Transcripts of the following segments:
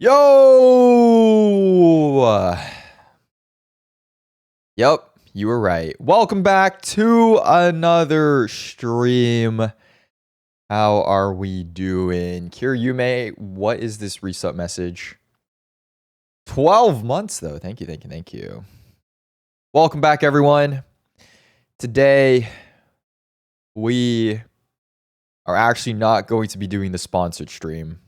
Yo! Yep, you were right. Welcome back to another stream. How are we doing? Kiryume, what is this reset message? 12 months, though. Thank you. Welcome back, everyone. Today, we are actually not going to be doing the sponsored stream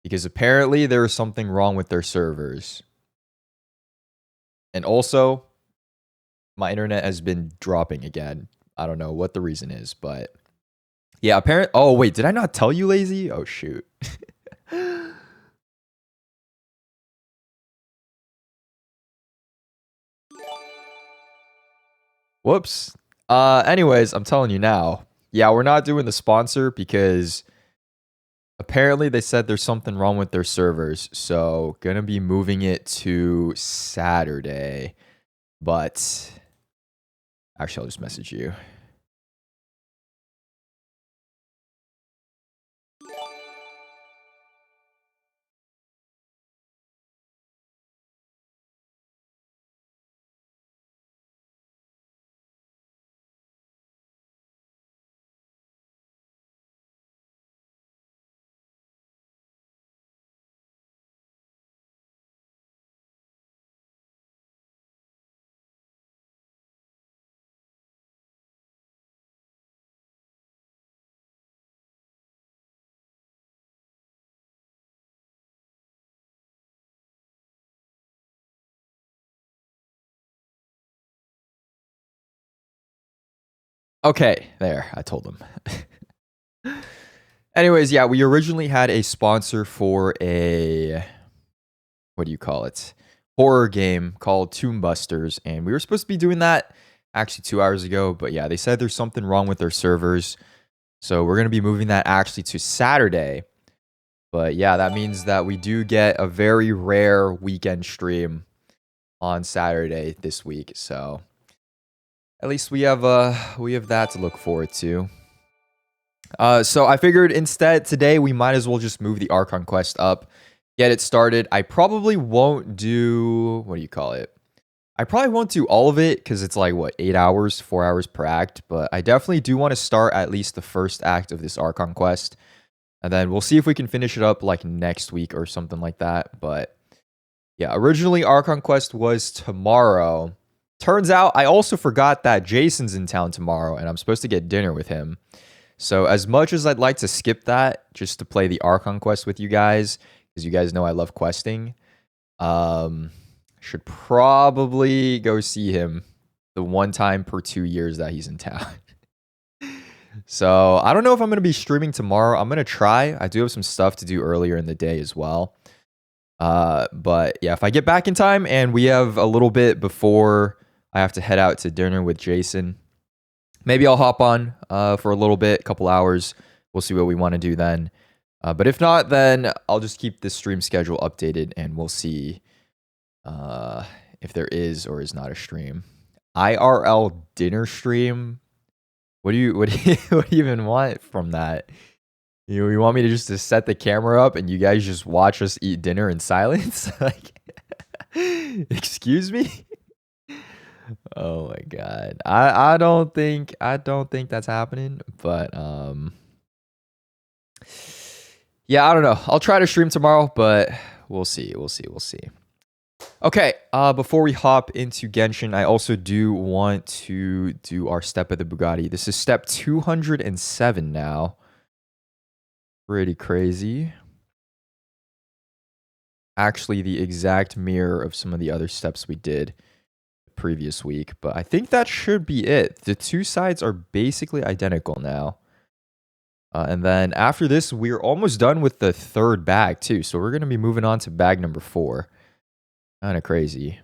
because apparently there is something wrong with their servers. And also, my internet has been dropping again. I don't know what the reason is, but yeah, apparently. Oh, wait, did I not tell you, Lazy? Oh, shoot. Whoops. Anyways, I'm telling you now. Yeah, we're not doing the sponsor because apparently they said there's something wrong with their servers. So, gonna be moving it to Saturday. But actually, I'll just message you. Okay, there. I told them. Anyways, yeah, we originally had a sponsor for a, what do you call it? Horror game called Tomb Busters, and we were supposed to be doing that actually 2 hours ago, but yeah, they said there's something wrong with their servers. So we're going to be moving that actually to Saturday. But yeah, that means that we do get a very rare weekend stream on Saturday this week. So at least we have that to look forward to. So I figured instead today we might as well just move the Archon quest up, get it started. I probably won't do, what do you call it? I probably won't do all of it because it's like, what, 8 hours, 4 hours per act. But I definitely do want to start at least the first act of this Archon quest. And then we'll see if we can finish it up like next week or something like that. But yeah, originally Archon quest was tomorrow. Turns out I also forgot that Jason's in town tomorrow and I'm supposed to get dinner with him. So as much as I'd like to skip that just to play the Archon quest with you guys, because you guys know I love questing, should probably go see him the one time per 2 years that he's in town. So I don't know if I'm going to be streaming tomorrow. I'm going to try. I do have some stuff to do earlier in the day as well. But yeah, if I get back in time and we have a little bit before I have to head out to dinner with Jason, maybe I'll hop on for a little bit, a couple hours. We'll see what we want to do then. But if not, then I'll just keep this stream schedule updated and we'll see if there is or is not a stream. IRL dinner stream? What do you what do you even want from that? You want me to just to set the camera up and you guys just watch us eat dinner in silence? Like, excuse me? Oh my god. I don't think that's happening, but yeah, I don't know. I'll try to stream tomorrow, but we'll see. Okay, before we hop into Genshin, I also do want to do our step of the Bugatti. This is step 207 now. Pretty crazy. Actually, the exact mirror of some of the other steps we did the previous week, but I think that should be it. The two sides are basically identical now. And then after this, we're almost done with the third bag too. So we're going to be moving on to bag number 4. Kind of crazy.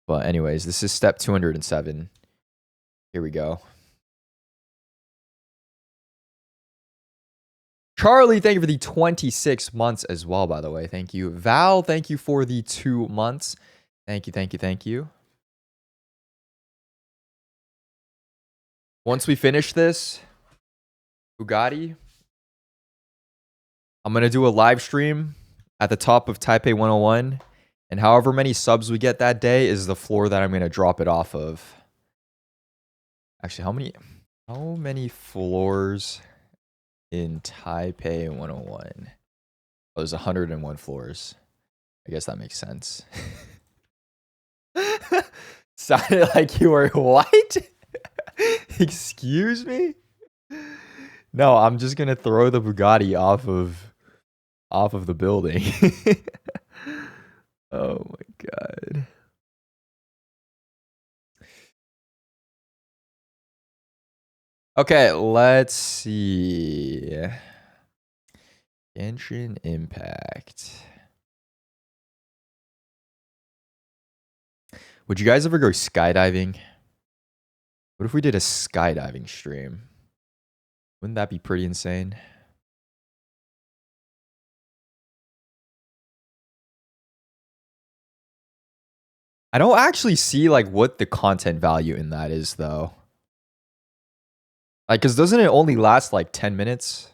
But anyways, this is step 207. Here we go. Charlie, thank you for the 26 months as well, by the way. Thank you. Val, thank you for the 2 months. Thank you. Once we finish this, Bugatti, I'm going to do a live stream at the top of Taipei 101. And however many subs we get that day is the floor that I'm going to drop it off of. Actually, how many floors in Taipei 101? Oh, there's 101 floors. I guess that makes sense. Sounded like you were what? Excuse me? No, I'm just gonna throw the Bugatti off of the building. Oh my god. Okay, let's see. Genshin Impact. Would you guys ever go skydiving? What if we did a skydiving stream? Wouldn't that be pretty insane? I don't actually see like what the content value in that is though. Like, cause doesn't it only last like 10 minutes?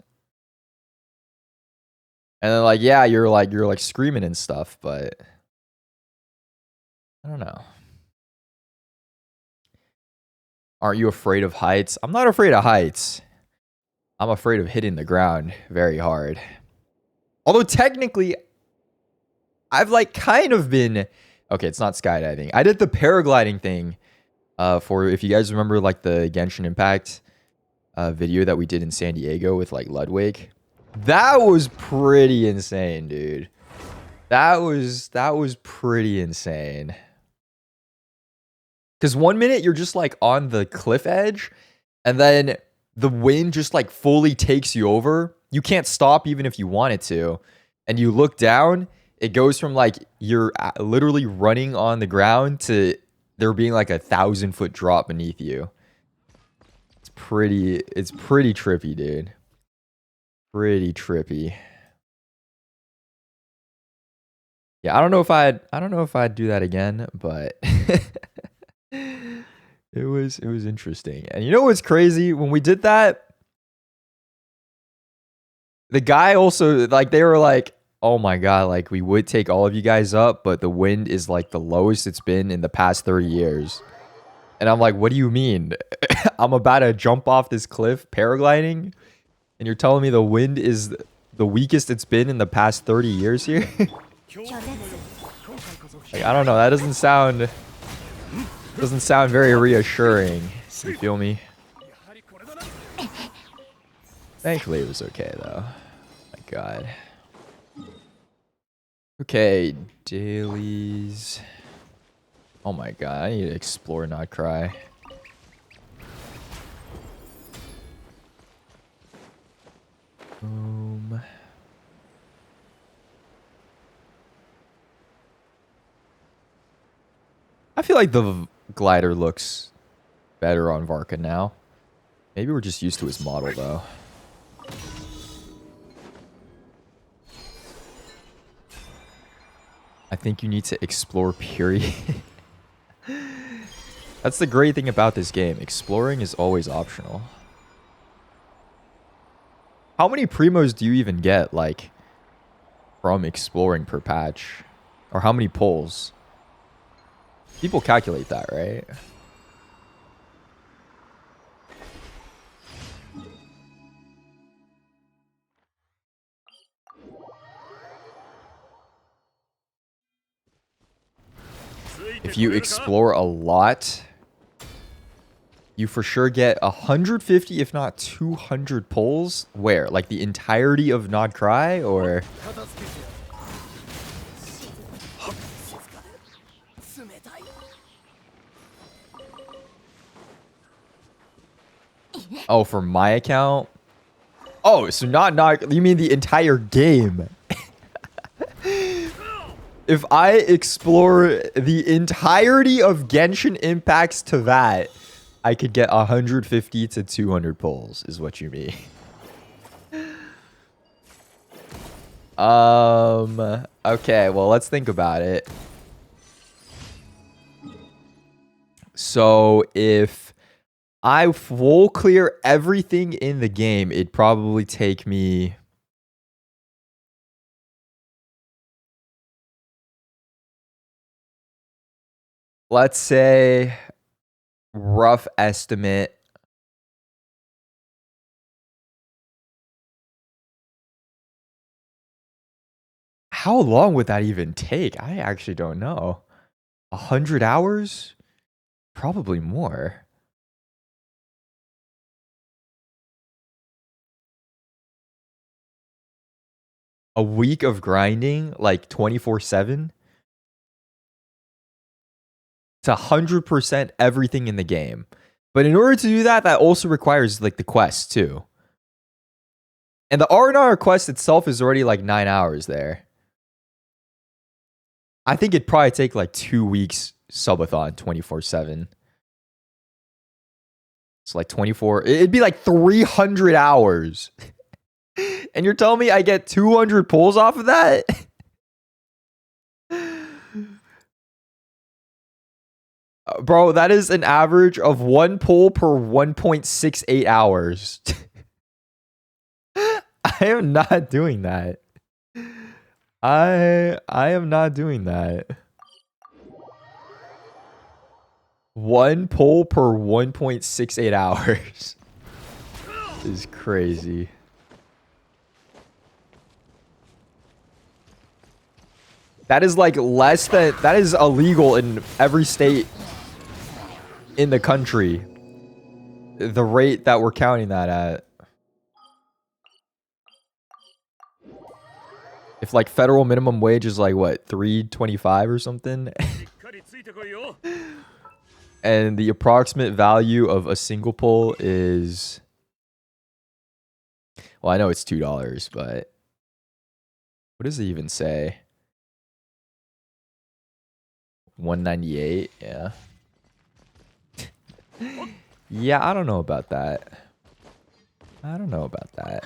And then like, yeah, you're like screaming and stuff, but I don't know. Aren't you afraid of heights? I'm not afraid of heights. I'm afraid of hitting the ground very hard. Although technically, I've like kind of been... Okay, it's not skydiving. I did the paragliding thing for, if you guys remember like the Genshin Impact video that we did in San Diego with like Ludwig. That was pretty insane, dude. That was pretty insane. Because 1 minute you're just like on the cliff edge, and then the wind just like fully takes you over. You can't stop even if you wanted to. And you look down, it goes from like you're literally running on the ground to there being like 1,000-foot drop beneath you. It's pretty trippy, dude. Pretty trippy. Yeah, I don't know if I'd do that again, but it was interesting. And you know what's crazy? When we did that, the guy also, like, they were like, oh my god, like, we would take all of you guys up, but the wind is like the lowest it's been in the past 30 years. And I'm like, what do you mean? I'm about to jump off this cliff paragliding, and you're telling me the wind is the weakest it's been in the past 30 years here? Like, I don't know, that doesn't sound very reassuring. You feel me? Thankfully it was okay though. My god. Okay, dailies. Oh my god, I need to explore, not cry. I feel like the glider looks better on Varka now. Maybe we're just used to his model though. I think you need to explore, period. That's the great thing about this game. Exploring is always optional. How many primos do you even get, like, from exploring per patch? Or how many pulls? People calculate that, right? If you explore a lot, you for sure get 150, if not 200 pulls. Where? Like the entirety of Not Cry, or? Oh, for my account? Oh, so not you mean the entire game? If I explore the entirety of Genshin Impact's to that, I could get 150 to 200 pulls, is what you mean. Okay, well, let's think about it. So, if I full clear everything in the game, it'd probably take me let's say rough estimate. How long would that even take? I actually don't know. 100 hours? Probably more. A week of grinding, like 24/7? It's 100% everything in the game. But in order to do that, that also requires like the quest too. And the R&R quest itself is already like 9 hours there. I think it'd probably take like 2 weeks subathon 24/7. It's like 24. It'd be like 300 hours. And you're telling me I get 200 pulls off of that? Bro, that is an average of 1 pull per 1.68 hours. I am not doing that. I am not doing that. 1 pull per 1.68 hours is crazy. That is like less than, that is illegal in every state in the country. The rate that we're counting that at. If like federal minimum wage is like what, $3.25 or something? And the approximate value of a single pull is, well, I know it's $2, but what does it even say? 198, yeah. Yeah, I don't know about that. I don't know about that.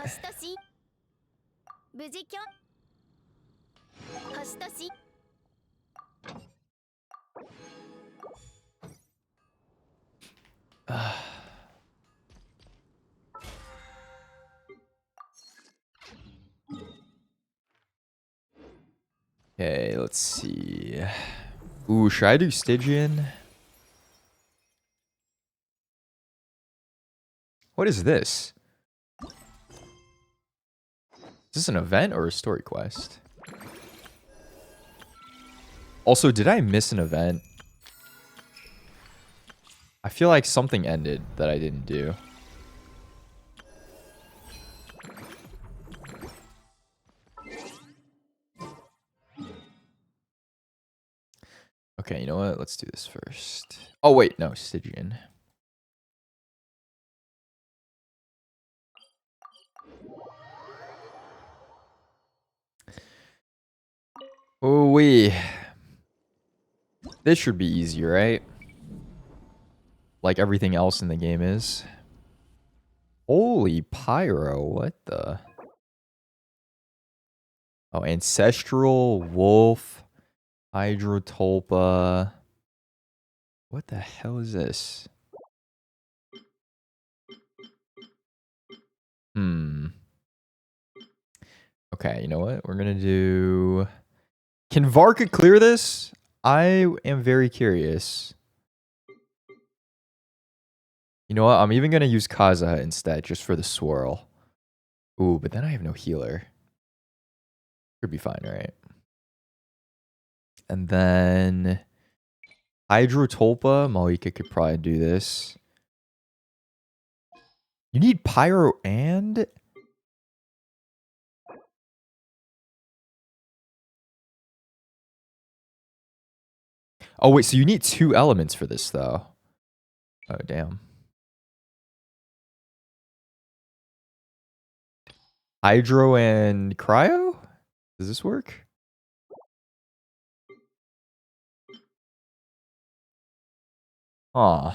Okay, let's see. Ooh, should I do Stygian? What is this? Is this an event or a story quest? Also, did I miss an event? I feel like something ended that I didn't do. Okay, you know what? Let's do this first. Oh, wait. No, Stygian. Oh, this should be easy, right? Like everything else in the game is. Holy pyro, what the? Oh, Ancestral, Wolf, Hydrotolpa. What the hell is this? Okay, you know what? We're gonna do... Can Varka clear this? I am very curious. You know what? I'm even gonna use Kaza instead, just for the swirl. Ooh, but then I have no healer. Could be fine, right? And then... Hydrotolpa. Malika could probably do this. You need Pyro and... Oh, wait, so you need 2 elements for this, though. Oh, damn. Hydro and Cryo? Does this work? Huh.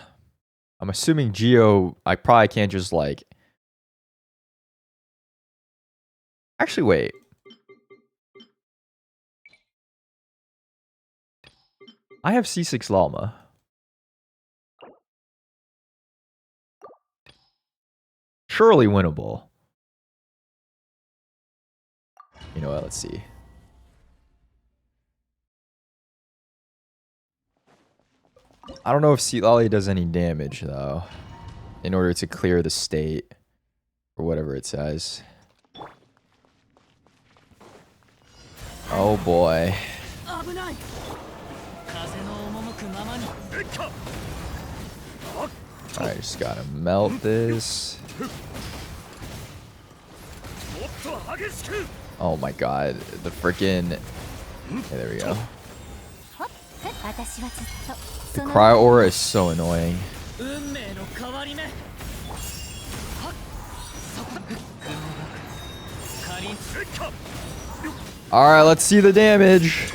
I'm assuming Geo... I probably can't just, like... Actually, wait. I have C6 Llama. Surely winnable. You know what? Let's see. I don't know if Seat Lolly does any damage, though. In order to clear the state. Or whatever it says. Oh boy. Alright, just gotta melt this. Oh my god, the freaking... Okay, there we go. The cryo aura is so annoying. Alright, let's see the damage.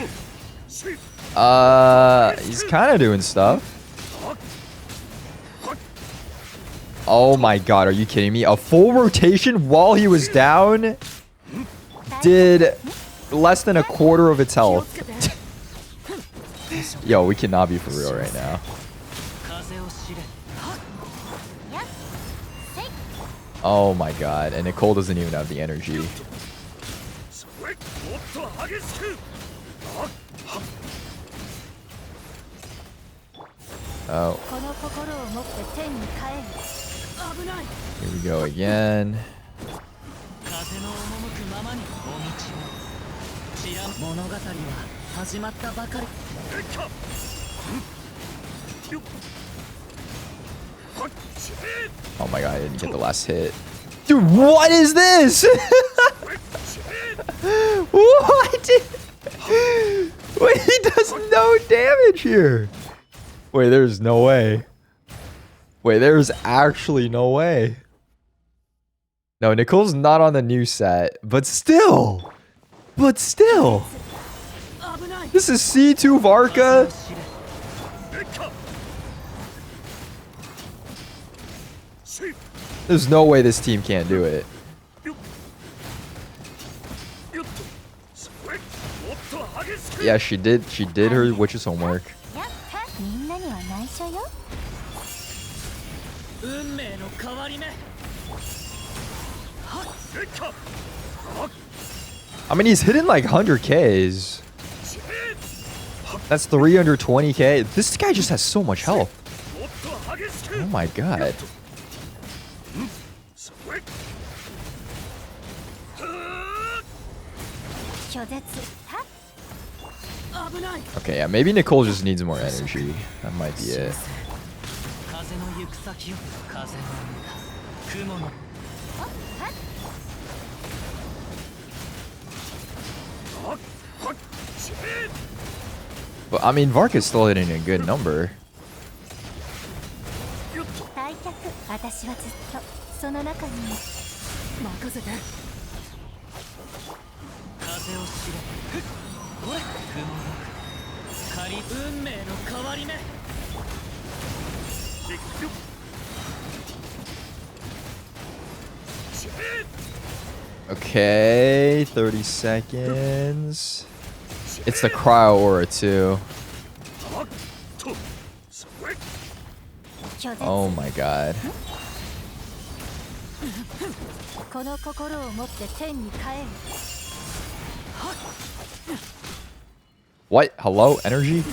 He's kind of doing stuff. Oh my god, are you kidding me? A full rotation while he was down did less than a quarter of its health. Yo, we cannot be for real right now. Oh my god, and Nicole doesn't even have the energy. Oh. Here we go again. Oh my god, I didn't get the last hit. Dude, what is this? What? Wait, he does no damage here. Wait, there's no way. Wait, there's actually no way. No, Nicole's not on the new set, but still. But still. This is C2 Varka. There's no way this team can't do it. Yeah, she did. She did her witch's homework. I mean, he's hitting like 100Ks. That's 320K. This guy just has so much health. Oh my god. Okay, yeah, maybe Nicole just needs more energy. That might be it. But I mean, Vark is still hitting a good number. Okay, 30 seconds. It's the cryo aura too. Oh my god. What? Hello? Energy?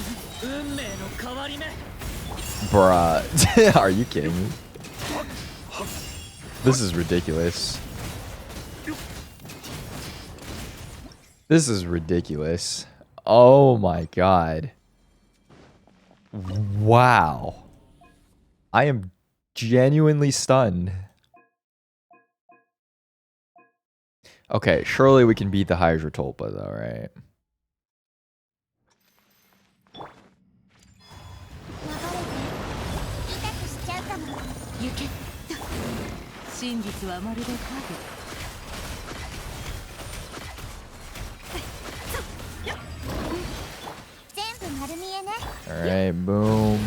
Bruh. Are you kidding me? This is ridiculous. This is ridiculous. Oh my god. Wow. I am genuinely stunned. Okay, surely we can beat the Hydra Tulpa though, right? Alright, boom.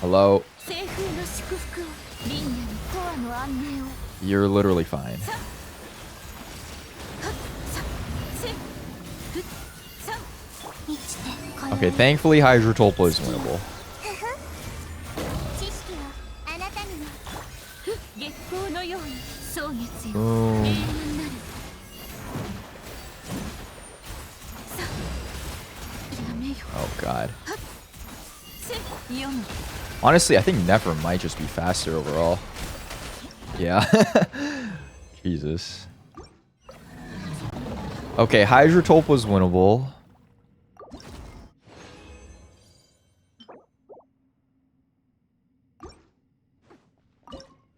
Hello. You're literally fine. Okay, thankfully Hydra Tulpa is winnable. Boom. Oh god. Honestly, I think Nefer might just be faster overall. Yeah. Jesus. Okay, Hydra Tulp was winnable.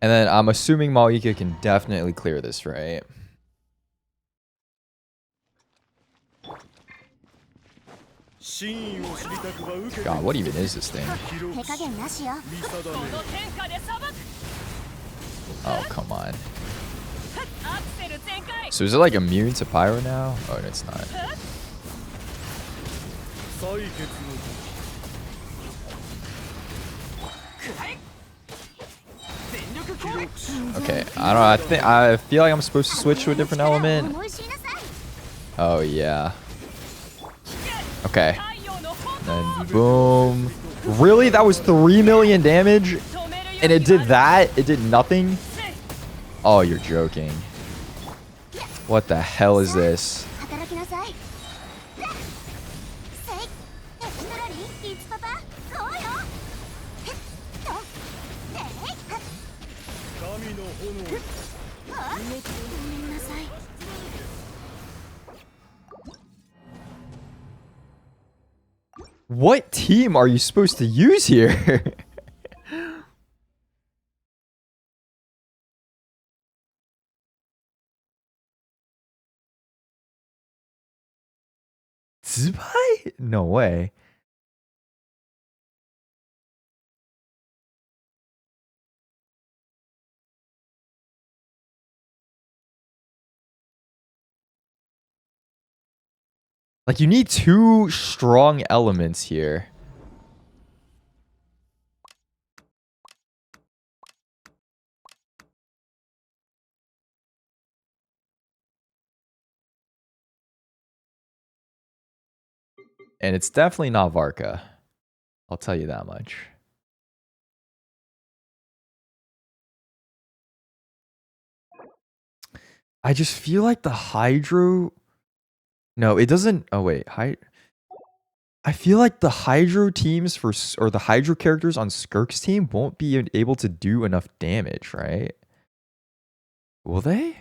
And then I'm assuming Malika can definitely clear this, right? God, what even is this thing? Oh, come on. So is it like immune to Pyro now? Oh, no, it's not. Okay, I don't know. I feel like I'm supposed to switch to a different element. Oh yeah. Okay. And then boom. Really? That was 3 million damage? And it did that? It did nothing? Oh, you're joking. What the hell is this? What team are you supposed to use here? Zubai? No way. Like, you need 2 strong elements here. And it's definitely not Varka. I'll tell you that much. I just feel like the Hydro... No, it doesn't... Oh, wait. I feel like the Hydro teams for... Or the Hydro characters on Skirk's team won't be able to do enough damage, right? Will they?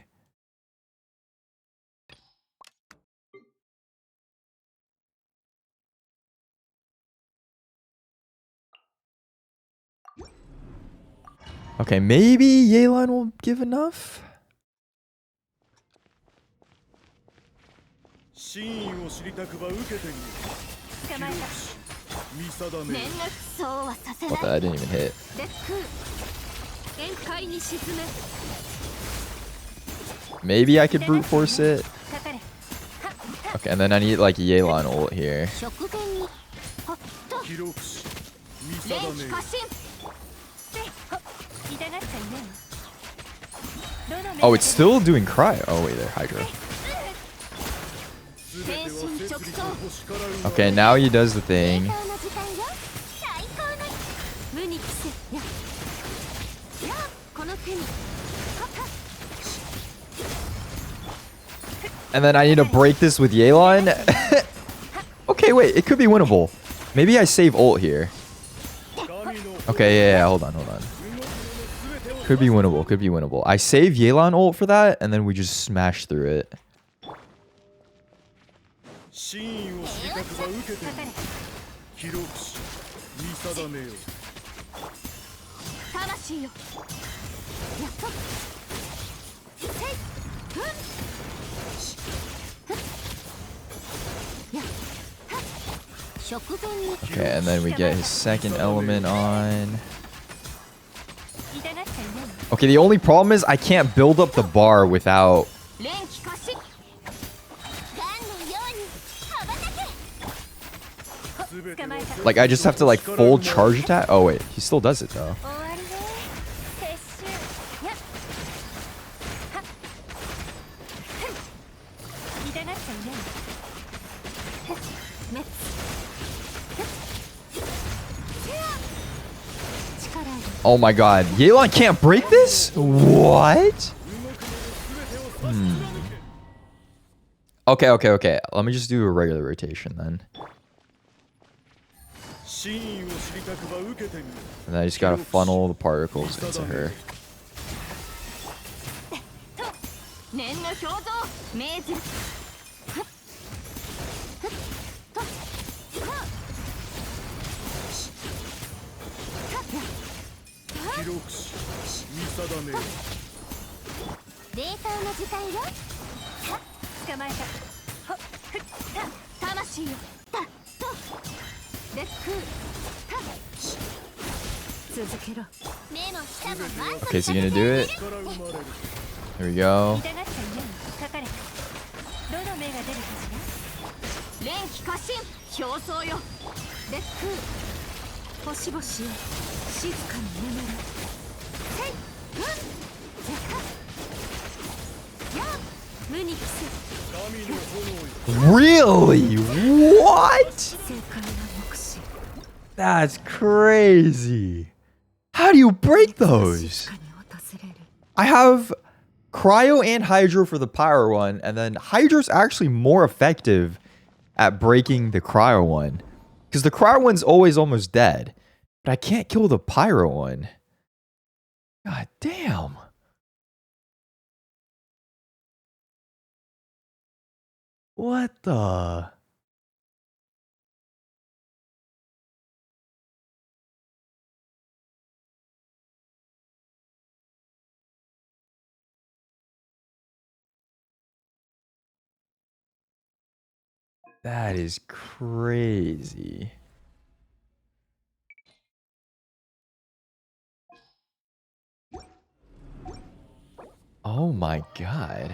Okay, maybe Yelan will give enough? What the? I didn't even hit. Maybe I could brute force it. Okay, and then I need like Yelan ult here. Oh, it's still doing cry. Oh wait, there, Hydra. Okay, now he does the thing. And then I need to break this with Yelan. Okay, wait, it could be winnable. Maybe I save ult here. Okay, yeah, hold on. Could be winnable, could be winnable. I save Yelan ult for that, and then we just smash through it. Okay, and then we get his second element on. Okay, the only problem is I can't build up the bar without... Like, I just have to, like, full charge attack? Oh, wait. He still does it, though. Oh my god. Yelan can't break this? What? Okay. Let me just do a regular rotation then. And then I just gotta funnel the particles into her. Okay, so you gonna do it? Here we go. Really? What? That's crazy. How do you break those? I have Cryo and Hydro for the Pyro one, and then Hydro's actually more effective at breaking the Cryo one. Because the Cryo one's always almost dead. But I can't kill the Pyro one. God damn. What the? That is crazy. Oh my god.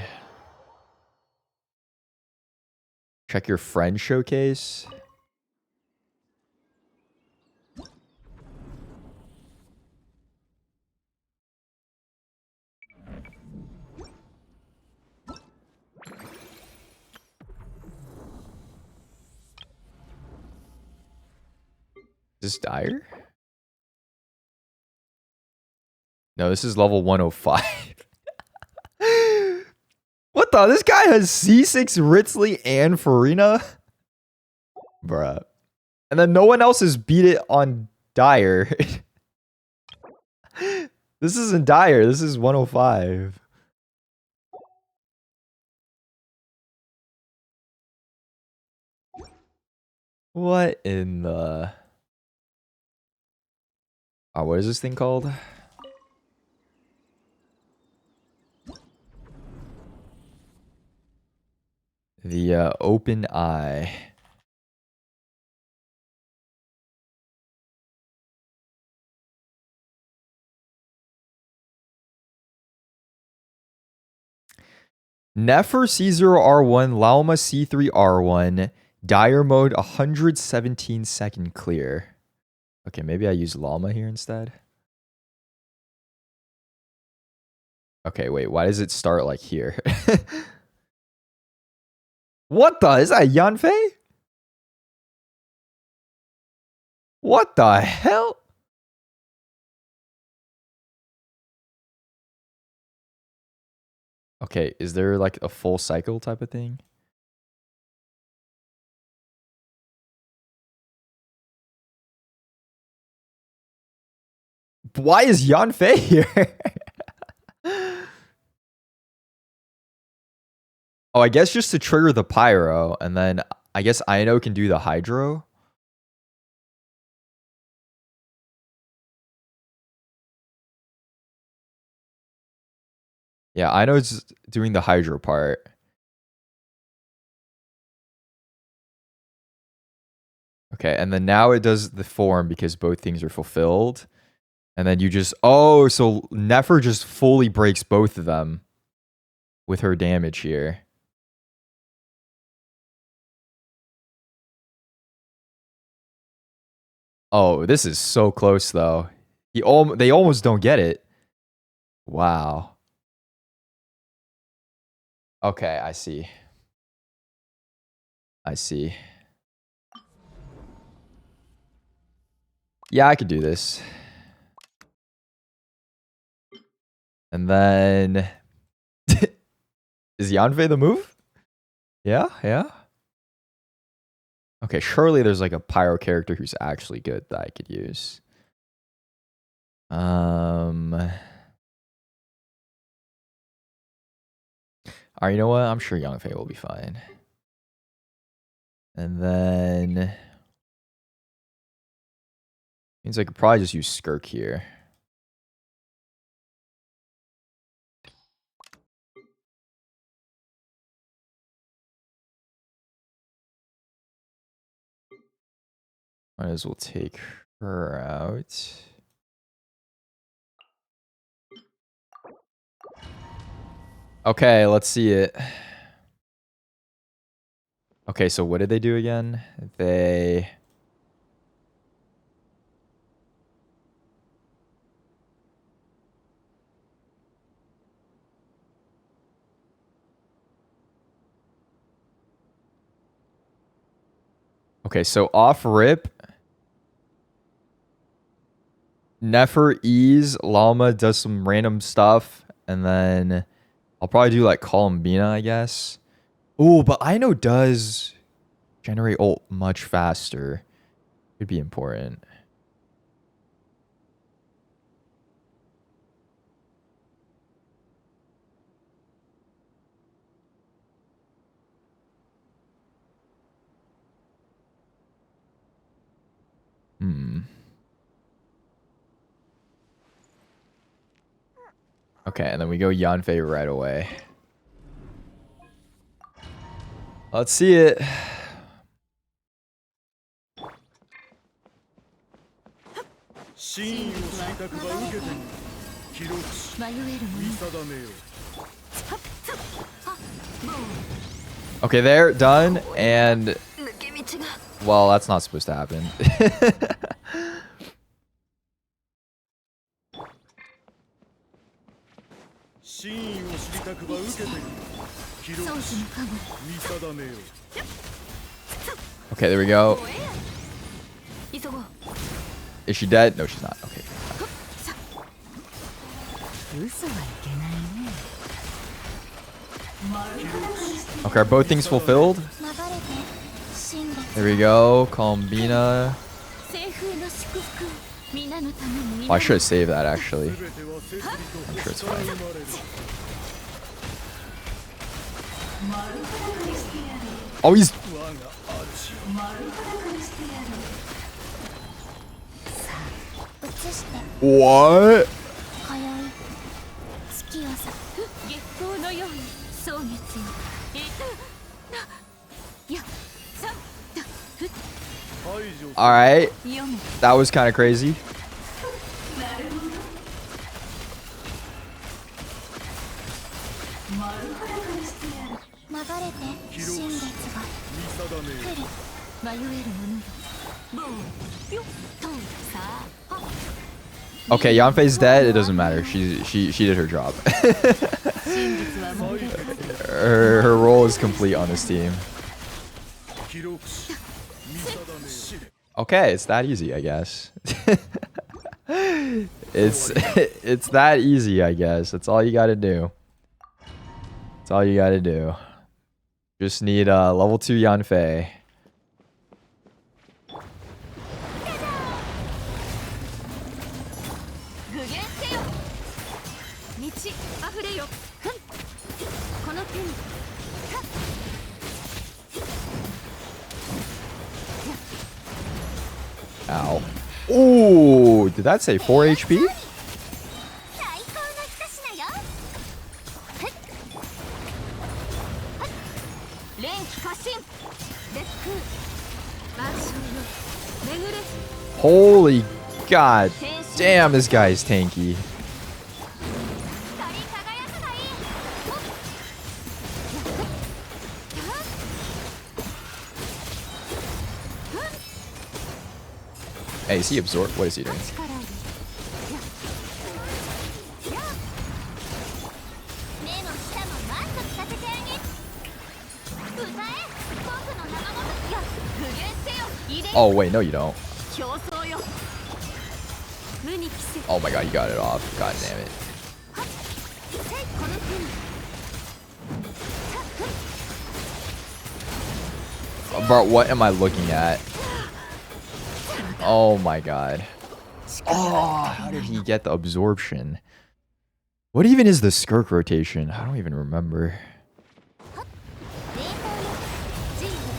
Check your friend showcase. Is this Dire? No, this is level 105. What the? This guy has C6 Ritzley and Farina? Bruh. And then no one else has beat it on Dire. This isn't Dire. This is 105. What in the... Oh, what is this thing called? The open eye. Nefer C0R1, Lauma C3R1, Dire mode 117 second clear. Okay, maybe I use Llama here instead. Okay, wait, why does it start like here? What the? Is that Yanfei? What the hell? Okay, is there like a full cycle type of thing? Why is Yanfei here? Oh, I guess just to trigger the Pyro, and then I guess Aino can do the Hydro. Yeah, Aino's doing the Hydro part. Okay, and then now it does the form because both things are fulfilled. And then you just... Oh, so Nefer just fully breaks both of them with her damage here. Oh, this is so close, though. They almost don't get it. Wow. Okay, I see. I see. Yeah, I could do this. And then... Is Yanfei the move? Yeah, yeah. Okay, surely there's like a pyro character who's actually good that I could use. Alright, you know what? I'm sure Yangfei will be fine. And then means I could probably just use Skirk here. Might as well take her out. Okay, let's see it. Okay, so what did they do again? They... Okay, so off rip, Nefer Ease, Llama does some random stuff, and then I'll probably do like Columbina, I guess. Ooh, but I know does generate ult much faster. Could be important. Okay, and then we go Yanfei right away. Let's see it. Okay, there, done, and... Well, that's not supposed to happen. Okay, there we go. Is she dead? No, she's not. Okay. Okay, are both things fulfilled? There we go. Columbina. Oh, I should have saved that, actually. I'm sure it's fine. Oh, he's... What? Alright. That was kind of crazy. Okay, Yanfei's dead. It doesn't matter. She did her job. her role is complete on this team. Okay, it's that easy, I guess. it's that easy, I guess. That's all you gotta do. That's all you gotta do. Just need level 2 Yanfei. Ow. Ooh, did that say 4 HP? Holy god. Damn, this guy is tanky. Hey, is he absorbed? What is he doing? Oh, wait, no, you don't. Oh my god, you got it off. God damn it. Bro, what am I looking at? Oh my god. Oh, how did he get the absorption? What even is the Skirk rotation? I don't even remember.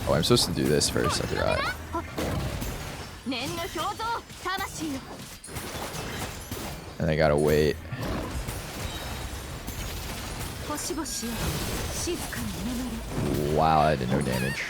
Oh, I'm supposed to do this first. I forgot. And I gotta wait. Wow, I did no damage.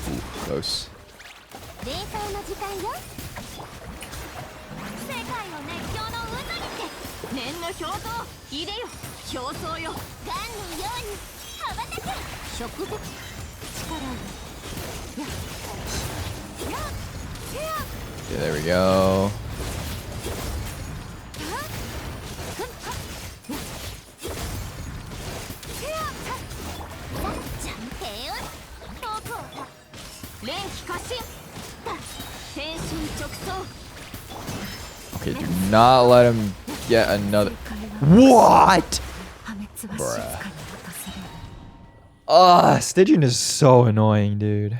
Ooh, close. Okay, there we go. Okay, do not let him get another. What? Bruh. Stygian is so annoying, dude.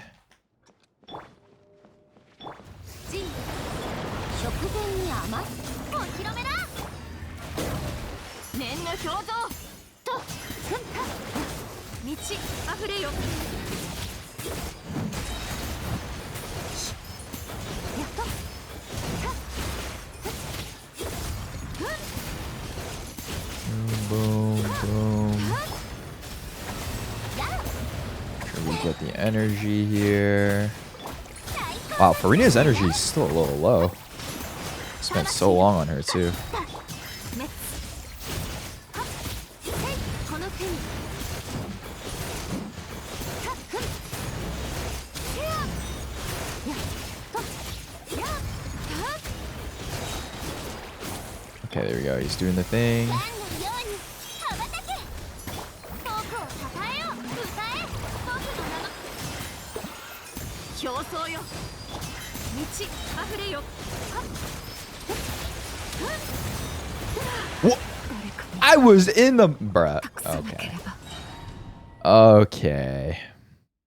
Boom, boom. Sure, we get the energy here. Wow, Farina's energy is still a little low. Spent so long on her too. Okay, there we go. He's doing the thing. What? I was in the... Bruh. Okay. Okay.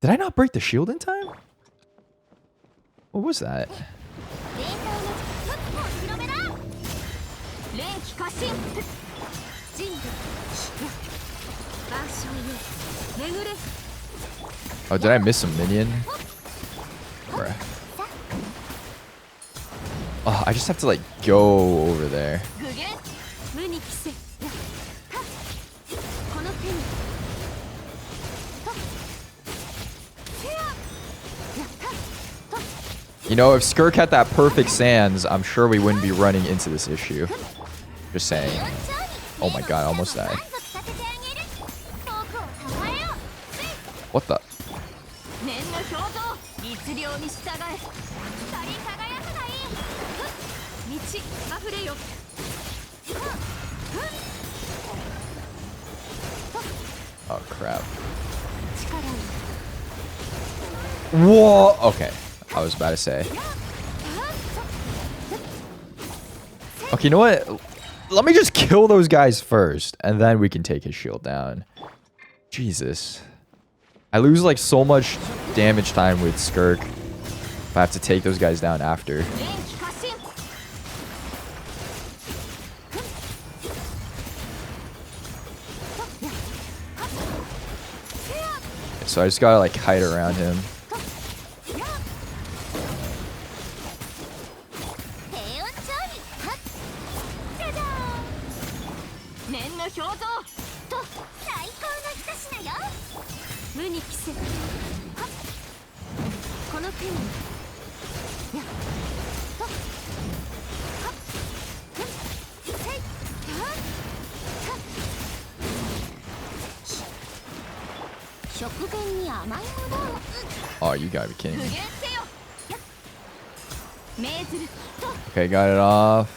Did I not break the shield in time? What was that? Oh, did I miss a minion? Bruh. Oh, I just have to like go over there. You know, if Skirk had that perfect sands, I'm sure we wouldn't be running into this issue. Just saying. Oh my god, I almost died. What the? Oh crap. Whoa! Okay. I was about to say. Okay, you know what? Let me just kill those guys first, and then we can take his shield down. Jesus. I lose like so much damage time with Skirk if I have to take those guys down after. So I just gotta like hide around him. Oh, you gotta be kidding me. Okay, got it off.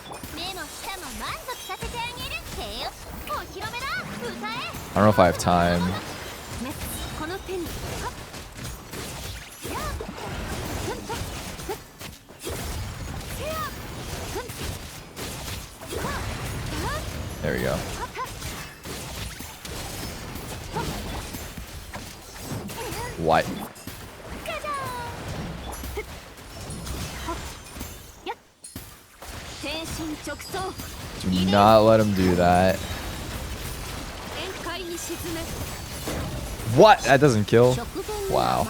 I don't know if I have time. There we go. What? Do not let him do that. What? That doesn't kill? Wow.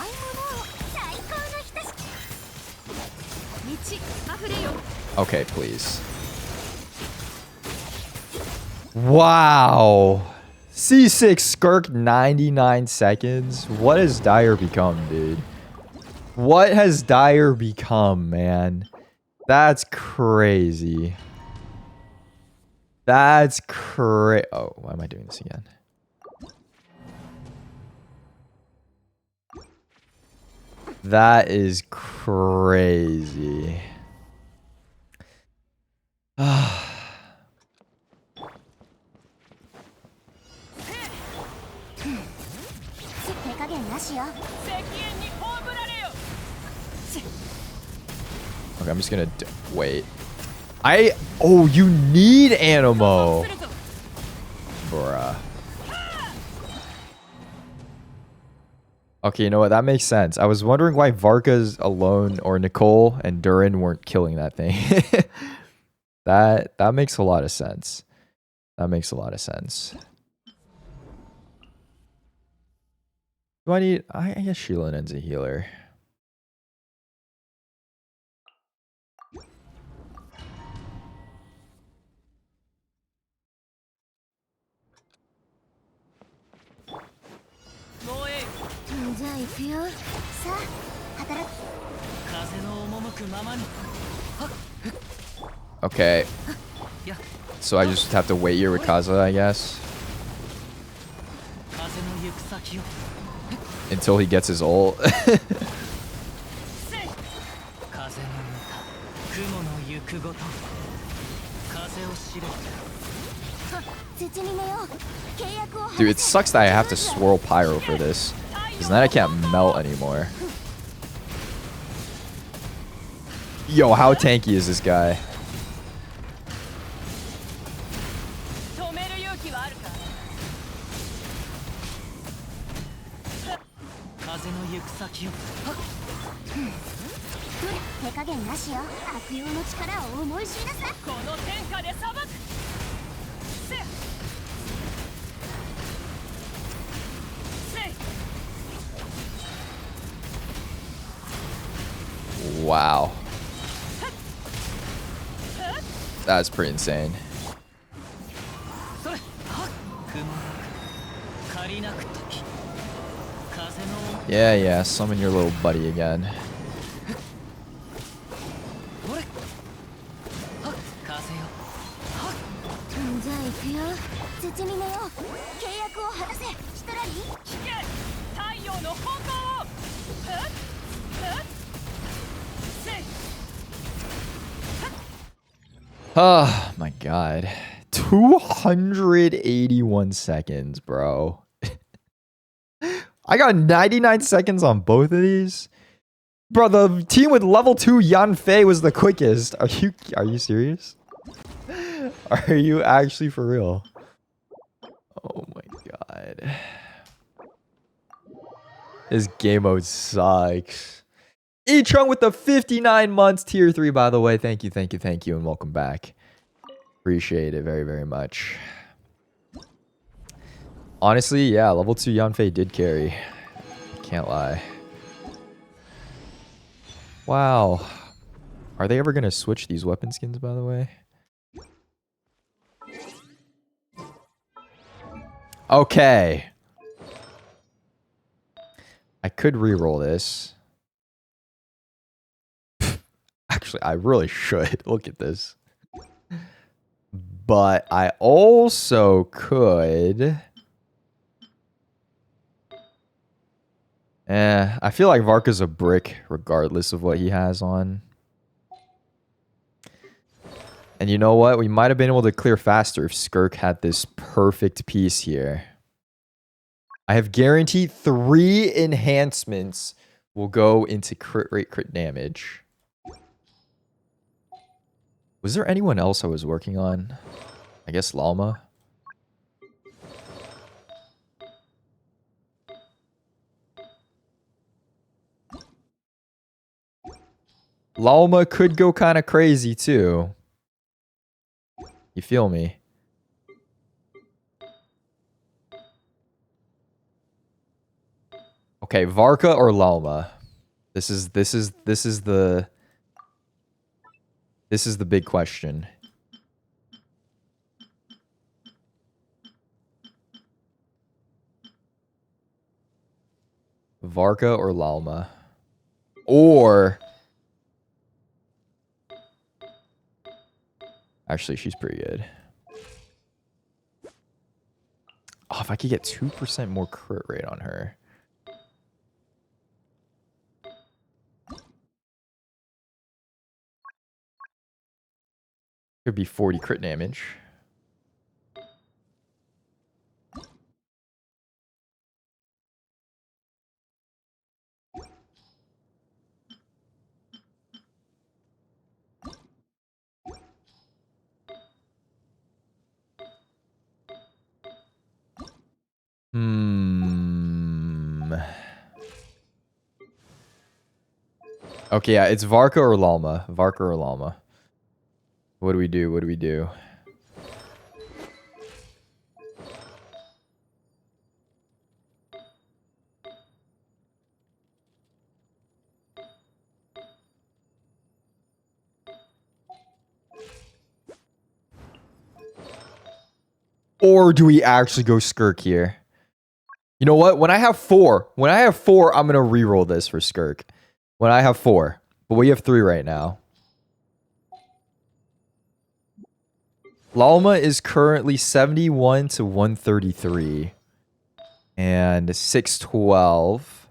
Okay, please. Wow. C6 Skirk 99 seconds. What has Dire become, dude? What has Dire become, man? That's crazy. That's crazy. Oh, why am I doing this again? That is crazy. Okay, I'm just gonna wait. Oh, you need Animo. Bruh. Okay, you know what? That makes sense. I was wondering why Varka's alone or Nicole and Durin weren't killing that thing. That makes a lot of sense. That makes a lot of sense. Do I need... I guess Shielinen's a healer. Okay. So I just have to wait here with Kaza, I guess. Until he gets his ult. Dude, it sucks that I have to swirl pyro for this. Because then I can't melt anymore. Yo, how tanky is this guy? Wow. That's pretty insane. Yeah, summon your little buddy again. Oh my god. 281 seconds, bro. I got 99 seconds on both of these. Bro, the team with level 2 Yanfei was the quickest. Are you serious? Are you actually for real? Oh my god. This game mode sucks. E-Trunk with the 59 months, tier 3, by the way. Thank you, and welcome back. Appreciate it very, very much. Honestly, yeah, level 2 Yanfei did carry. Can't lie. Wow. Are they ever going to switch these weapon skins, by the way? Okay. I could reroll this. Actually, I really should. Look at this. But I also could... I feel like Varka's a brick regardless of what he has on. And you know what? We might have been able to clear faster if Skirk had this perfect piece here. I have guaranteed 3 enhancements will go into crit rate, crit damage. Was there anyone else I was working on? I guess Lalma. Lalma could go kind of crazy too. You feel me? Okay, Varka or Lalma? This is the big question. Varka or Lalma? Or actually, she's pretty good. Oh, if I could get 2% more crit rate on her. Could be 40 crit damage. Okay, yeah, it's Varka or Lalma. Varka or Lalma. What do we do? What do we do? Or do we actually go Skirk here? You know what? When I have 4, I'm going to reroll this for Skirk. When I have 4. But we have 3 right now. Lalma is currently 71 to 133. And 612.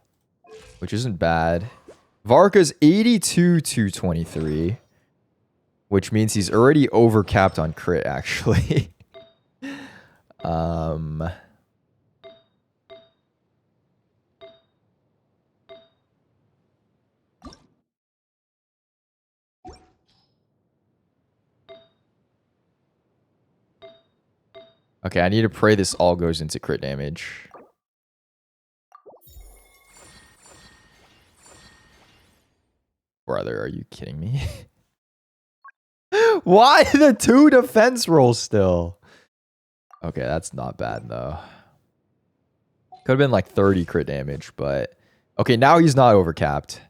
Which isn't bad. Varka's 82 to 23. Which means he's already overcapped on crit, actually. Okay, I need to pray this all goes into crit damage. Brother, are you kidding me? Why the 2 defense rolls still? Okay, that's not bad though. Could have been like 30 crit damage, but... Okay, now he's not overcapped.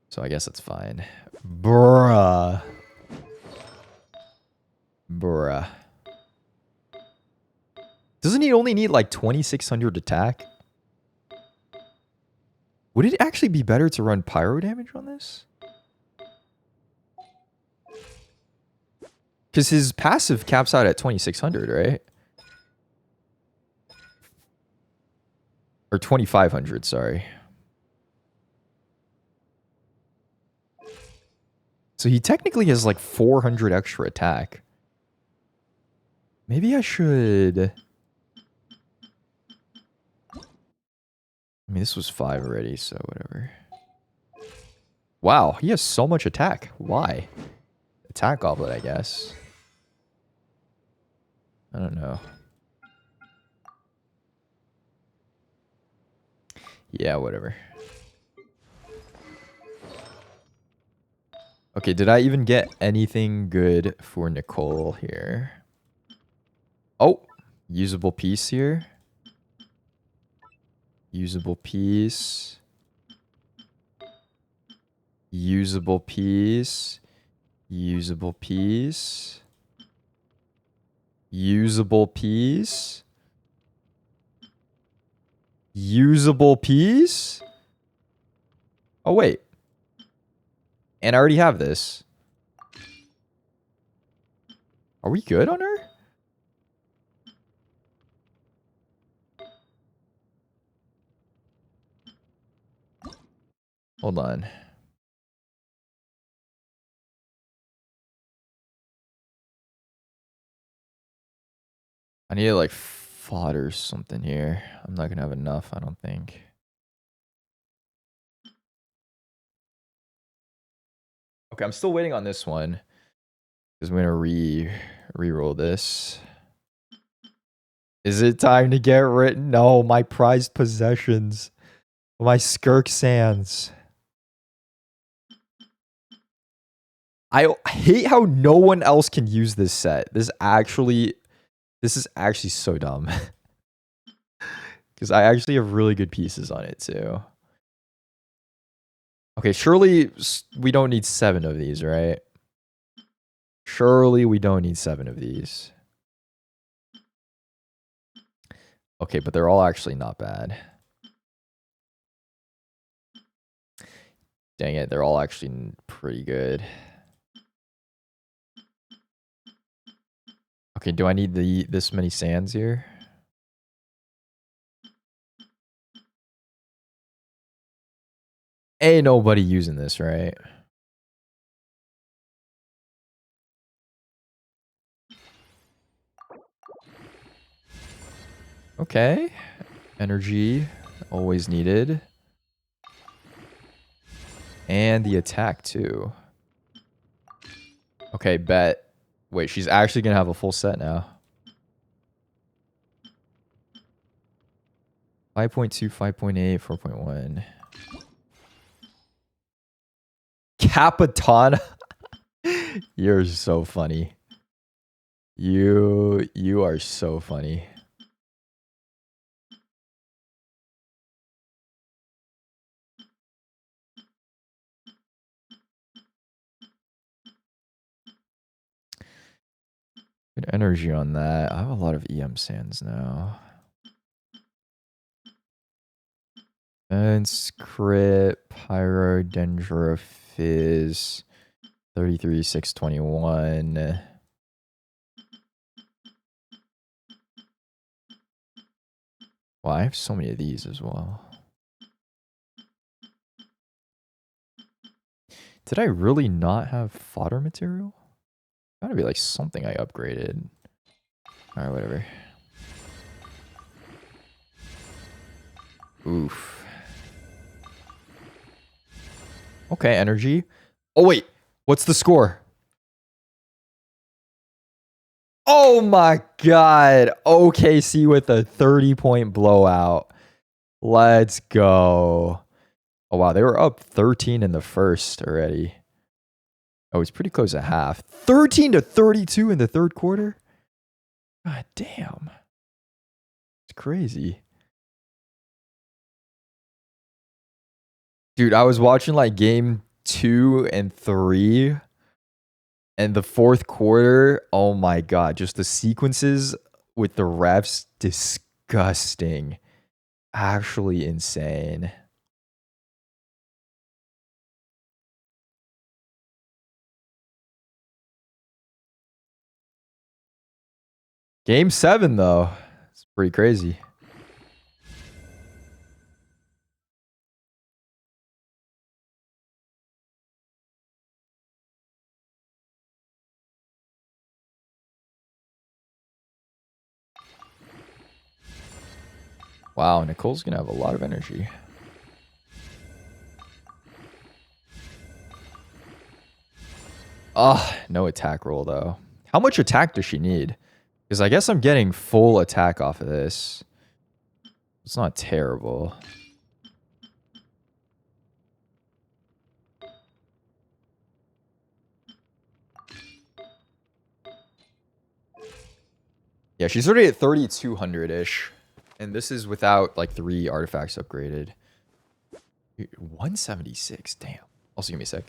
So I guess that's fine. Bruh. Bruh. Doesn't he only need like 2600 attack? Would it actually be better to run pyro damage on this? Because his passive caps out at 2600, right? Or 2500, sorry. So he technically has like 400 extra attack. Maybe I should... I mean, this was 5 already, so whatever. Wow, he has so much attack. Why? Attack goblet, I guess. I don't know. Yeah, whatever. Okay, did I even get anything good for Nicole here? Oh, usable piece here. Usable piece. Usable piece. Usable piece. Usable piece. Usable piece? Oh, wait. And I already have this. Are we good on her? Hold on. I need to like fodder something here. I'm not gonna have enough, I don't think. Okay, I'm still waiting on this one. Because I'm gonna re-roll this. Is it time to get written? No, my prized possessions. My Skirk Sands. I hate how no one else can use this set. This is actually so dumb. Because I actually have really good pieces on it too. Okay, surely we don't need 7 of these, right? Surely we don't need 7 of these. Okay, but they're all actually not bad. Dang it, they're all actually pretty good. Okay, do I need this many sands here? Ain't nobody using this, right? Okay. Energy, always needed. And the attack, too. Okay, bet. Wait, she's actually going to have a full set now. 5.2, 5.8, 4.1. Capitana. You're so funny. You are so funny. Good energy on that. I have a lot of EM sands now. And Script, Pyro, Dendro, Fizz, 33, 621. Wow, I have so many of these as well. Did I really not have fodder material? Gotta be like something I upgraded. Alright, whatever. Oof. Okay, energy. Oh, wait. What's the score? Oh my god. OKC with a 30-point blowout. Let's go. Oh, wow. They were up 13 in the first already. Oh, it's pretty close at half. 13-32 in the third quarter? God damn. It's crazy. Dude, I was watching like game 2 and 3 and the fourth quarter. Oh my god, just the sequences with the refs, disgusting. Actually insane. Game 7 though. It's pretty crazy. Wow, Nicole's gonna have a lot of energy. Oh, no attack roll though. How much attack does she need? Because I guess I'm getting full attack off of this. It's not terrible. Yeah, she's already at 3,200-ish. And this is without like 3 artifacts upgraded. 176, damn. Also, give me a sec.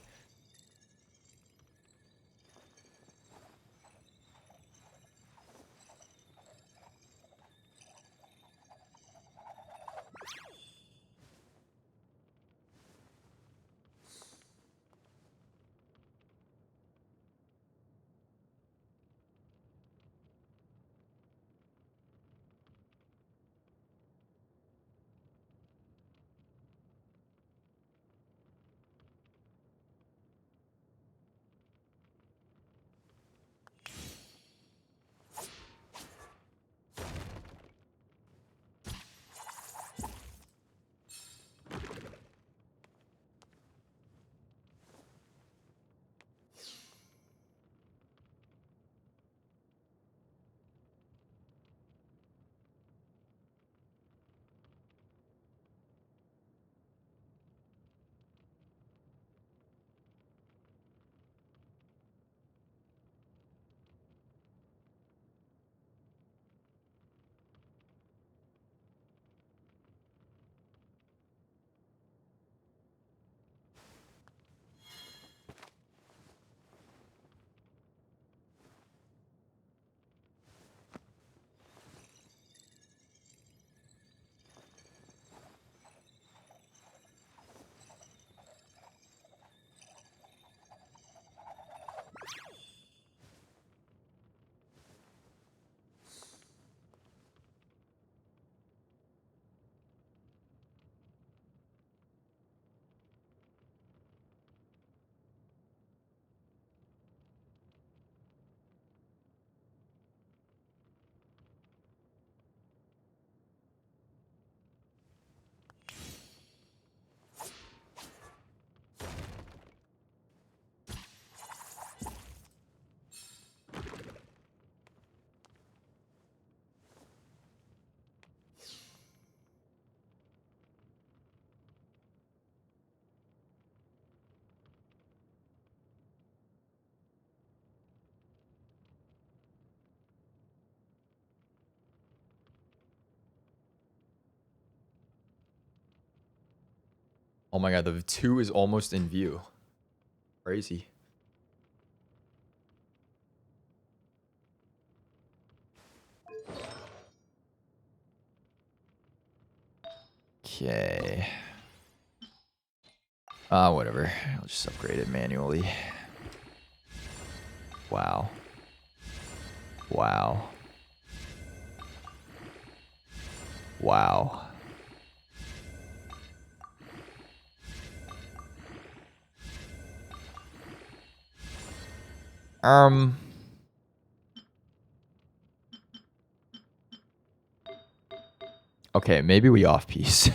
Oh my god, the 2 is almost in view. Crazy. Okay. Whatever. I'll just upgrade it manually. Wow. Wow. Wow. Okay, maybe we off-piece.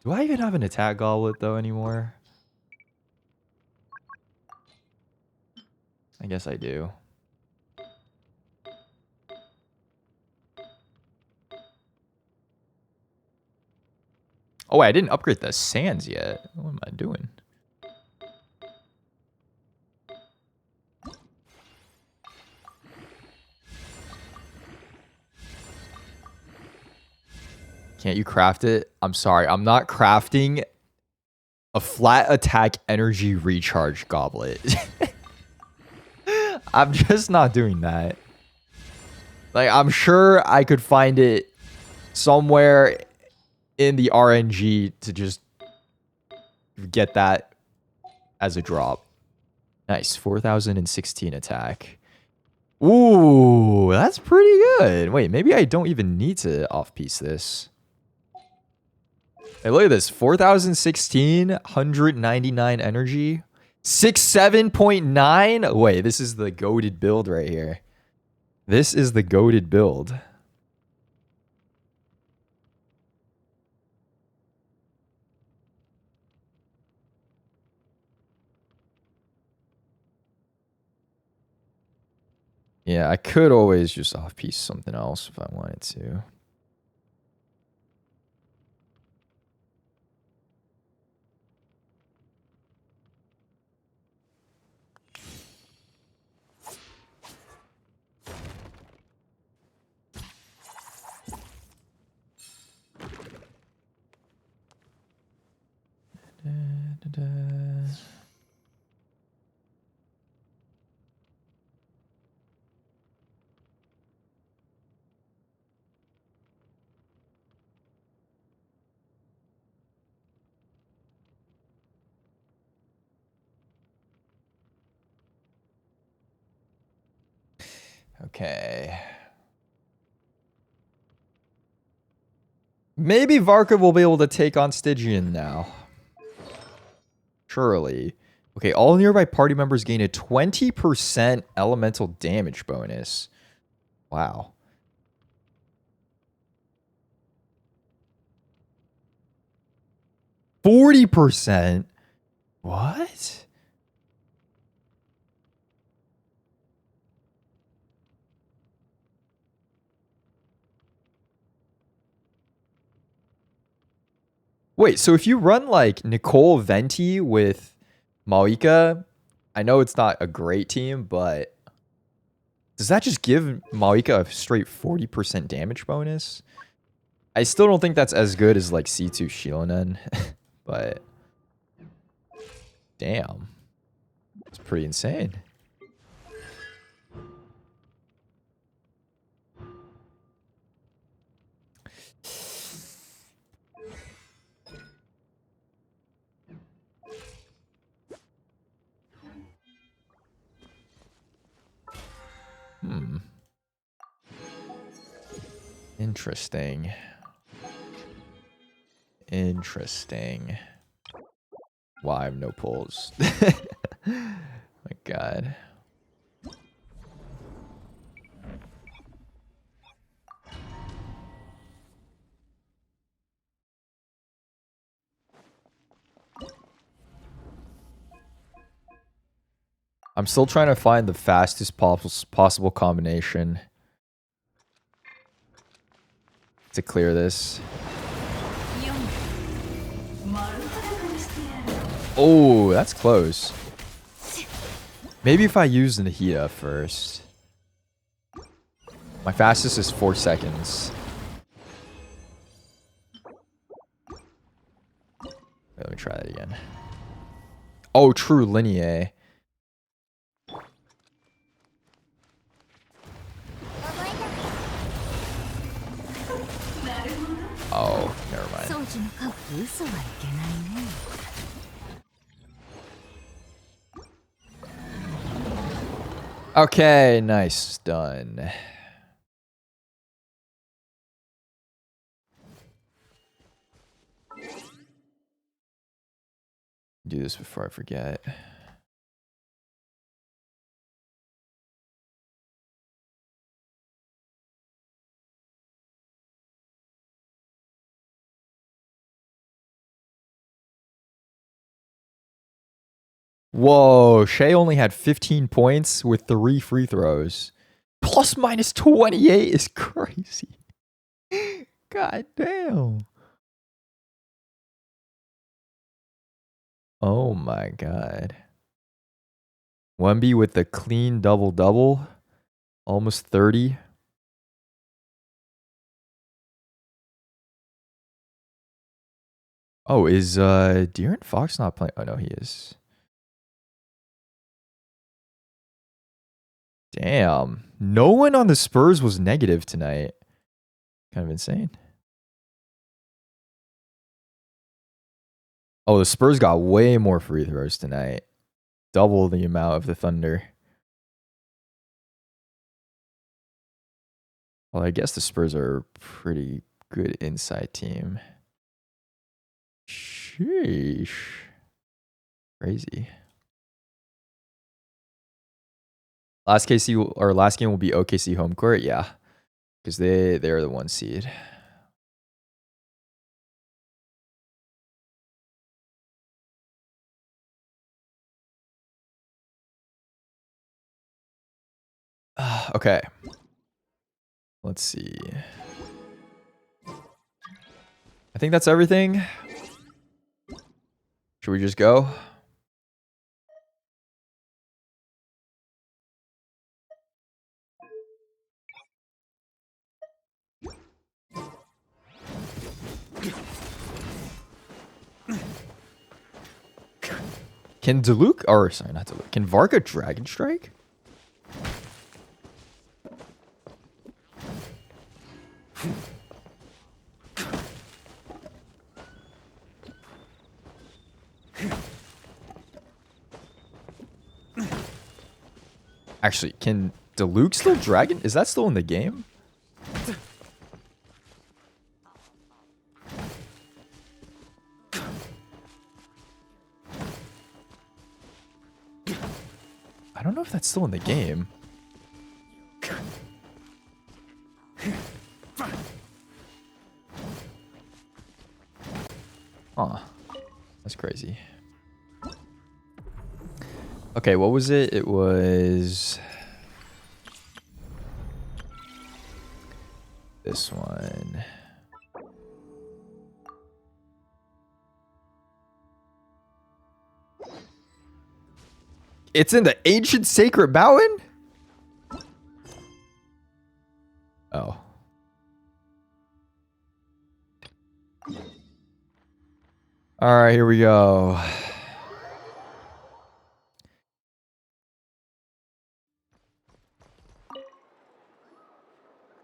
Do I even have an attack goblet, though, anymore? I guess I do. Oh, wait, I didn't upgrade the sands yet. What am I doing? Can't you craft it? I'm sorry. I'm not crafting a flat attack energy recharge goblet. I'm just not doing that. Like, I'm sure I could find it somewhere in the RNG to just get that as a drop. Nice. 4,016 attack. Ooh, that's pretty good. Wait, maybe I don't even need to off-piece this. Hey, look at this. 4,016, 199 energy. 6.7.9. Wait, this is the goated build right here. This is the goated build. Yeah, I could always just off-piece something else if I wanted to. Okay. Maybe Varka will be able to take on Stygian now. Surely. Okay, all nearby party members gain a 20% elemental damage bonus. Wow. 40%? What? Wait, so if you run like Nicole Venti with Malika, I know it's not a great team, but does that just give Malika a straight 40% damage bonus? I still don't think that's as good as like C2 Shilonen, but damn. It's pretty insane. Interesting. Interesting. Wow, I have no pulls. My god. I'm still trying to find the fastest possible combination to clear this. Oh, that's close. Maybe if I use Nahida first. My fastest is 4 seconds. Let me try that again. Oh, true, linear. Oh, never mind. Okay, nice. Done. Do this before I forget. Whoa, Shay only had 15 points with 3 free throws. Plus minus 28 is crazy. God damn. Oh my god. Wemby with the clean double-double. Almost 30. Oh, is De'Aaron Fox not playing? Oh no, he is. Damn. No one on the Spurs was negative tonight. Kind of insane. Oh, the Spurs got way more free throws tonight. Double the amount of the Thunder. Well, I guess the Spurs are a pretty good inside team. Sheesh. Crazy. Last game will be OKC home court, yeah. Because they're the 1 seed. Okay. Let's see. I think that's everything. Should we just go? Can Diluc, or sorry, not Diluc. Can Varga Dragon Strike? Actually, can Diluc still Dragon? Is that still in the game? I don't know if that's still in the game. Huh. That's crazy. Okay, what was it? It was this one. It's in the ancient sacred mountain? Oh. All right, here we go.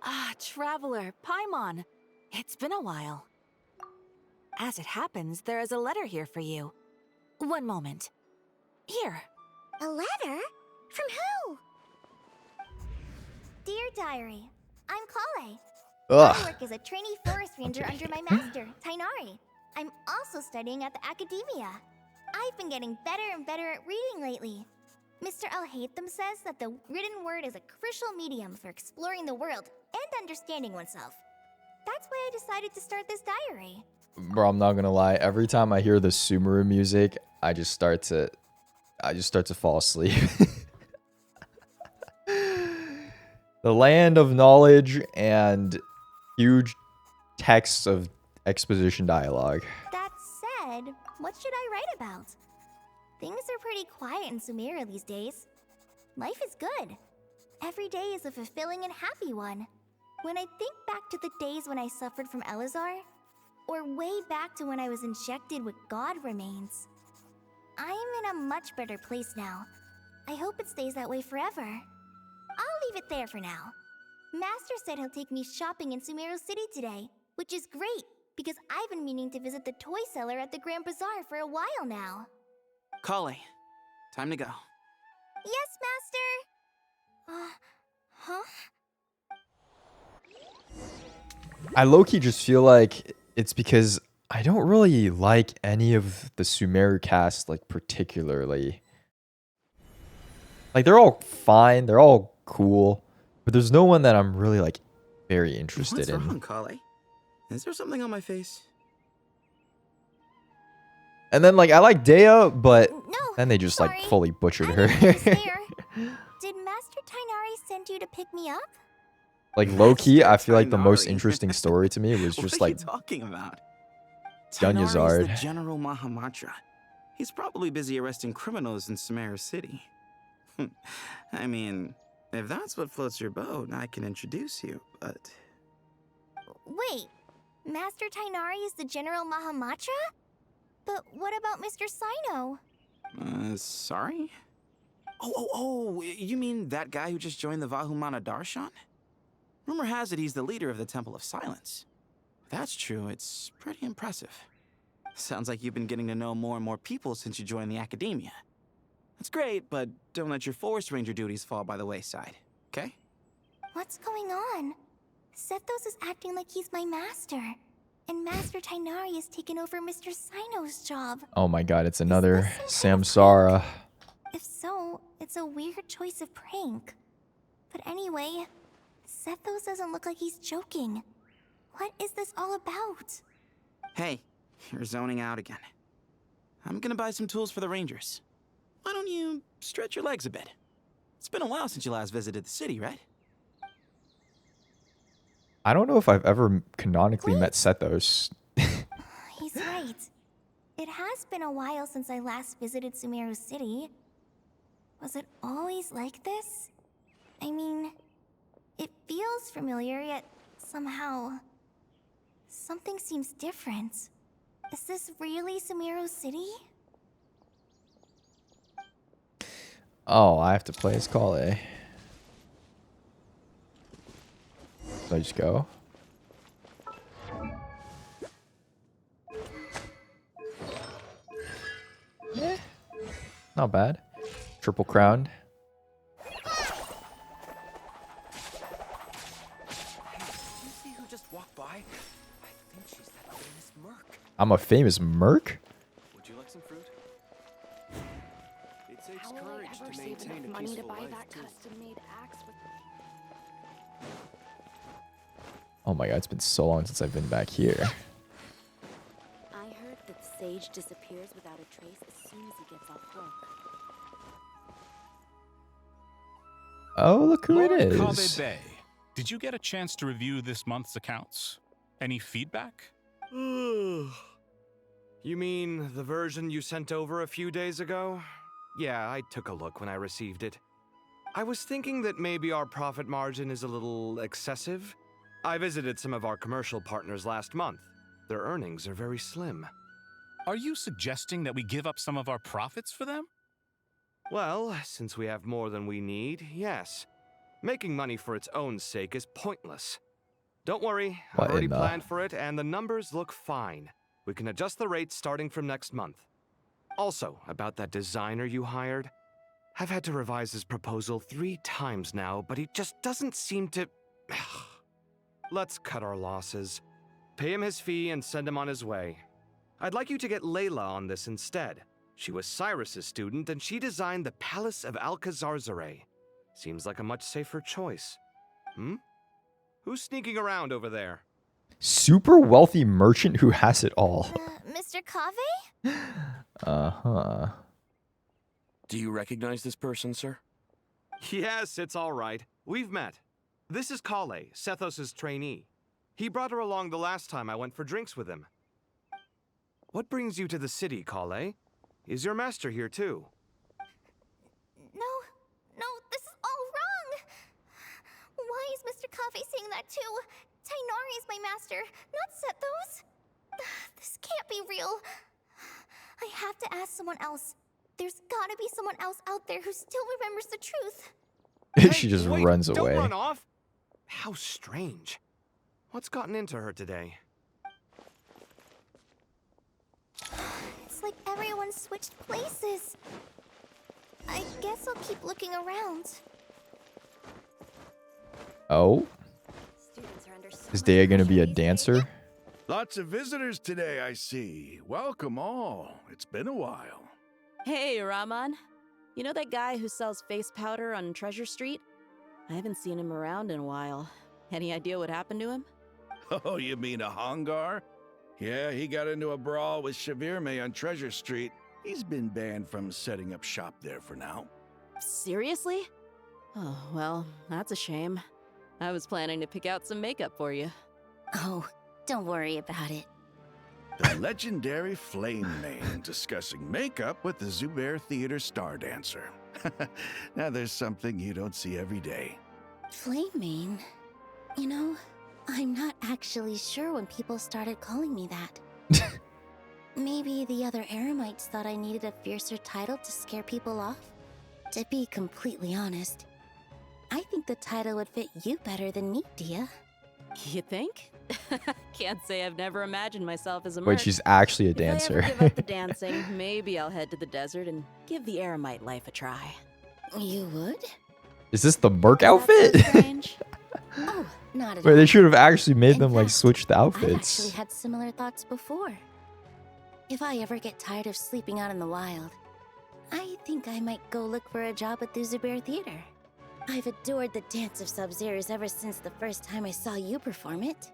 Ah, Traveler, Paimon. It's been a while. As it happens, there is a letter here for you. One moment. Here. A letter? From who? Dear Diary, I'm Kale. I work as a trainee forest ranger under my master, Tainari. I'm also studying at the academia. I've been getting better and better at reading lately. Mr. Al-Haytham says that the written word is a crucial medium for exploring the world and understanding oneself. That's why I decided to start this diary. Bro, I'm not gonna lie. Every time I hear the Sumeru music, I just start to fall asleep. The land of knowledge and huge texts of exposition dialogue. That said, what should I write about? Things are pretty quiet in Sumeria these days. Life is good. Every day is a fulfilling and happy one. When I think back to the days when I suffered from Elazar, or way back to when I was injected with god remains. I am in a much better place now. I hope it stays that way forever. I'll leave it there for now. Master said he'll take me shopping in Sumeru City today, which is great because I've been meaning to visit the toy seller at the Grand Bazaar for a while now. Kale, time to go. Yes, Master! Huh? I low-key just feel like it's because I don't really like any of the Sumeru cast, like, particularly. Like, they're all fine, they're all cool, but there's no one that I'm really, like, very interested in. What's wrong, Kale? Is there something on my face? And then, like, I like Dea, but No, then they just, sorry. like, fully butchered I her. didn't mean to stare. Did Master Tainari send you to pick me up? Like, low-key, I Master feel like the most Tainari. interesting story to me was just, what are like, you talking about? Dunyazard. Tainari's the General Mahamatra. He's probably busy arresting criminals in Sumeru City. I mean, if that's what floats your boat, I can introduce you, but... Wait, Master Tainari is the General Mahamatra? But what about Mr. Sino? Sorry? Oh, you mean that guy who just joined the Vahumana Darshan? Rumor has it he's the leader of the Temple of Silence. If that's true, it's pretty impressive. Sounds like you've been getting to know more and more people since you joined the academia. That's great, but don't let your Forest Ranger duties fall by the wayside, okay? What's going on? Sethos is acting like he's my master. And Master Tainari has taken over Mr. Sino's job. Oh my god, it's another this some kind of Samsara. If so, it's a weird choice of prank. But anyway, Sethos doesn't look like he's joking. What is this all about? Hey, you're zoning out again. I'm gonna buy some tools for the Rangers. Why don't you stretch your legs a bit? It's been a while since you last visited the city, right? I don't know if I've ever canonically met Sethos. He's right. It has been a while since I last visited Sumeru City. Was it always like this? I mean, it feels familiar, yet somehow... something seems different. Is this really Sumeru City? Oh, I have to play as Kale. So I just go. Yeah, not bad. Triple crowned. Did you see who just walked by? I think she's that famous merc. I'm a famous merc? Would you like some fruit? It takes How will I courage ever to save maintain enough a money to peaceful buy life, that too. custom-made axe with... Oh my god, it's been so long since I've been back here. I heard that Sage disappears without a trace as soon as he gets off work. Oh, look who Lord it Kabe is. Bay, did you get a chance to review this month's accounts? Any feedback? You mean the version you sent over a few days ago? Yeah, I took a look when I received it. I was thinking that maybe our profit margin is a little excessive. I visited some of our commercial partners last month. Their earnings are very slim. Are you suggesting that we give up some of our profits for them? Well, since we have more than we need, yes. Making money for its own sake is pointless. Don't worry, What I've already in the- planned for it and the numbers look fine. We can adjust the rates starting from next month. Also, about that designer you hired, I've had to revise his proposal 3 times now, but he just doesn't seem to... Let's cut our losses. Pay him his fee and send him on his way. I'd like you to get Layla on this instead. She was Cyrus's student and she designed the Palace of Alcazarzare. Seems like a much safer choice. Who's sneaking around over there? Super wealthy merchant who has it all. Mr. Kave? Uh-huh. Do you recognize this person, sir? Yes, it's all right. We've met. This is Kale, Sethos' trainee. He brought her along the last time I went for drinks with him. What brings you to the city, Kale? Is your master here too? No, this is all wrong! Why is Mr. Kave saying that too? Tainari is my master, not Sethos. This can't be real. I have to ask someone else. There's gotta be someone else out there who still remembers the truth. She just wait, runs don't away. run off. How strange. What's gotten into her today? It's like everyone switched places. I guess I'll keep looking around. Oh, Students are under so is much Dea gonna be a pressure these dancer? Lots of visitors today, I see. Welcome all. It's been a while. Hey, Rahman. You know that guy who sells face powder on Treasure Street? I haven't seen him around in a while. Any idea what happened to him? Oh, you mean a Hongar? Yeah, he got into a brawl with Shavirme on Treasure Street. He's been banned from setting up shop there for now. Seriously? Oh, well, that's a shame. I was planning to pick out some makeup for you. Oh, don't worry about it. The legendary Flame Mane discussing makeup with the Zubair Theater star dancer. Now there's something you don't see every day. Flame Mane? You know, I'm not actually sure when people started calling me that. Maybe the other Eremites thought I needed a fiercer title to scare people off? To be completely honest, I think the title would fit you better than me, Dia. You think? Can't say I've never imagined myself as a Wait, merc. she's actually a If I ever dancer. give up the dancing, maybe I'll head to the desert and give the Eremite life a try. You would? Is this the merc Is that so outfit? strange? Oh, not at Wait, all. they should have actually made In them like fact, switch the I've actually outfits. had similar thoughts before. If I ever get tired of sleeping out in the wild, I think I might go look for a job at the Zubair Theater. I've adored the dance of Sub-Zeros ever since the first time I saw you perform it.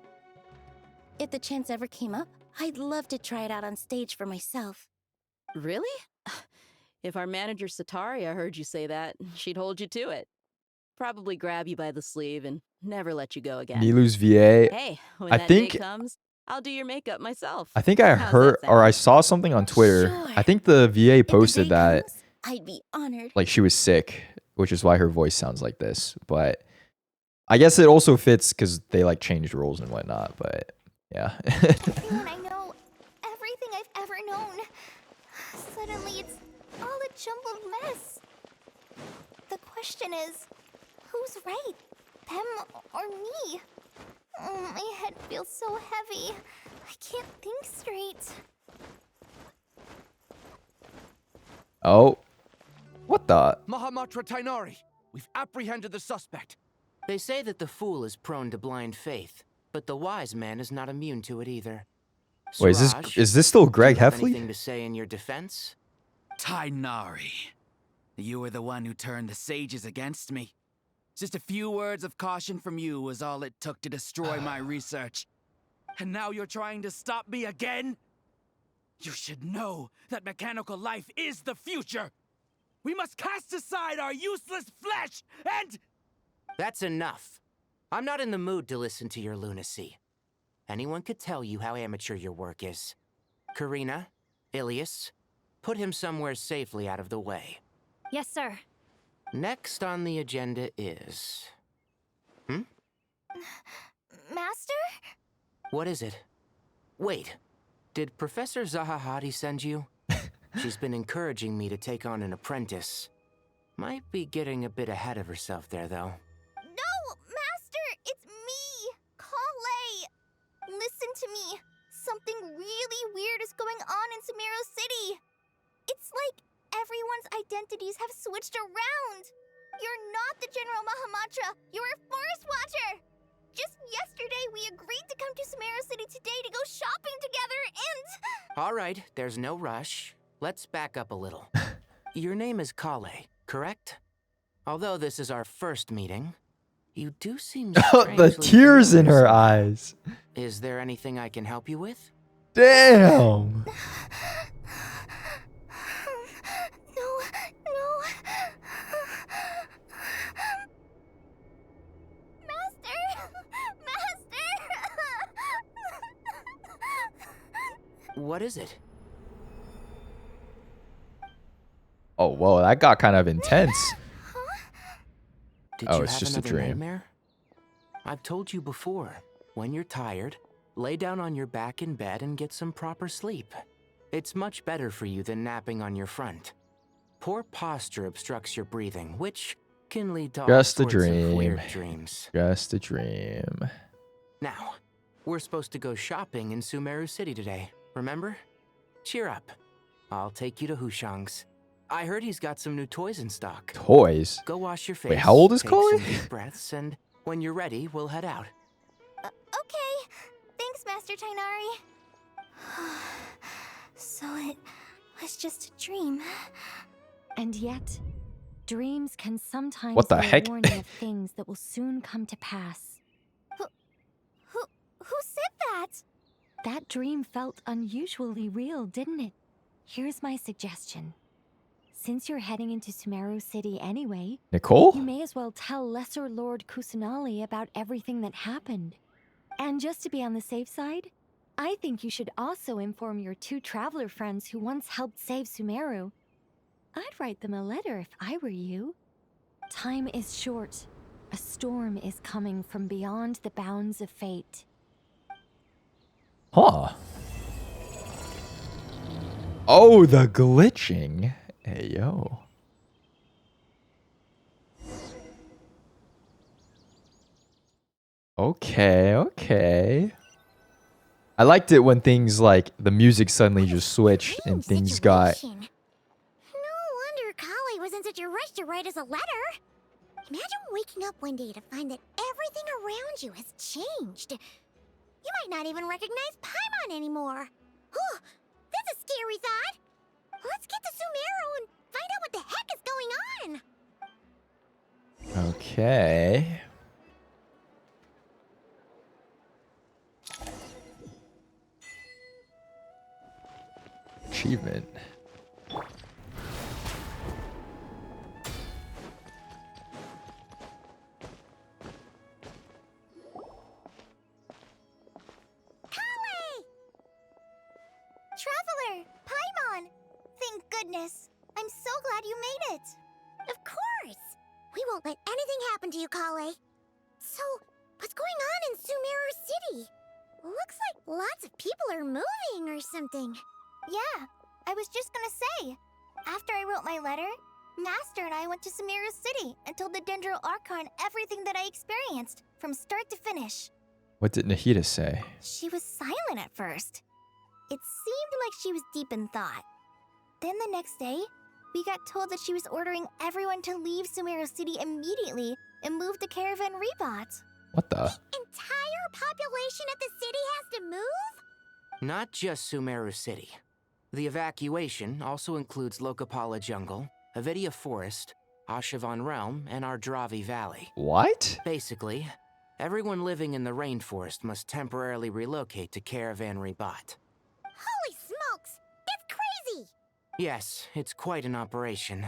If the chance ever came up, I'd love to try it out on stage for myself. Really? If our manager Sataria heard you say that, she'd hold you to it. Probably grab you by the sleeve and never let you go again. Nilu's VA. Hey, when I that think- day comes, I'll do your makeup myself. I think I How's heard that or sound? I saw something on Twitter. Sure. I think the VA If the posted day that comes, I'd be honored. like she was sick, which is why her voice sounds like this. But I guess it also fits because they like changed rules and whatnot. But yeah. Everyone I know, everything I've ever known. Suddenly it's all a jumbled mess. The question is, who's right? Them or me? Oh, my head feels so heavy. I can't think straight. Oh, what the? Mahamatra Tainari, we've apprehended the suspect. They say that the fool is prone to blind faith, but the wise man is not immune to it either. Wait, Suraj, is this still Greg do you have Heffley? anything to say in your defense? Tainari, you were the one who turned the sages against me. Just a few words of caution from you was all it took to destroy my research. And now you're trying to stop me again? You should know that mechanical life is the future. We must cast aside our useless flesh and... That's enough. I'm not in the mood to listen to your lunacy. Anyone could tell you how amateur your work is. Karina, Ilias, put him somewhere safely out of the way. Yes, sir. Next on the agenda is... Master? What is it? Wait, did Professor Zahahati send you? She's been encouraging me to take on an apprentice. Might be getting a bit ahead of herself there, though. No, Master! It's me! Kale! Listen to me. Something really weird is going on in Sumeru City. It's like everyone's identities have switched around. You're not the General Mahamatra. You're a Forest Watcher. Just yesterday, we agreed to come to Sumeru City today to go shopping together and... All right, there's no rush. Let's back up a little. Your name is Kale, correct? Although this is our first meeting, you do seem The strangely tears in her familiar. eyes. Is there anything I can help you with? Damn. No. Master! What is it? Oh, whoa, that got kind of intense. Did Oh, you it's have just a another dream. nightmare? I've told you before, when you're tired, Lay down on your back in bed and get some proper sleep. It's much better for you than napping on your front. Poor posture obstructs your breathing, which can lead to all Just a sorts of dream. weird dreams. Just a dream. Now, we're supposed to go shopping in Sumeru City today, remember? Cheer up. I'll take you to Hushang's. I heard he's got some new toys in stock. Toys? Go wash your face. Wait, how old is take Colin? some deep breaths, and when you're ready, we'll head out. Okay. Thanks, Master Tainari. So it was just a dream. And yet, dreams can sometimes What the be heck? a warning of things that will soon come to pass. Who said that? That dream felt unusually real, didn't it? Here's my suggestion. Since you're heading into Sumeru City anyway, Nicole? you may as well tell Lesser Lord Kusanali about everything that happened. And just to be on the safe side, I think you should also inform your 2 traveler friends who once helped save Sumeru. I'd write them a letter if I were you. Time is short. A storm is coming from beyond the bounds of fate. Huh. Oh, the glitching. Hey, yo. Okay, okay. I liked it when things like the music suddenly just switched and things got... No wonder Kale was in such a rush to write us a letter. Imagine waking up one day to find that everything around you has changed. You might not even recognize Paimon anymore. Oh, that's a scary thought. Let's get to Sumeru and find out what the heck is going on. Okay. Achievement. Traveler, Paimon! Thank goodness. I'm so glad you made it. Of course. We won't let anything happen to you, Kale. So, what's going on in Sumeru City? Looks like lots of people are moving or something. Yeah, I was just gonna say. After I wrote my letter, Master and I went to Sumeru City and told the Dendro Archon everything that I experienced, from start to finish. What did Nahida say? She was silent at first. It seemed like she was deep in thought. Then the next day, we got told that she was ordering everyone to leave Sumeru City immediately and move to Caravan Rebot. What the? Entire population of the city has to move? Not just Sumeru City. The evacuation also includes Lokapala Jungle, Avidia Forest, Ashavan Realm, and Ardravi Valley. What? Basically, everyone living in the rainforest must temporarily relocate to Caravan Rebot. Holy smokes! That's crazy! Yes, it's quite an operation.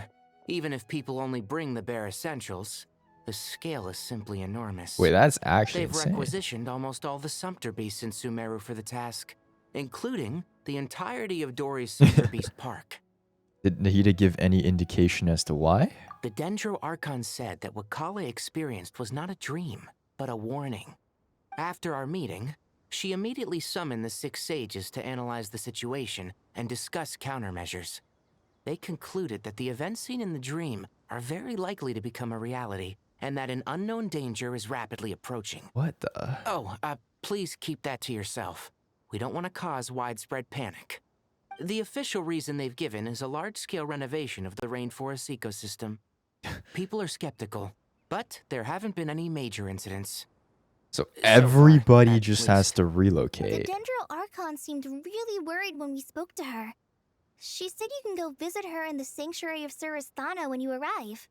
Even if people only bring the bare essentials, the scale is simply enormous. Wait, that's actually They've insane. requisitioned almost all the Sumpter Beasts in Sumeru for the task, including the entirety of Dori's Sumpter Beast Park. Did Nahida give any indication as to why? The Dendro Archon said that what Kale experienced was not a dream, but a warning. After our meeting, she immediately summoned the 6 sages to analyze the situation and discuss countermeasures. They concluded that the events seen in the dream are very likely to become a reality, and that an unknown danger is rapidly approaching. What the? Oh, please keep that to yourself. We don't want to cause widespread panic. The official reason they've given is a large-scale renovation of the rainforest ecosystem. People are skeptical, but there haven't been any major incidents. So everybody at just least. has to The relocate. Dendro Archon seemed really worried when we spoke to her. She said you can go visit her in the Sanctuary of Surasthana when you arrive.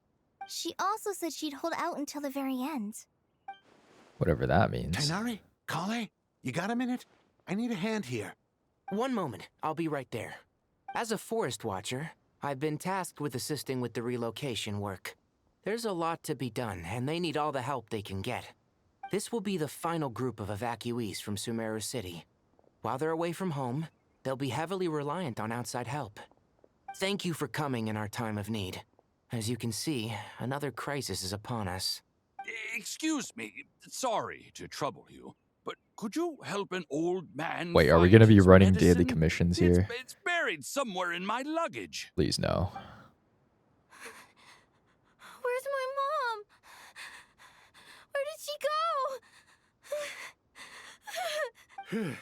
She also said she'd hold out until the very end. Whatever that means. Tainari? Kale? You got a minute? I need a hand here. One moment, I'll be right there. As a forest watcher, I've been tasked with assisting with the relocation work. There's a lot to be done, and they need all the help they can get. This will be the final group of evacuees from Sumeru City. While they're away from home, they'll be heavily reliant on outside help. Thank you for coming in our time of need. As you can see, another crisis is upon us. Excuse me, sorry to trouble you. but could you help an old man Wait, are we find going to be his running medicine? daily commissions here? It's buried somewhere in my luggage. Please no. Where's my mom? Where did she go?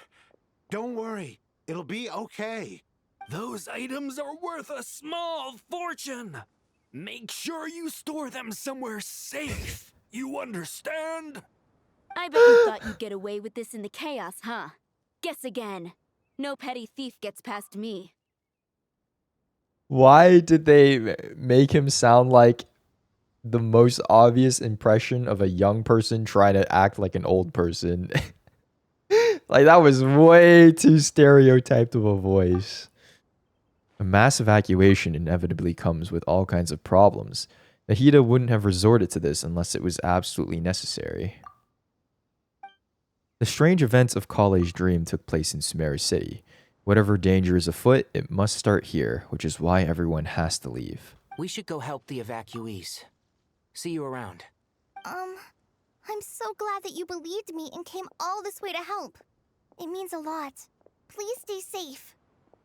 Don't worry. It'll be okay. Those items are worth a small fortune. Make sure you store them somewhere safe. You understand? I bet you thought you'd get away with this in the chaos, huh? Guess again. No petty thief gets past me. Why did they make him sound like the most obvious impression of a young person trying to act like an old person? Like, that was way too stereotyped of a voice. A mass evacuation inevitably comes with all kinds of problems. Nahida wouldn't have resorted to this unless it was absolutely necessary. The strange events of Kale's dream took place in Sumeru City. Whatever danger is afoot, it must start here, which is why everyone has to leave. We should go help the evacuees. See you around. I'm so glad that you believed me and came all this way to help. It means a lot. Please stay safe.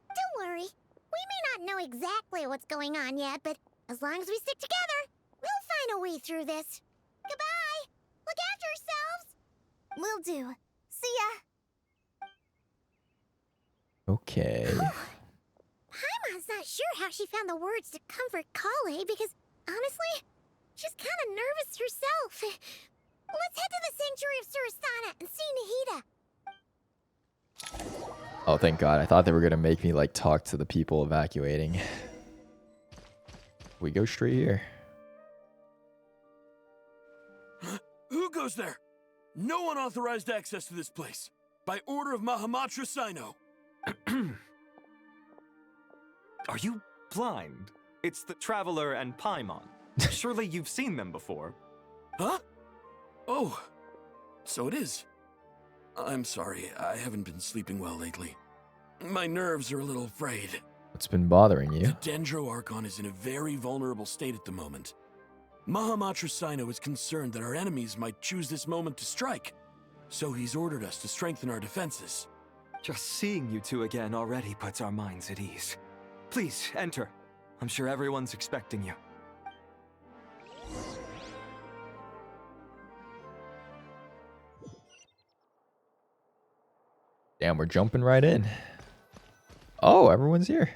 Don't worry. We may not know exactly what's going on yet, but as long as we stick together, we'll find a way through this. Goodbye! Look after yourselves! Will do. See ya! Okay. Paimon's not sure how she found the words to comfort Kale because, honestly, she's kind of nervous herself. Let's head to the Sanctuary of Surasana and see Nahida. Oh, thank God. I thought they were going to make me, like, talk to the people evacuating. We go straight here. Who goes there? No one authorized access to this place. By order of Mahamatra Sino. Are you blind? It's the Traveler and Paimon. Surely you've seen them before. Huh? Oh, so it is. I'm sorry, I haven't been sleeping well lately. My nerves are a little frayed. What's been bothering you? The Dendro Archon is in a very vulnerable state at the moment. Mahamatra Sino is concerned that our enemies might choose this moment to strike, so he's ordered us to strengthen our defenses. Just seeing you two again already puts our minds at ease. Please, enter. I'm sure everyone's expecting you. Damn, we're jumping right in. Oh, everyone's here.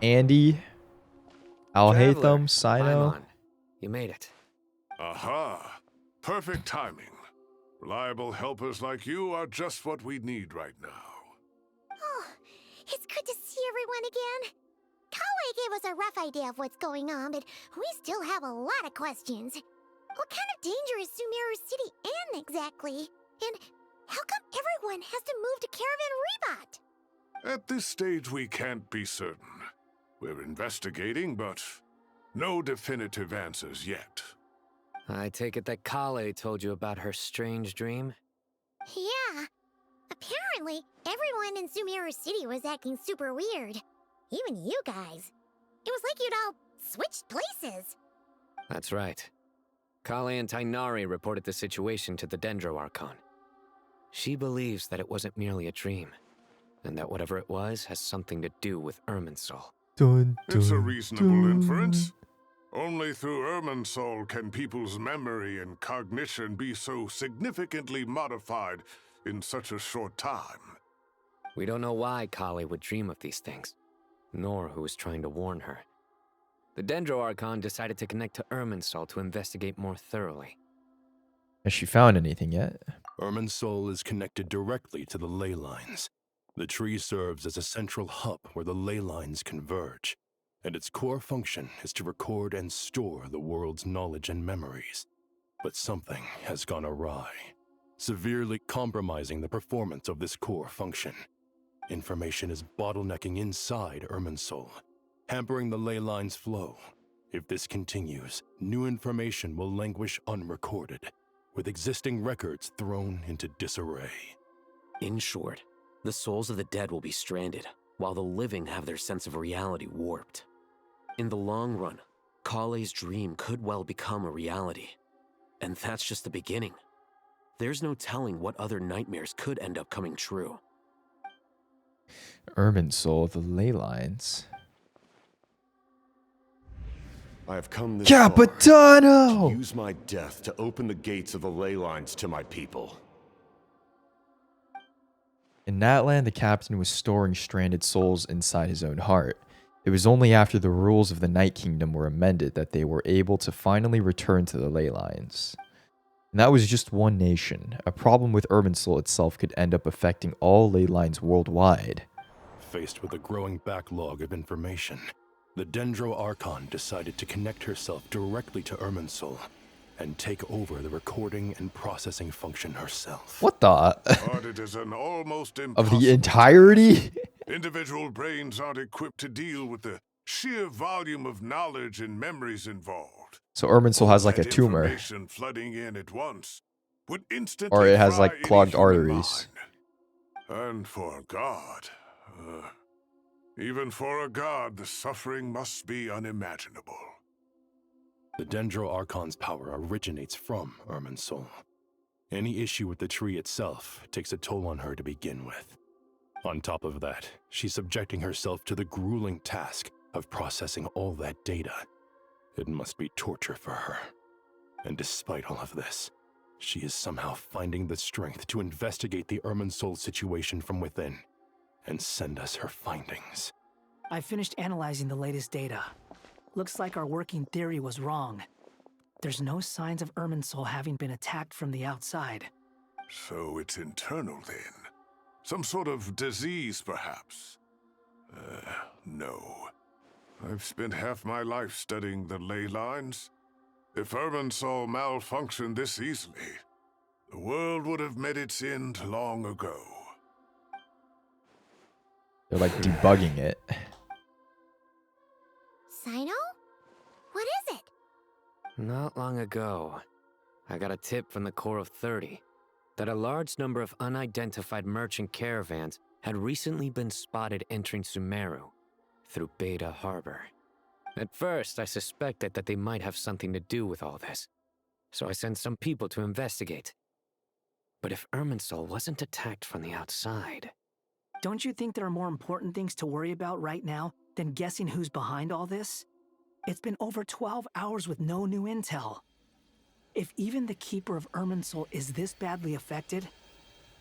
Andy, Alhaitham, Sino. You made it. Aha! Perfect timing. Reliable helpers like you are just what we need right now. Oh, it's good to see everyone again. Kale gave us a rough idea of what's going on, but we still have a lot of questions. What kind of danger is Sumeru City in exactly? And how come everyone has to move to Caravan Rebot? At this stage, we can't be certain. We're investigating, but no definitive answers yet. I take it that Kale told you about her strange dream? Yeah. Apparently, everyone in Sumeru City was acting super weird. Even you guys. It was like you'd all switched places. That's right. Kale and Tainari reported the situation to the Dendro Archon. She believes that it wasn't merely a dream, and that whatever it was has something to do with Irminsul. It's a reasonable inference. Only through Irminsul can people's memory and cognition be so significantly modified in such a short time. We don't know why Kale would dream of these things, nor who was trying to warn her. The Dendro Archon decided to connect to Irminsul to investigate more thoroughly. Has she found anything yet? Irminsul is connected directly to the ley lines. The tree serves as a central hub where the ley lines converge, and its core function is to record and store the world's knowledge and memories. But something has gone awry, severely compromising the performance of this core function. Information is bottlenecking inside Irminsul, hampering the ley line's flow. If this continues, new information will languish unrecorded, with existing records thrown into disarray. In short, the souls of the dead will be stranded, while the living have their sense of reality warped. In the long run, Kale's dream could well become a reality. And that's just the beginning. There's no telling what other nightmares could end up coming true. Irminsul, the ley lines. I have come this Capitano! far to use my death to open the gates of the ley lines to my people. In Natlan, the captain was storing stranded souls inside his own heart. It was only after the rules of the Night Kingdom were amended that they were able to finally return to the ley lines. And that was just one nation. A problem with Irminsul itself could end up affecting all ley lines worldwide. Faced with a growing backlog of information, the Dendro Archon decided to connect herself directly to Irminsul and take over the recording and processing function herself. What the? But it is an almost Of impossible the entirety? Individual brains aren't equipped to deal with the sheer volume of knowledge and memories involved. So Irminsul has like a That tumor. information flooding in at once would instantly Or it has fry like any clogged human arteries. mind. And for a god, even for a god, the suffering must be unimaginable. The Dendro Archon's power originates from Irminsul. Any issue with the tree itself takes a toll on her to begin with. On top of that, she's subjecting herself to the grueling task of processing all that data. It must be torture for her. And despite all of this, she is somehow finding the strength to investigate the Irminsul situation from within and send us her findings. I finished analyzing the latest data. Looks like our working theory was wrong. There's no signs of Irminsul having been attacked from the outside. So it's internal then? Some sort of disease, perhaps? No. I've spent half my life studying the ley lines. If Irminsul malfunctioned this easily, the world would have met its end long ago. They're like debugging it. Sino? What is it? Not long ago, I got a tip from the Core of 30 that a large number of unidentified merchant caravans had recently been spotted entering Sumeru through Beta Harbor. At first, I suspected that they might have something to do with all this, so I sent some people to investigate. But if Irminsul wasn't attacked from the outside... Don't you think there are more important things to worry about right now than guessing who's behind all this? It's been over 12 hours with no new intel. If even the Keeper of Irminsul is this badly affected,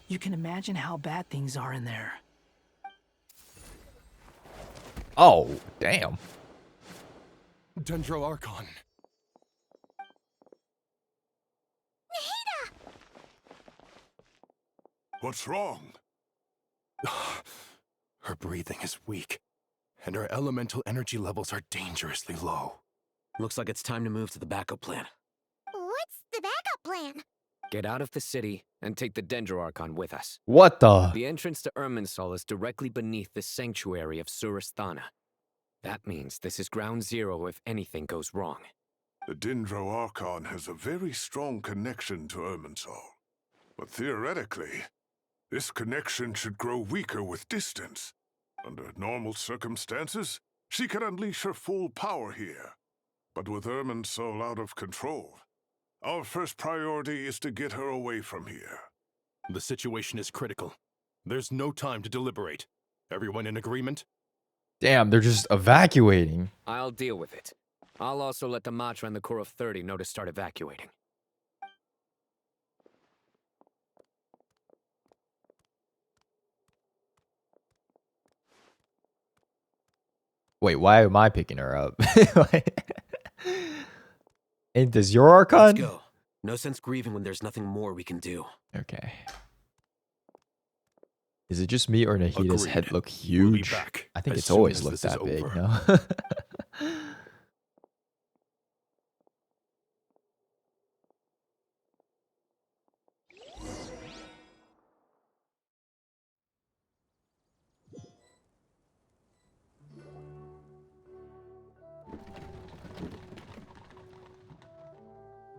you can imagine how bad things are in there. Oh, damn. Dendro Archon. What's wrong? Her breathing is weak, and her elemental energy levels are dangerously low. Looks like it's time to move to the backup plan. What's the backup plan? Get out of the city and take the Dendro Archon with us. What the? The entrance to Irminsul is directly beneath the sanctuary of Surasthana. That means this is ground zero if anything goes wrong. The Dendro Archon has a very strong connection to Irminsul. But theoretically, this connection should grow weaker with distance. Under normal circumstances, she can unleash her full power here. But with Irminsul out of control, our first priority is to get her away from here. The situation is critical. There's no time to deliberate. Everyone in agreement? Damn, they're just evacuating. I'll deal with it. I'll also let the Matra and the Core of 30 know to start evacuating. Wait, why am I picking her up? And does your Archon? Let's go. No sense grieving when there's nothing more we can do. Okay. Is it just me or Nahida's Agreed. head look We'll be huge? back I think as it's soon always as looked this is that big, over. no?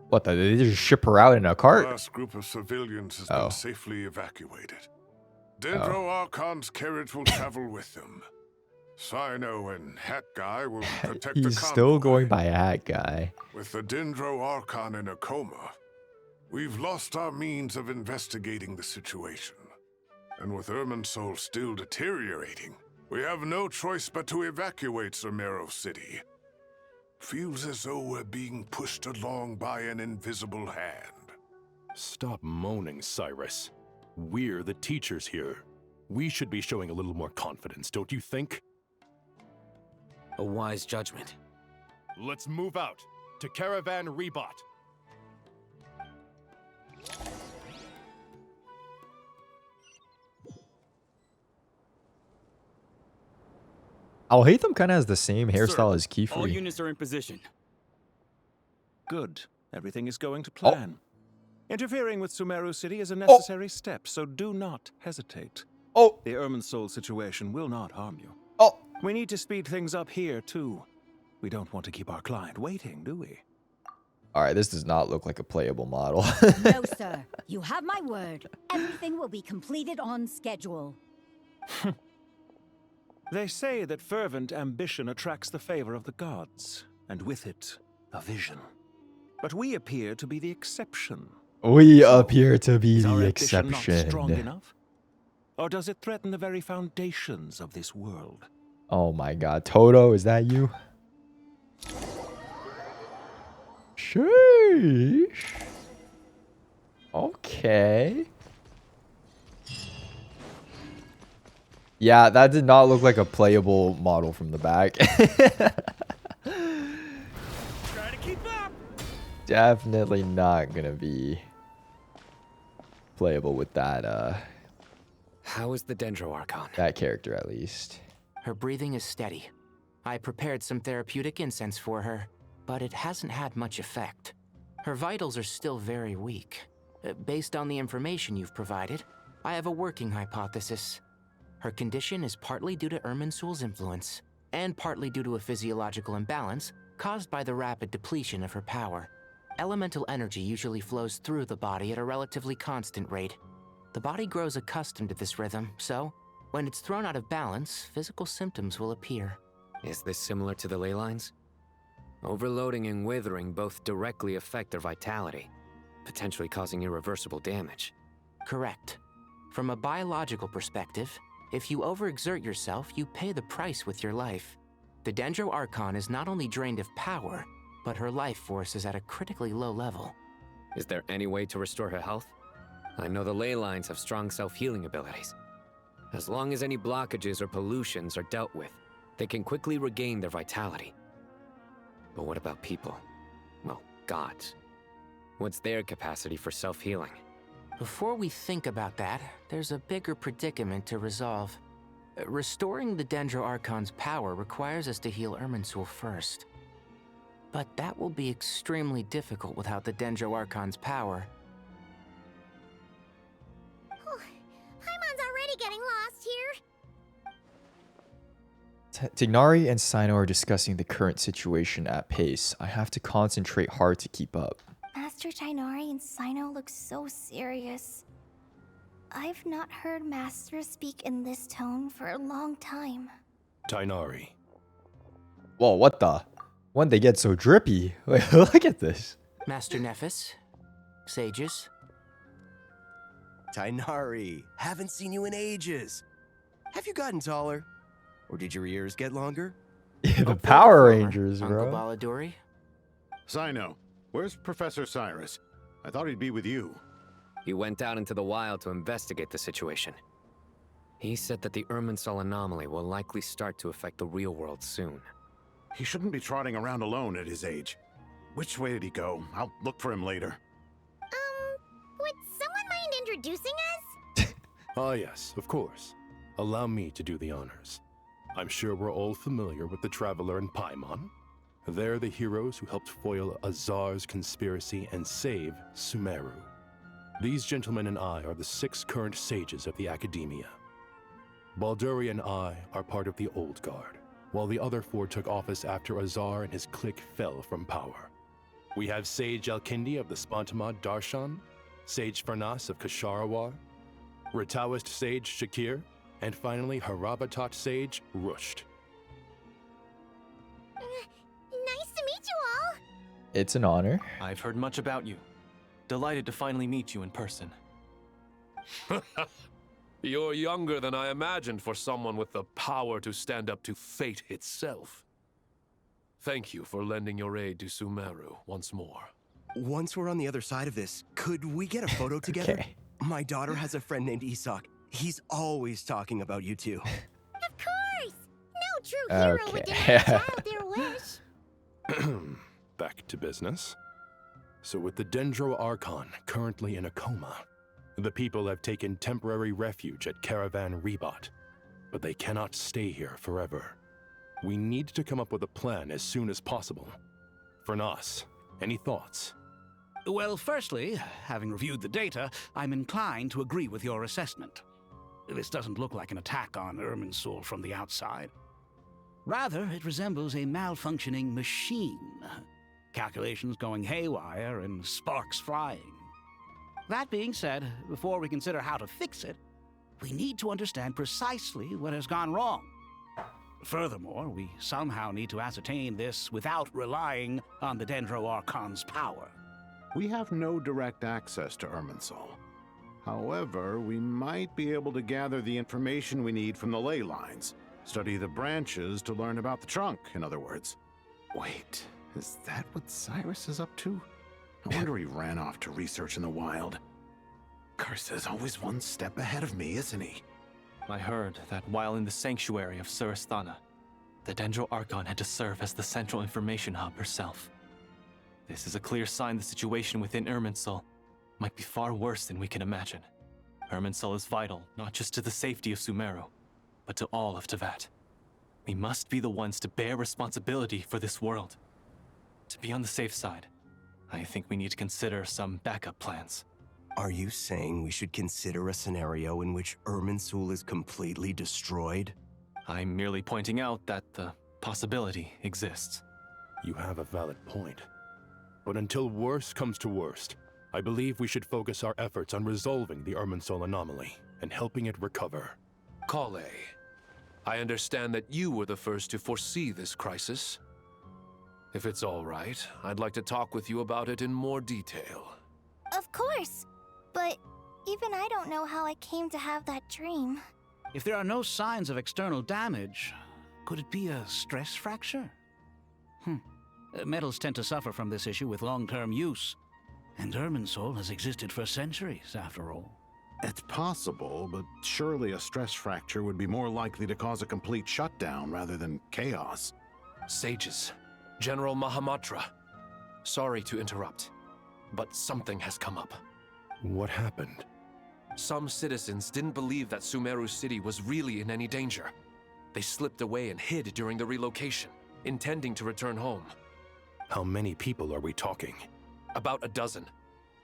What, they just ship her out in a The cart? last group of civilians has Oh. been safely evacuated. Dendro Archon's carriage will travel with them. Sino and Hat Guy will protect the He's convoy. still going by Hat Guy. With the Dendro Archon in a coma, We've lost our means of investigating the situation. And with Irminsul still deteriorating, we have no choice but to evacuate Sumeru City. Feels as though we're being pushed along by an invisible hand. Stop moaning, Cyrus. We're the teachers here. We should be showing a little more confidence, don't you think? A wise judgment. Let's move out to Caravan Rebot. Al-Haytham kind of has the same hairstyle Sir, as Kiefer. all units are in position. Good. Everything is going to Oh. plan. Interfering with Sumeru City is a necessary step, so do not hesitate. Oh. The Irminsul situation will not harm you. Oh. We need to speed things up here, too. We don't want to keep our client waiting, do we? All right, this does not look like a playable model. No, sir. You have my word. Everything will be completed on schedule. They say that fervent ambition attracts the favor of the gods, and with it, a vision. But we appear to be the exception. We appear to be Is our the ambition not strong exception. enough? Or does it threaten the very foundations of this world? Oh my god. Toto, is that you? Sheesh. Okay. Yeah, that did not look like a playable model from the back. Try to keep up. Definitely not gonna be playable with that How is the Dendro Archon? that character at least. Her breathing is steady. I prepared some therapeutic incense for her, but it hasn't had much effect. Her vitals are still very weak. Based on the information you've provided, I have a working hypothesis. Her condition is partly due to Irminsul's influence, and partly due to a physiological imbalance caused by the rapid depletion of her power. Elemental energy usually flows through the body at a relatively constant rate. The body grows accustomed to this rhythm, so when it's thrown out of balance, physical symptoms will appear. Is this similar to the ley lines? Overloading and withering both directly affect their vitality, potentially causing irreversible damage. Correct. From a biological perspective, if you overexert yourself, you pay the price with your life. The Dendro Archon is not only drained of power, but her life force is at a critically low level. Is there any way to restore her health? I know the ley lines have strong self-healing abilities. As long as any blockages or pollutions are dealt with, they can quickly regain their vitality. But what about people? Well, gods. What's their capacity for self-healing? Before we think about that, there's a bigger predicament to resolve. Restoring the Dendro Archon's power requires us to heal Irminsul first. But that will be extremely difficult without the Dendro Archon's power. Paimon's already getting lost here. Tignari and Sino are discussing the current situation at pace. I have to concentrate hard to keep up. Master Tighnari and Sino look so serious. I've not heard Master speak in this tone for a long time. Tighnari. Whoa, what the? When they get so drippy? Wait, look at this. Master Nephis? Sages? Tighnari, haven't seen you in ages. Have you gotten taller? Or did your ears get longer? The Power Rangers, Uncle bro. Baladori? Sino, where's Professor Cyrus? I thought he'd be with you. He went out into the wild to investigate the situation. He said that the Irminsul anomaly will likely start to affect the real world soon. He shouldn't be trotting around alone at his age. Which way did he go? I'll look for him later. Would someone mind introducing us? Ah, yes, of course. Allow me to do the honors. I'm sure we're all familiar with the Traveler and Paimon. They're the heroes who helped foil Azar's conspiracy and save Sumeru. These gentlemen and I are the 6 current sages of the Academia. Balduri and I are part of the Old Guard, while the other 4 took office after Azar and his clique fell from power. We have Sage Alkindi of the Spontamad Darshan, Sage Farnas of Kasharawar, Rataoist Sage Shakir, and finally Harabatot Sage Rusht. Nice to meet you all. It's an honor. I've heard much about you. Delighted to finally meet you in person. You're younger than I imagined for someone with the power to stand up to fate itself. Thank you for lending your aid to Sumeru once more. Once we're on the other side of this, could we get a photo together? Okay. My daughter has a friend named Isak. He's always talking about you two. Of course! No true hero would deny a child their wish. Back to business. So with the Dendro Archon currently in a coma, the people have taken temporary refuge at Caravan Rebot, but they cannot stay here forever. We need to come up with a plan as soon as possible. Fernas, any thoughts? Well, firstly, having reviewed the data, I'm inclined to agree with your assessment. This doesn't look like an attack on Irminsul from the outside. Rather, it resembles a malfunctioning machine. Calculations going haywire and sparks flying. That being said, before we consider how to fix it, we need to understand precisely what has gone wrong. Furthermore, we somehow need to ascertain this without relying on the Dendro Archon's power. We have no direct access to Irminsul. However, we might be able to gather the information we need from the ley lines. Study the branches to learn about the trunk, in other words. Wait, is that what Cyrus is up to? No wonder he ran off to research in the wild. Curse's always one step ahead of me, isn't he? I heard that while in the sanctuary of Surasthana, the Dendro Archon had to serve as the central information hub herself. This is a clear sign the situation within Irminsul might be far worse than we can imagine. Irminsul is vital not just to the safety of Sumeru, but to all of Teyvat. We must be the ones to bear responsibility for this world. To be on the safe side, I think we need to consider some backup plans. Are you saying we should consider a scenario in which Irminsul is completely destroyed? I'm merely pointing out that the possibility exists. You have a valid point. But until worst comes to worst, I believe we should focus our efforts on resolving the Irminsul anomaly and helping it recover. Kale, I understand that you were the first to foresee this crisis. If it's all right, I'd like to talk with you about it in more detail. Of course. But even I don't know how I came to have that dream. If there are no signs of external damage, could it be a stress fracture? Metals tend to suffer from this issue with long-term use. And Irminsul has existed for centuries, after all. It's possible, but surely a stress fracture would be more likely to cause a complete shutdown rather than chaos. Sages, General Mahamatra, sorry to interrupt, but something has come up. What happened? Some citizens didn't believe that Sumeru City was really in any danger. They slipped away and hid during the relocation, intending to return home. How many people are we talking? About a dozen.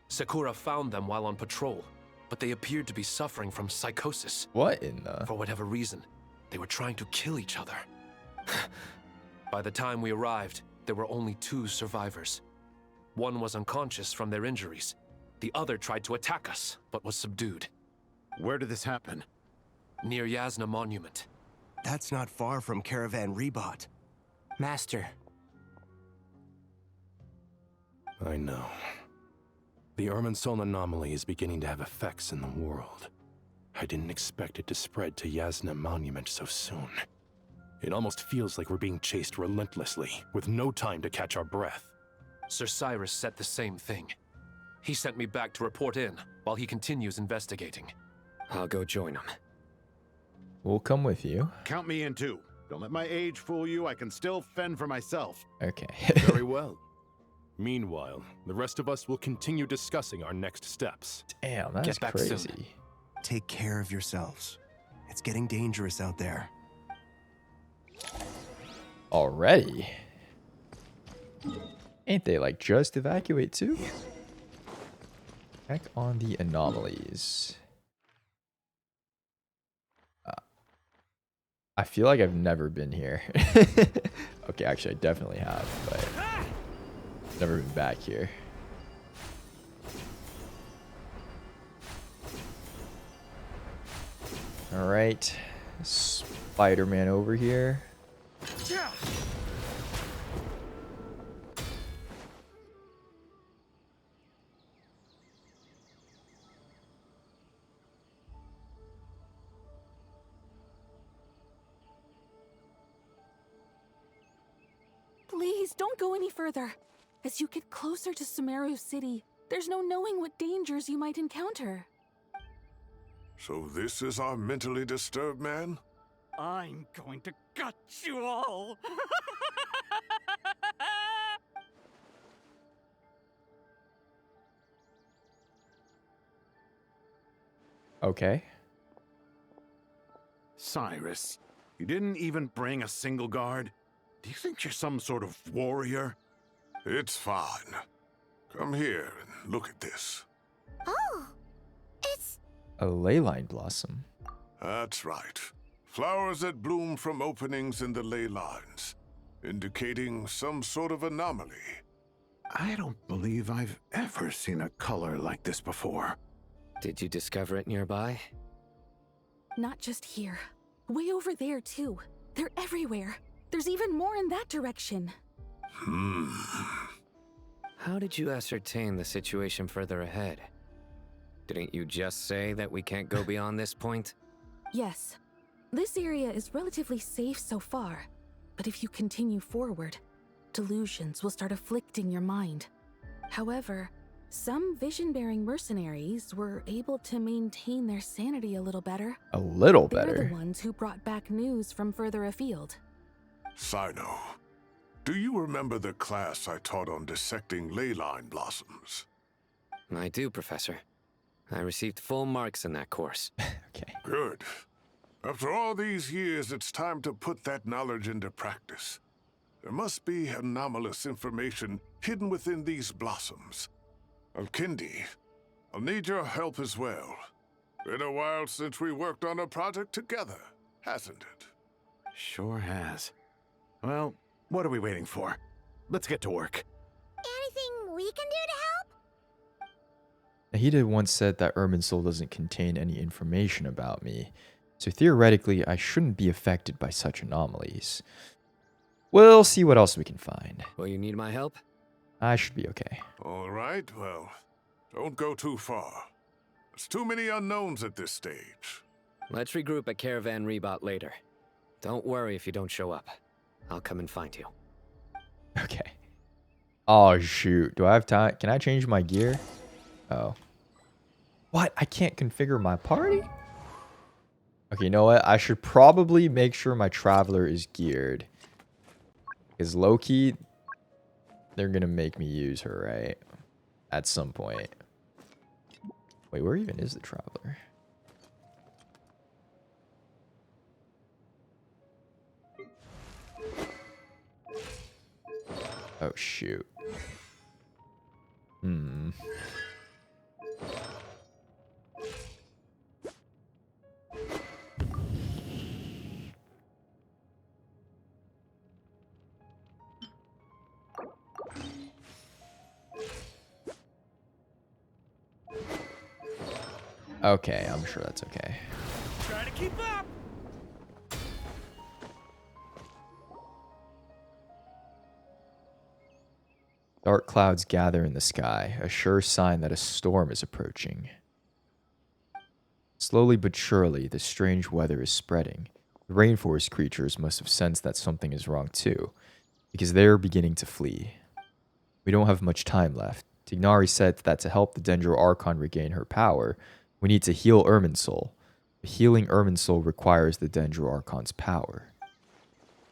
Sakura found them while on patrol, but they appeared to be suffering from psychosis. What in the... For whatever reason, they were trying to kill each other. By the time we arrived, there were only 2 survivors. One was unconscious from their injuries. The other tried to attack us, but was subdued. Where did this happen? Near Yasna Monument. That's not far from Caravan Rebot. Master. I know. The Irminsul anomaly is beginning to have effects in the world. I didn't expect it to spread to Yasna Monument so soon. It almost feels like we're being chased relentlessly, with no time to catch our breath. Sir Cyrus said the same thing. He sent me back to report in, while he continues investigating. I'll go join him. We'll come with you. Count me in too. Don't let my age fool you, I can still fend for myself. Okay. Very well. Meanwhile, the rest of us will continue discussing our next steps. Damn, that's Get back crazy. soon. Take care of yourselves. It's getting dangerous out there. Already? Ain't they like just evacuate too? Check on the anomalies. I feel like I've never been here. Okay, actually I definitely have, but never been back here. Alright. Spider-Man over here. Please, don't go any further. As you get closer to Sumeru City, there's no knowing what dangers you might encounter. So this is our mentally disturbed man? I'm going to gut you all. Okay. Cyrus, you didn't even bring a single guard? Do you think you're some sort of warrior? It's fine. Come here and look at this. Oh, it's... A leyline blossom. That's right. Flowers that bloom from openings in the ley lines, indicating some sort of anomaly. I don't believe I've ever seen a color like this before. Did you discover it nearby? Not just here. Way over there, too. They're everywhere. There's even more in that direction. How did you ascertain the situation further ahead? Didn't you just say that we can't go beyond this point? Yes. This area is relatively safe so far, but if you continue forward, delusions will start afflicting your mind. However, some vision-bearing mercenaries were able to maintain their sanity a little better. A little They're better? the ones who brought back news from further afield. Sino, do you remember the class I taught on dissecting ley line blossoms? I do, Professor. I received full marks in that course. Okay. Good. After all these years, it's time to put that knowledge into practice. There must be anomalous information hidden within these blossoms. Alkindi, I'll need your help as well. Been a while since we worked on a project together, hasn't it? Sure has. Well, what are we waiting for? Let's get to work. Anything we can do to help? Nahida once said that Irminsul doesn't contain any information about me, so theoretically I shouldn't be affected by such anomalies. We'll see what else we can find. Will you need my help? I should be okay. All right, well, don't go too far. There's too many unknowns at this stage. Let's regroup at Caravan Rebot later. Don't worry if you don't show up. I'll come and find you. Okay. Oh, shoot. Do I have time? Can I change my gear? Oh. What? I can't configure my party? Okay, you know what? I should probably make sure my Traveler is geared. Because low-key, they're going to make me use her, right? At some point. Wait, where even is the Traveler? Oh, shoot. Okay, I'm sure that's okay. Try to keep up. Dark clouds gather in the sky, a sure sign that a storm is approaching. Slowly but surely, the strange weather is spreading. The rainforest creatures must have sensed that something is wrong too, because they are beginning to flee. We don't have much time left. Tignari said that to help the Dendro Archon regain her power, we need to heal Irminsul. Healing Irminsul requires the Dendro Archon's power.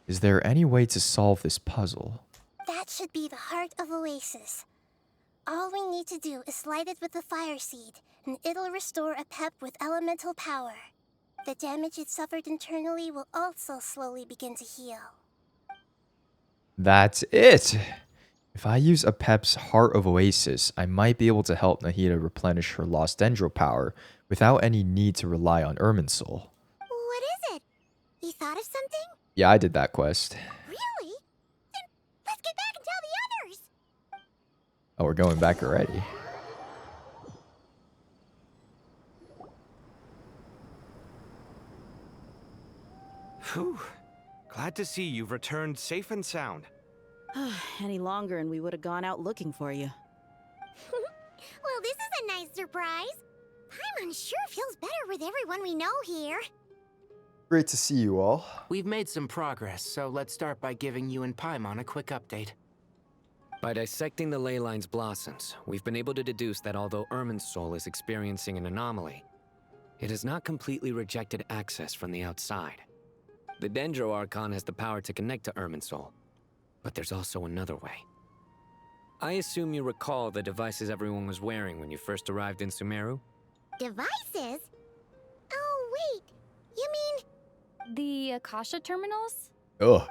Is there any way to solve this puzzle? That should be the heart of Oasis. All we need to do is light it with the fire seed, and it'll restore a pep with elemental power. The damage it suffered internally will also slowly begin to heal. That's it! If I use Apep's Heart of Oasis, I might be able to help Nahida replenish her lost Dendro power without any need to rely on Irminsul. What is it? You thought of something? Yeah, I did that quest. Really? Then let's get back and tell the others! Oh, we're going back already. Whew. Glad to see you've returned safe and sound. Any longer and we would have gone out looking for you. Well, this is a nice surprise. I'm unsure feels better with everyone we know here. Great to see you all. We've made some progress, so let's start by giving you and Paimon a quick update. By dissecting the ley line's blossoms, we've been able to deduce that although Irminsul is experiencing an anomaly, it has not completely rejected access from the outside. The Dendro Archon has the power to connect to Irminsul, but there's also another way. I assume you recall the devices everyone was wearing when you first arrived in Sumeru? Devices? Oh, wait. You mean... The Akasha terminals? Ugh.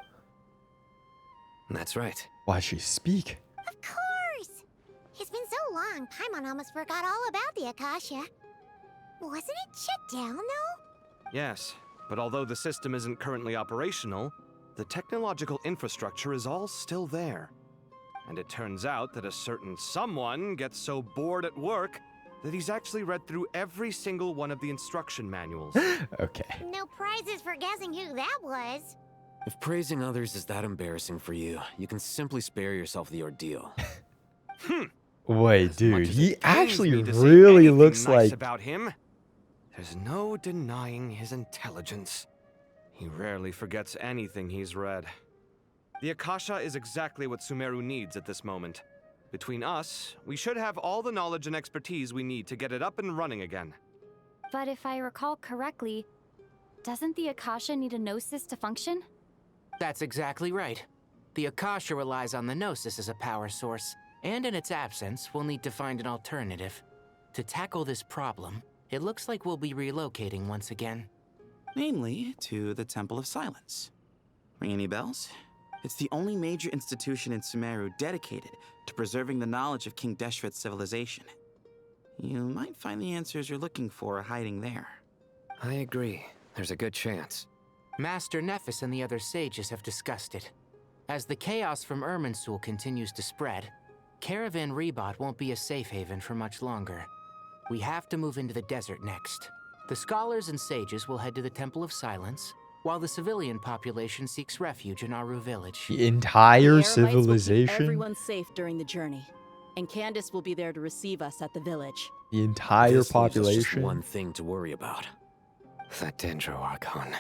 That's right. Why she speak? Of course! It's been so long, Paimon almost forgot all about the Akasha. Wasn't it shut down, though? Yes, but although the system isn't currently operational, the technological infrastructure is all still there. And it turns out that a certain someone gets so bored at work that he's actually read through every single one of the instruction manuals. Okay. No prizes for guessing who that was. If praising others is that embarrassing for you, you can simply spare yourself the ordeal. Wait, dude, he actually really looks nice like... about him. There's no denying his intelligence. He rarely forgets anything he's read. The Akasha is exactly what Sumeru needs at this moment. Between us, we should have all the knowledge and expertise we need to get it up and running again. But if I recall correctly, doesn't the Akasha need a Gnosis to function? That's exactly right. The Akasha relies on the Gnosis as a power source, and in its absence, we'll need to find an alternative. To tackle this problem, it looks like we'll be relocating once again. Namely, to the Temple of Silence. Ring any bells? It's the only major institution in Sumeru dedicated to preserving the knowledge of King Deshret's civilization. You might find the answers you're looking for hiding there. I agree. There's a good chance. Master Nephis and the other sages have discussed it. As the chaos from Irminsul continues to spread, Caravan Rebot won't be a safe haven for much longer. We have to move into the desert next. The scholars and sages will head to the Temple of Silence, while the civilian population seeks refuge in Aru village. The entire The civilization? will keep everyone safe during the journey, and Candace will be there to receive us at the village. The entire This leaves us just population? one thing to worry about. That Dendro Archon.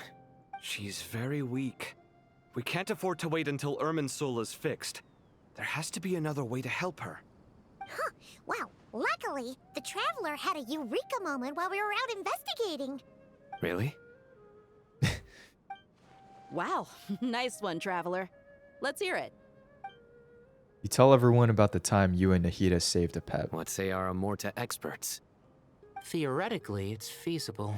She's very weak. We can't afford to wait until Irminsul is fixed. There has to be another way to help her. Huh. Wow. Luckily, the Traveler had a eureka moment while we were out investigating. Really? Wow, nice one, Traveler. Let's hear it. You tell everyone about the time you and Nahida saved a pet. What say our Amorta experts? Theoretically, it's feasible.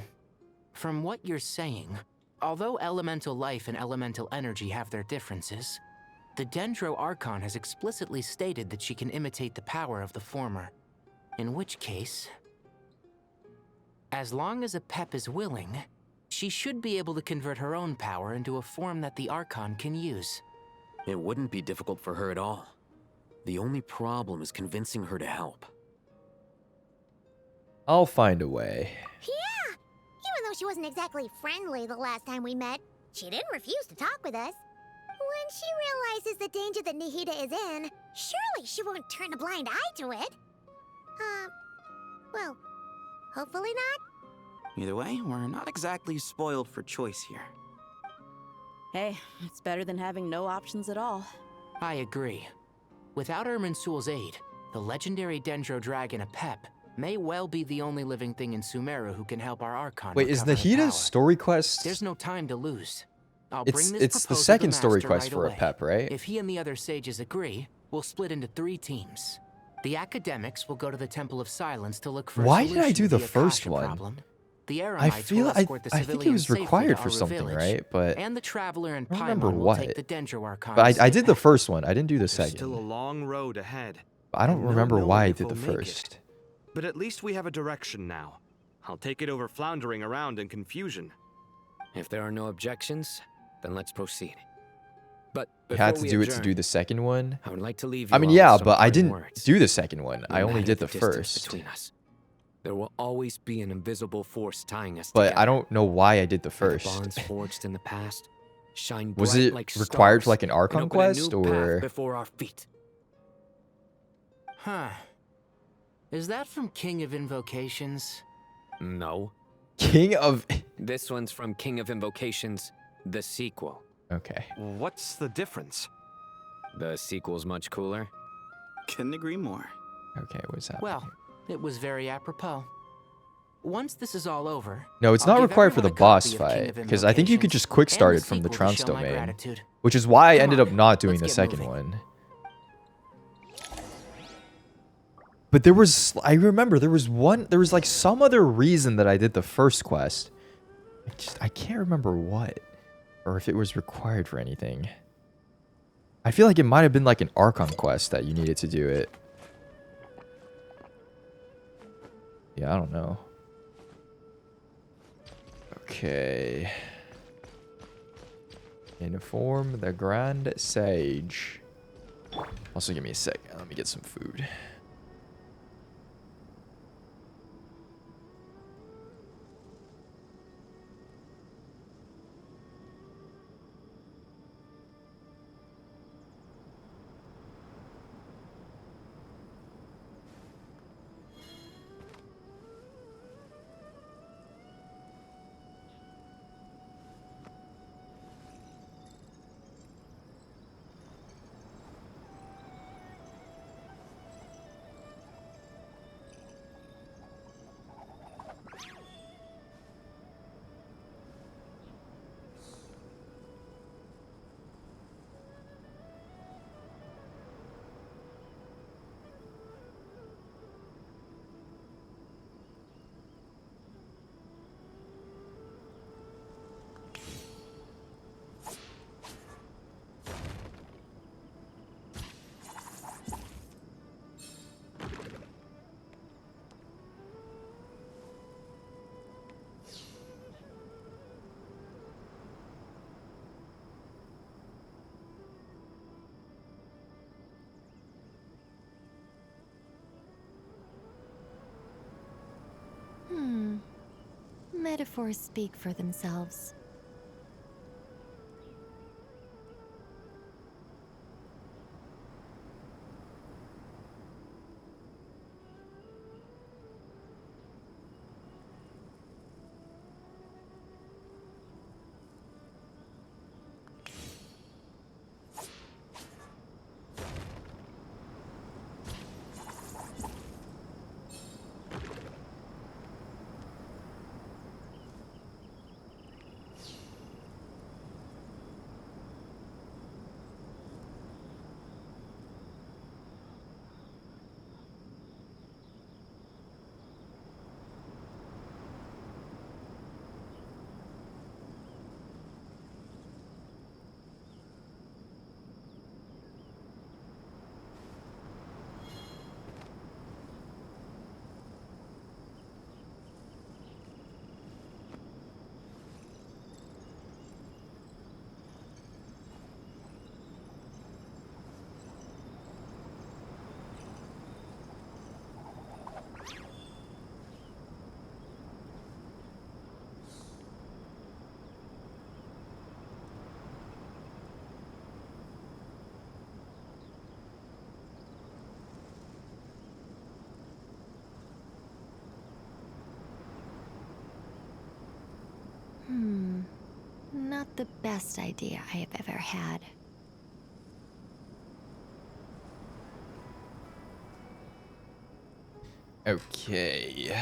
From what you're saying, although elemental life and elemental energy have their differences, the Dendro Archon has explicitly stated that she can imitate the power of the former. In which case, as long as a Pep is willing, she should be able to convert her own power into a form that the Archon can use. It wouldn't be difficult for her at all. The only problem is convincing her to help. I'll find a way. Yeah! Even though she wasn't exactly friendly the last time we met, she didn't refuse to talk with us. When she realizes the danger that Nahida is in, surely she won't turn a blind eye to it. Well, hopefully not. Either way, we're not exactly spoiled for choice here. Hey, it's better than having no options at all. I agree. Without Irminsul's aid, the legendary Dendro Dragon Apep may well be the only living thing in Sumeru who can help our Archon. Wait, is recover her power. Nahida's story quest? There's no time to lose. I'll It's bring this the proposal second to story Master quest right for away. Apep, right? If he and the other sages agree, we'll split into 3 teams. The academics will go to the Temple of Silence to look for Why a did I solution do to the Akasha first one? problem. The I Eremites feel will I escort the think it civilians was safely required to for Aru something, village, right? But and the Traveler and I don't remember Paimon will what. take the Dendro Archon. But I did the first one. I didn't do the There's second. still a long road ahead. I don't and no remember knowing why I if did the we'll make first. it. But at least we have a direction now. I'll take it over floundering around in confusion. If there are no objections, then let's proceed. But You had before to we do it to adjourn, do the second one? I would like to leave I you mean, all yeah, with some but I parting didn't words. do the second one. No I only matter did the the distance first. between us, there will always be an invisible force tying us But together. I don't know why I did the May first. The bonds forged in the past shine Was bright it like required for stars like an and Archon open a quest new path or? before our feet. Huh. Is that from King of Invocations? No. King of This one's from King of Invocations, the sequel. Okay. What's the difference? The sequel's much cooler. Couldn't agree more. Okay, what's that? Well, it was very apropos. Once this is all over... No, it's I'll not give required for the everyone a boss copy of King fight, of because I think you could Invocations just quick start and it from the sequel to Trounce show my domain. gratitude. Which is why I Come ended on, up not doing the let's get second moving. one. But there was, I remember, there was like some other reason that I did the first quest. I can't remember what. Or if it was required for anything. I feel like it might have been like an Archon quest that you needed to do it. Yeah, I don't know. Okay. Inform the Grand Sage. Also, give me a second. Let me get some food. Metaphors speak for themselves. Not the best idea I have ever had. Okay.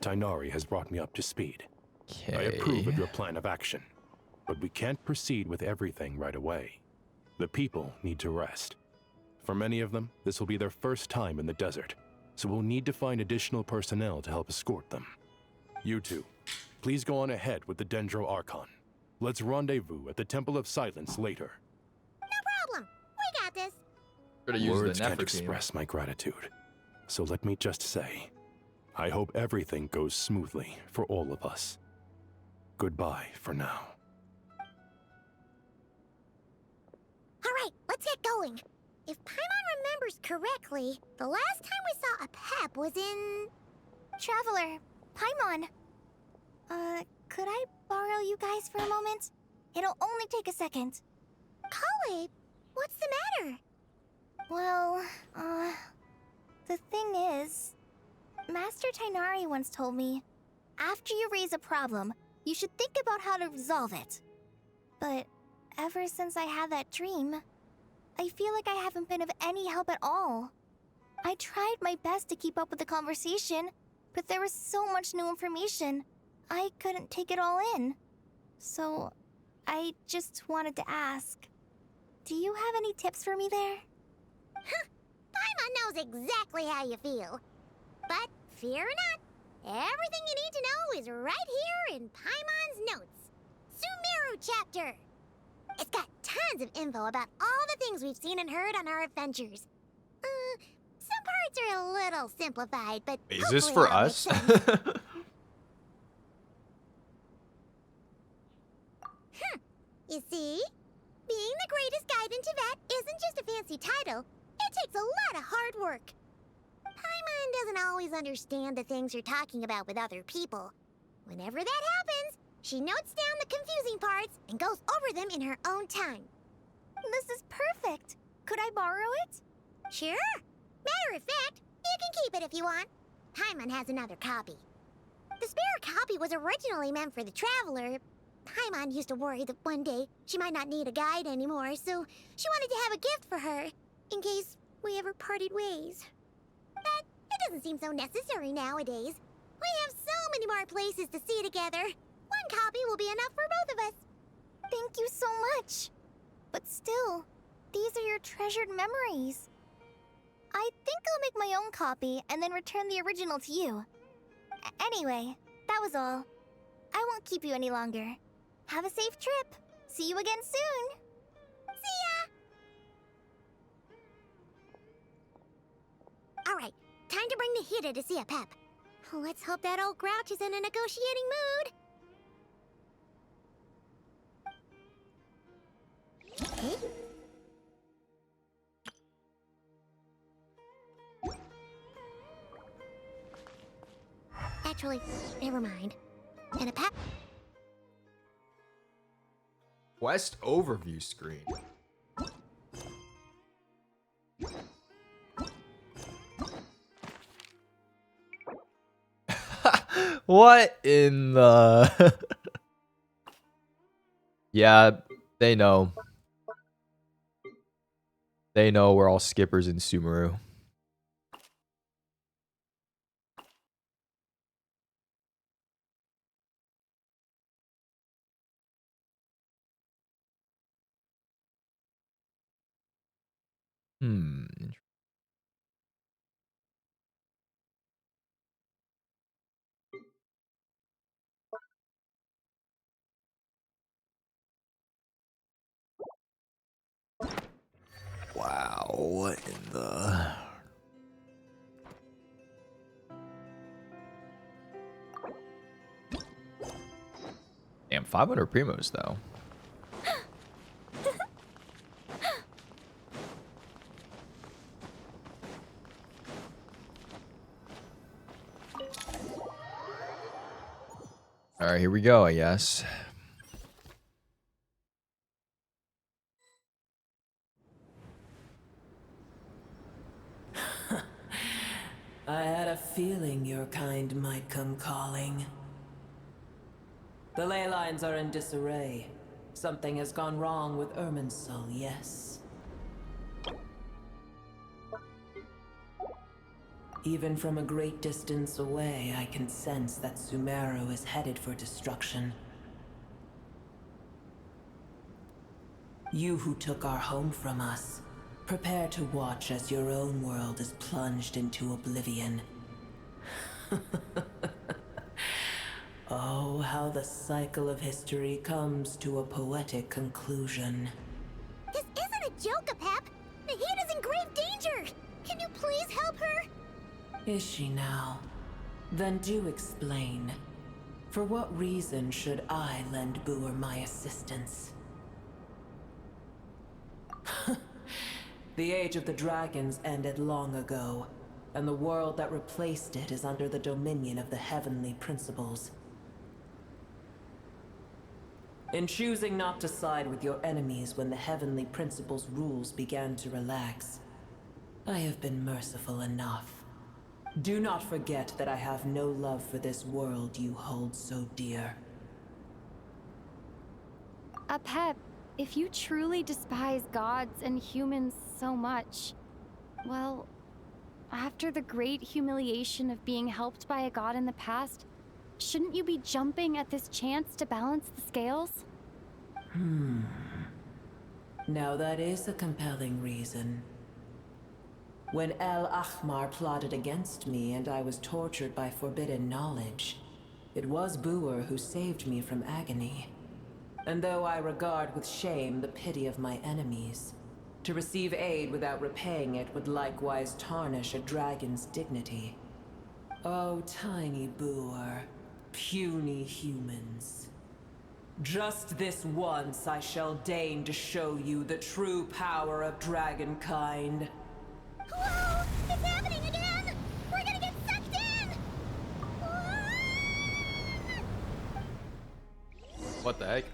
Tighnari has brought me up to speed. I approve of your plan of action, but we can't proceed with everything right away. The people need to rest. For many of them, this will be their first time in the desert, so we'll need to find additional personnel to help escort them. You two, please go on ahead with the Dendro Archon. Let's rendezvous at the Temple of Silence later. No problem. We got this. Gotta use Words the can't Nefertine. express my gratitude, so let me just say, I hope everything goes smoothly for all of us. Goodbye for now. All right, let's get going. If Paimon remembers correctly, the last time we saw a Pep was in... Traveler, Paimon. Could I borrow you guys for a moment? It'll only take a second. Kale, what's the matter? Well, the thing is, Master Tighnari once told me, after you raise a problem, you should think about how to resolve it. But ever since I had that dream, I feel like I haven't been of any help at all. I tried my best to keep up with the conversation, but there was so much new information, I couldn't take it all in. So, I just wanted to ask, do you have any tips for me there? Paimon knows exactly how you feel. But fear not, everything you need to know is right here in Paimon's notes. Sumeru chapter. It's got tons of info about all the things we've seen and heard on our adventures. Some parts are a little simplified, but is this for us? You see? Being the greatest guide in Tibet isn't just a fancy title. It takes a lot of hard work. Paimon doesn't always understand the things you're talking about with other people. Whenever that happens, she notes down the confusing parts and goes over them in her own time. This is perfect. Could I borrow it? Sure. Matter of fact, you can keep it if you want. Paimon has another copy. The spare copy was originally meant for the traveler. Paimon used to worry that one day she might not need a guide anymore, so she wanted to have a gift for her, in case we ever parted ways. But it doesn't seem so necessary nowadays. We have so many more places to see together. One copy will be enough for both of us. Thank you so much. But still, these are your treasured memories. I think I'll make my own copy and then return the original to you. Anyway, that was all. I won't keep you any longer. Have a safe trip. See you again soon. See ya! Alright, time to bring the Hida to see a Pep. Let's hope that old grouch is in a negotiating mood. Okay. Actually, never mind. And a Pep. Quest overview screen. What in the... Yeah, they know. They know we're all skippers in Sumeru. Wow, what in the... Damn, 500 primos though. All right, here we go, I guess. I had a feeling your kind might come calling. The ley lines are in disarray. Something has gone wrong with Irminsul, yes. Even from a great distance away, I can sense that Sumeru is headed for destruction. You who took our home from us, prepare to watch as your own world is plunged into oblivion. Oh, how the cycle of history comes to a poetic conclusion. This isn't a joke, Pep. Nahida's in grave danger. Can you please help her? Is she now? Then do explain. For what reason should I lend Boer my assistance? The age of the dragons ended long ago. and the world that replaced it is under the dominion of the heavenly principles. In choosing not to side with your enemies when the heavenly principles' rules began to relax, I have been merciful enough. Do not forget that I have no love for this world you hold so dear. Apep, if you truly despise gods and humans so much, well, after the great humiliation of being helped by a god in the past, shouldn't you be jumping at this chance to balance the scales? Now that is a compelling reason. When El Ahmar plotted against me and I was tortured by forbidden knowledge, it was Buer who saved me from agony. And though I regard with shame the pity of my enemies, to receive aid without repaying it would likewise tarnish a dragon's dignity. Oh, tiny Buer, puny humans. Just this once I shall deign to show you the true power of dragonkind. Whoa! It's happening again! We're gonna get sucked in! What the heck?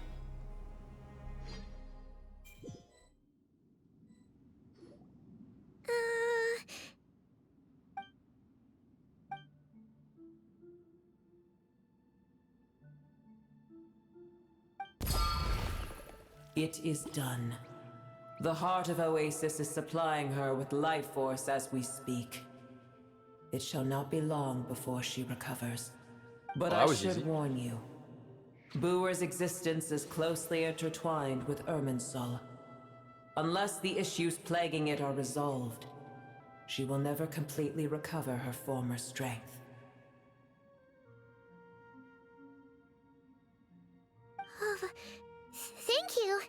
It is done. The heart of Oasis is supplying her with life force as we speak. It shall not be long before she recovers. But I should warn you. Buer's existence is closely intertwined with Irminsul. Unless the issues plaguing it are resolved, she will never completely recover her former strength. Thank you.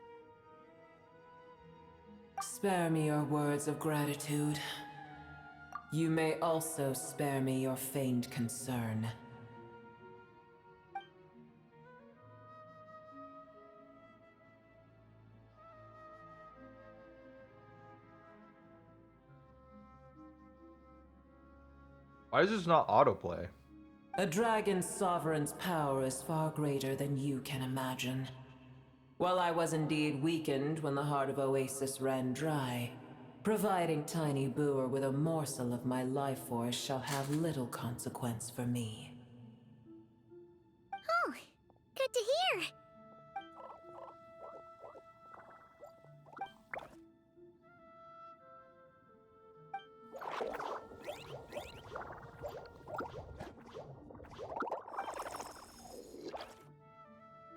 Spare me your words of gratitude. You may also spare me your feigned concern. Why is this not autoplay? A dragon's sovereign's power is far greater than you can imagine. While I was indeed weakened when the heart of Oasis ran dry, providing tiny Buer with a morsel of my life force shall have little consequence for me. Oh, good to hear.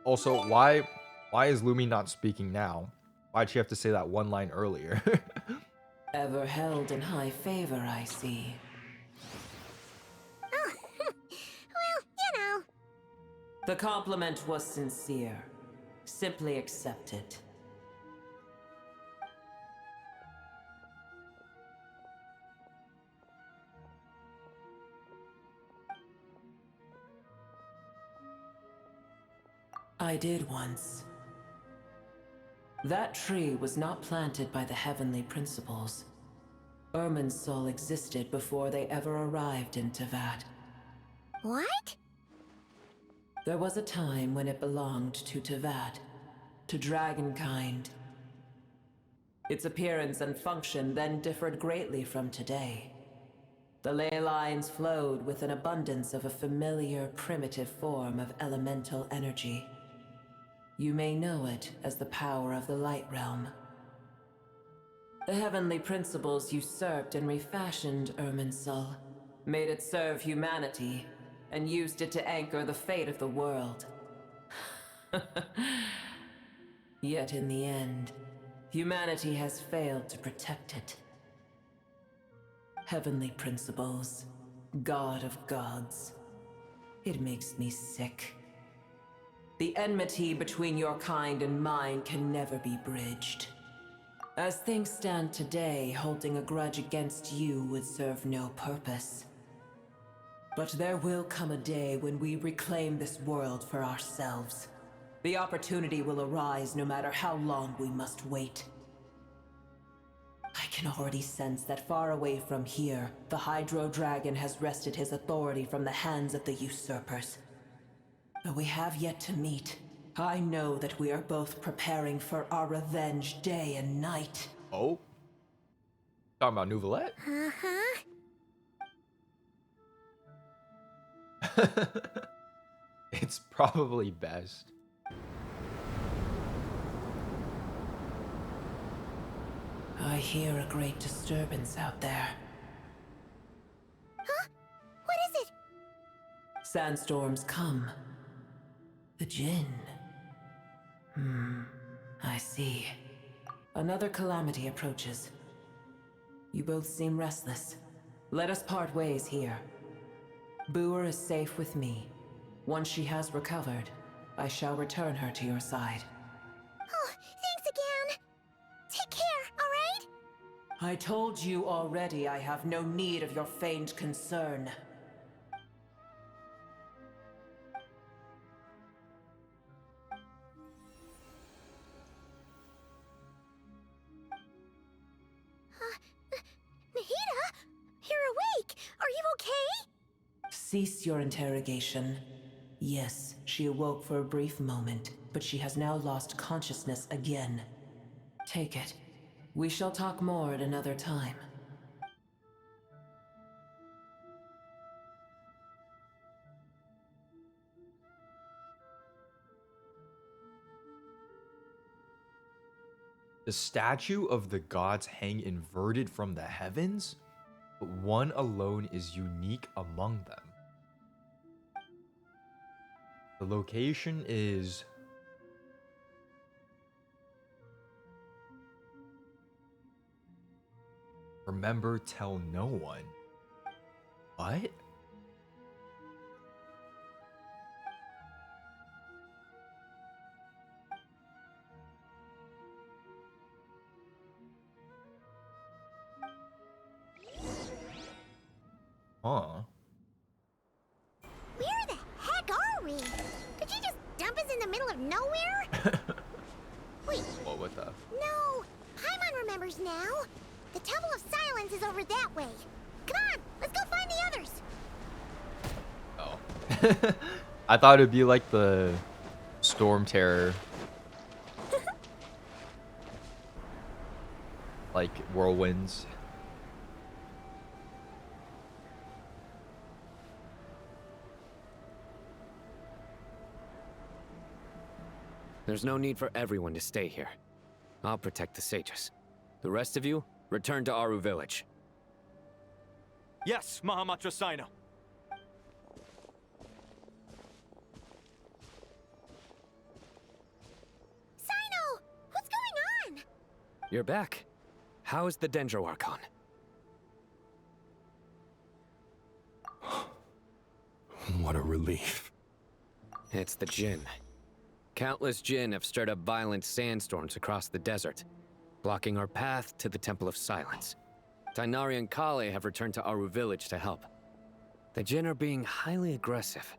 Also, why is Lumi not speaking now? Why'd she have to say that one line earlier? Ever held in high favor, I see. Oh, well, you know. The compliment was sincere. Simply accept it. I did once. That tree was not planted by the heavenly principles. Irminsul existed before they ever arrived in Tevat. What? There was a time when it belonged to Tevat, to dragonkind. Its appearance and function then differed greatly from today. The ley lines flowed with an abundance of a familiar, primitive form of elemental energy. You may know it as the power of the Light Realm. The heavenly principles usurped and refashioned Irminsul, made it serve humanity, and used it to anchor the fate of the world. Yet in the end, humanity has failed to protect it. Heavenly principles, God of gods. It makes me sick. The enmity between your kind and mine can never be bridged. As things stand today, holding a grudge against you would serve no purpose. But there will come a day when we reclaim this world for ourselves. The opportunity will arise no matter how long we must wait. I can already sense that far away from here, the Hydro Dragon has wrested his authority from the hands of the usurpers. But we have yet to meet. I know that we are both preparing for our revenge day and night. Oh? Talking about Nouvelette? It's probably best. I hear a great disturbance out there. Huh? What is it? Sandstorms come. The Jinn. I see. Another calamity approaches. You both seem restless. Let us part ways here. Boer is safe with me. Once she has recovered, I shall return her to your side. Oh, thanks again. Take care, alright? I told you already I have no need of your feigned concern. Nahida? You're awake! Are you okay? Cease your interrogation. Yes, she awoke for a brief moment, but she has now lost consciousness again. Take it. We shall talk more at another time. The statue of the gods hang inverted from the heavens, but one alone is unique among them. The location is... Remember, tell no one. What? Huh? Where the heck are we? Did you just dump us in the middle of nowhere? Wait. What with the... No. Paimon remembers now. The Temple of Silence is over that way. Come on, let's go find the others. Oh. I thought it'd be like the Storm Terror. Like whirlwinds. There's no need for everyone to stay here. I'll protect the sages. The rest of you, return to Aru village. Yes, Mahamatra Sino. Sino! What's going on? You're back. How's the Dendro Archon? What a relief. It's the Jinn. Countless Jinn have stirred up violent sandstorms across the desert, blocking our path to the Temple of Silence. Tainari and Kale have returned to Aru village to help. The Jinn are being highly aggressive,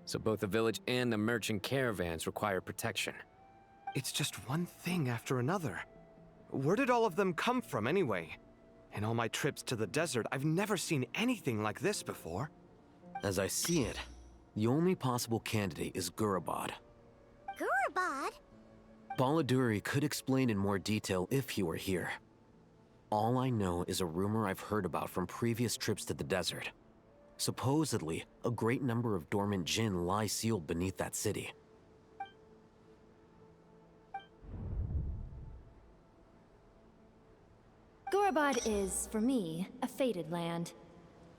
so both the village and the merchant caravans require protection. It's just one thing after another. Where did all of them come from anyway? In all my trips to the desert, I've never seen anything like this before. As I see it, the only possible candidate is Gurabad. Gurabad? Baladuri could explain in more detail if he were here. All I know is a rumor I've heard about from previous trips to the desert. Supposedly, a great number of dormant Jinn lie sealed beneath that city. Gurabad is, for me, a fated land.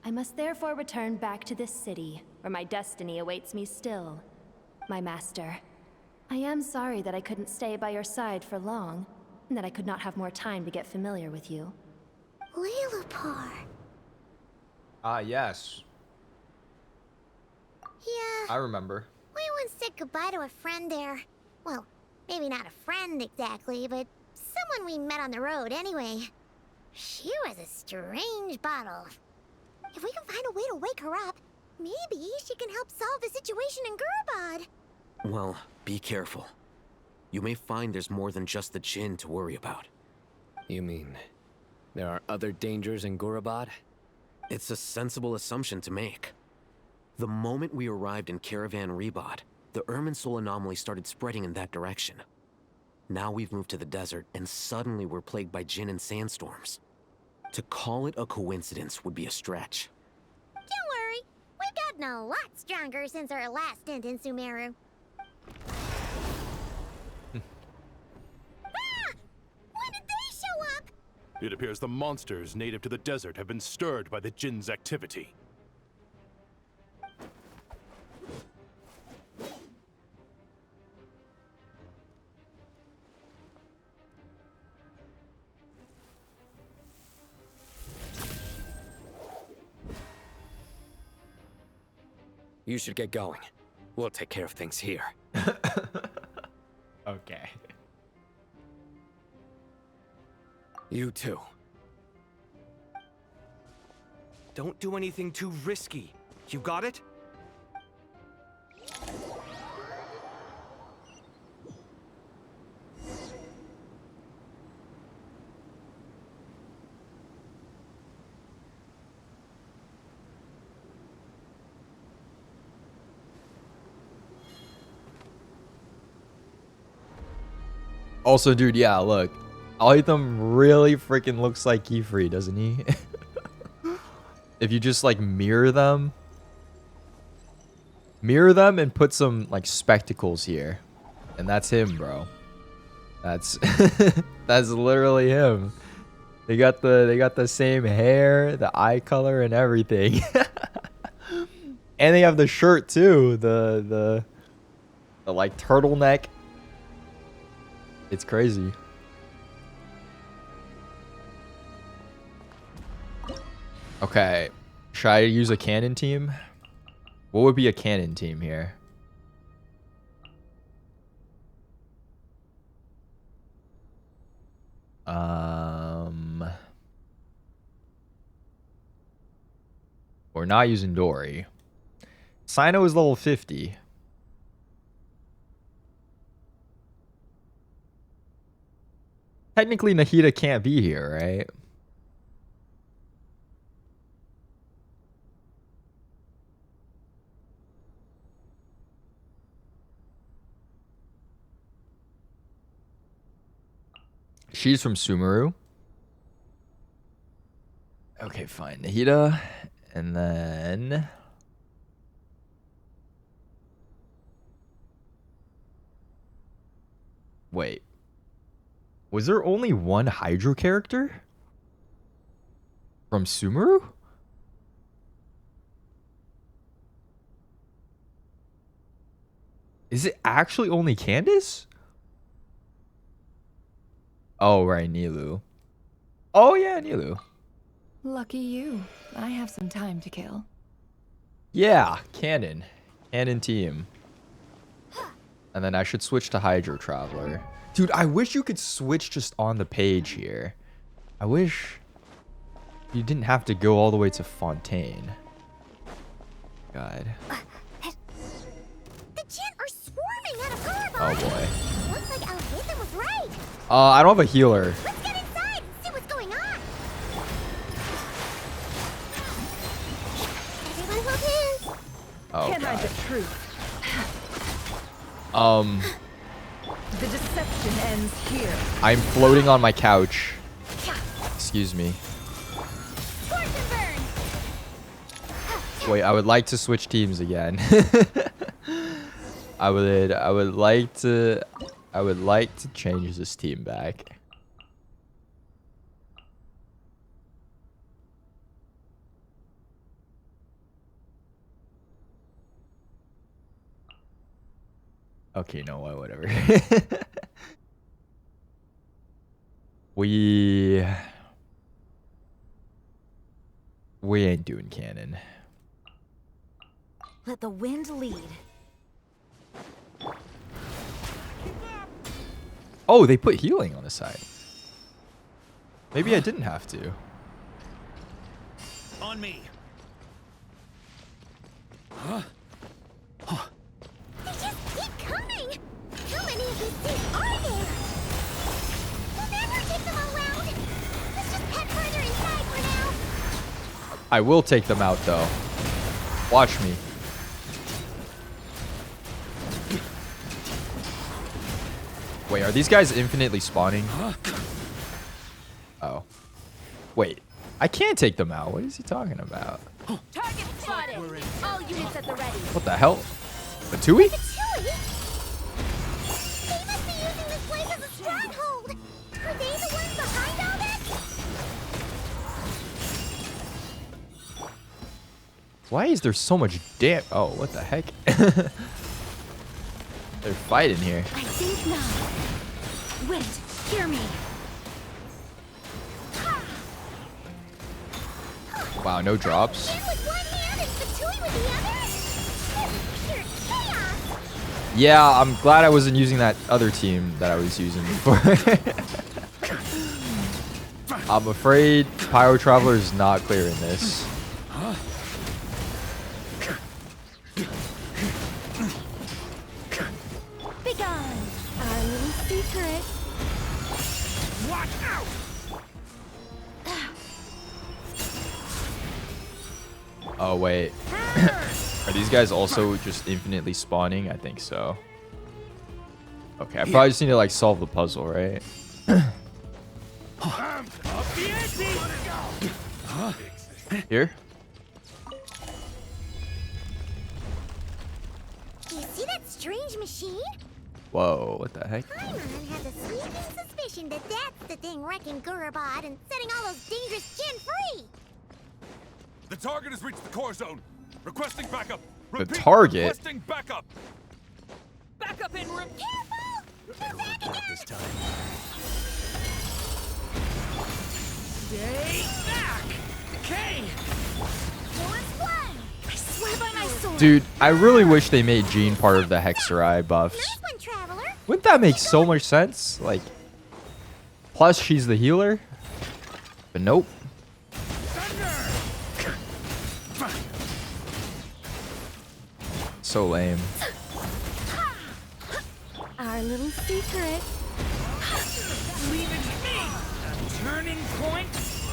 I must therefore return back to this city, where my destiny awaits me still. My master. I am sorry that I couldn't stay by your side for long, and that I could not have more time to get familiar with you. Lilupar. Ah, yes. Yeah. I remember. We once said goodbye to a friend there. Well, maybe not a friend exactly, but someone we met on the road anyway. She was a strange bottle. If we can find a way to wake her up, maybe she can help solve the situation in Gurabad. Well, be careful. You may find there's more than just the Jinn to worry about. You mean, There are other dangers in Gurabad? It's a sensible assumption to make. The moment we arrived in Caravan Rebod, the Irminsul anomaly started spreading in that direction. Now we've moved to the desert, and suddenly we're plagued by Jinn and sandstorms. To call it a coincidence would be a stretch. Don't worry, we've gotten a lot stronger since our last stint in Sumeru. When did they show up? It appears the monsters native to the desert have been stirred by the Jinn's activity. You should get going. We'll take care of things here. Okay. You too. Don't do anything too risky. You got it? Also, dude, yeah, look. Alitham really freaking looks like Keyfree, doesn't he? If you just, like, mirror them and put some, like, spectacles here. And that's him, bro. That's that's literally him. They got the same hair, the eye color, and everything. And they have the shirt too. The like turtleneck. It's crazy. Okay. Should I use a cannon team? What would be a cannon team here? We're not using Dory. Sino is level 50. Technically, Nahida can't be here, right? She's from Sumeru. Okay, fine. Nahida. And then... Wait. Was there only one Hydro character? From Sumeru? Is it actually only Candace? Oh, right, Nilu. Oh, yeah, Nilu. Lucky you. I have some time to kill. Yeah, Cannon. Cannon team. And then I should switch to Hydro Traveler. Dude, I wish you could switch just on the page here. I wish you didn't have to go all the way to Fontaine. God. The Jinn are swarming out of Gurabad. Oh boy. Looks like Alvitha was right. I don't have a healer. Let's get inside and see what's going on. Everyone hold hands. Oh, Can't hide God. the truth. The deception ends here. I'm floating on my couch. Excuse me. Wait, I would like to switch teams again. I would like to change this team back. Okay, no, whatever. We ain't doing cannon. Let the wind lead. Oh, they put healing on the side. Maybe I didn't have to. On me. They just keep coming. How many of these things are there? We'll never take them all out. Let's just head for a I will take them out, though. Watch me. Wait, are these guys infinitely spawning? Oh. Wait. I can't take them out. What is he talking about? Target spotted. All units at the ready. What the hell? A Tui? They must be using this place as a stronghold. Are they the ones behind all this? Why is there so much damn? Oh, what the heck? They're fighting here. I think not. Wait, hear me. Wow, no drops. With one hand and Fatui with the other? This is pure chaos. Yeah, I'm glad I wasn't using that other team that I was using before. I'm afraid Pyro Traveler is not clearing this. Begone, our little secret. Watch out! Oh, wait. Are these guys also just infinitely spawning? I think so. Okay, I probably just need to like solve the puzzle, right? Here? You see that strange machine? Whoa, what the heck? Paimon had the sweeping suspicion that that's the thing wrecking Gurabad and setting all those dangerous Jinn free. The target has reached the core zone. Requesting backup. The target? Requesting backup. Backup in room. Careful! Not this time. Stay back! Decay! Force one! I swear by my sword! Dude, I really wish they made Jean part of the Hexerai buffs. Nice one, Traveler! Wouldn't that make so much sense? Like, plus she's the healer. But nope. So lame. Our little secret. Leave it to me. A turning point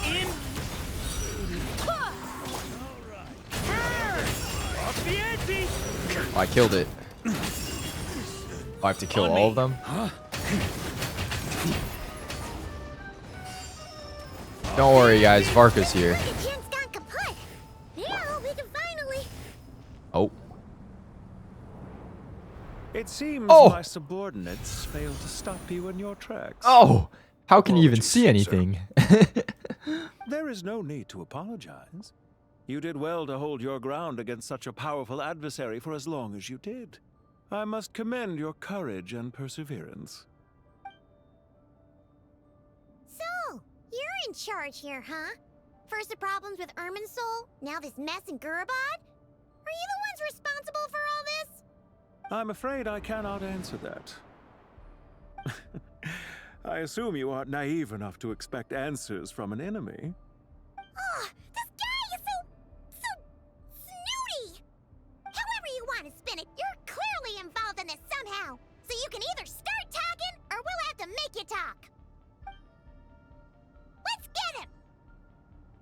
in. Off the ante. Oh, I killed it. Oh, I have to kill all of them? Don't worry, guys. Varka's here. Now we can finally. Oh. It seems Oh! my subordinates failed to stop you in your tracks. Oh! How can you even see anything? There is no need to apologize. You did well to hold your ground against such a powerful adversary for as long as you did. I must commend your courage and perseverance. So, you're in charge here, huh? First the problems with Irminsul, now this mess in Gurabad? Are you the ones responsible for all this? I'm afraid I cannot answer that. I assume you aren't naive enough to expect answers from an enemy. Oh, this guy is so snooty! However you want to spin it, you're clearly involved in this somehow. So you can either start talking, or we'll have to make you talk. Let's get him!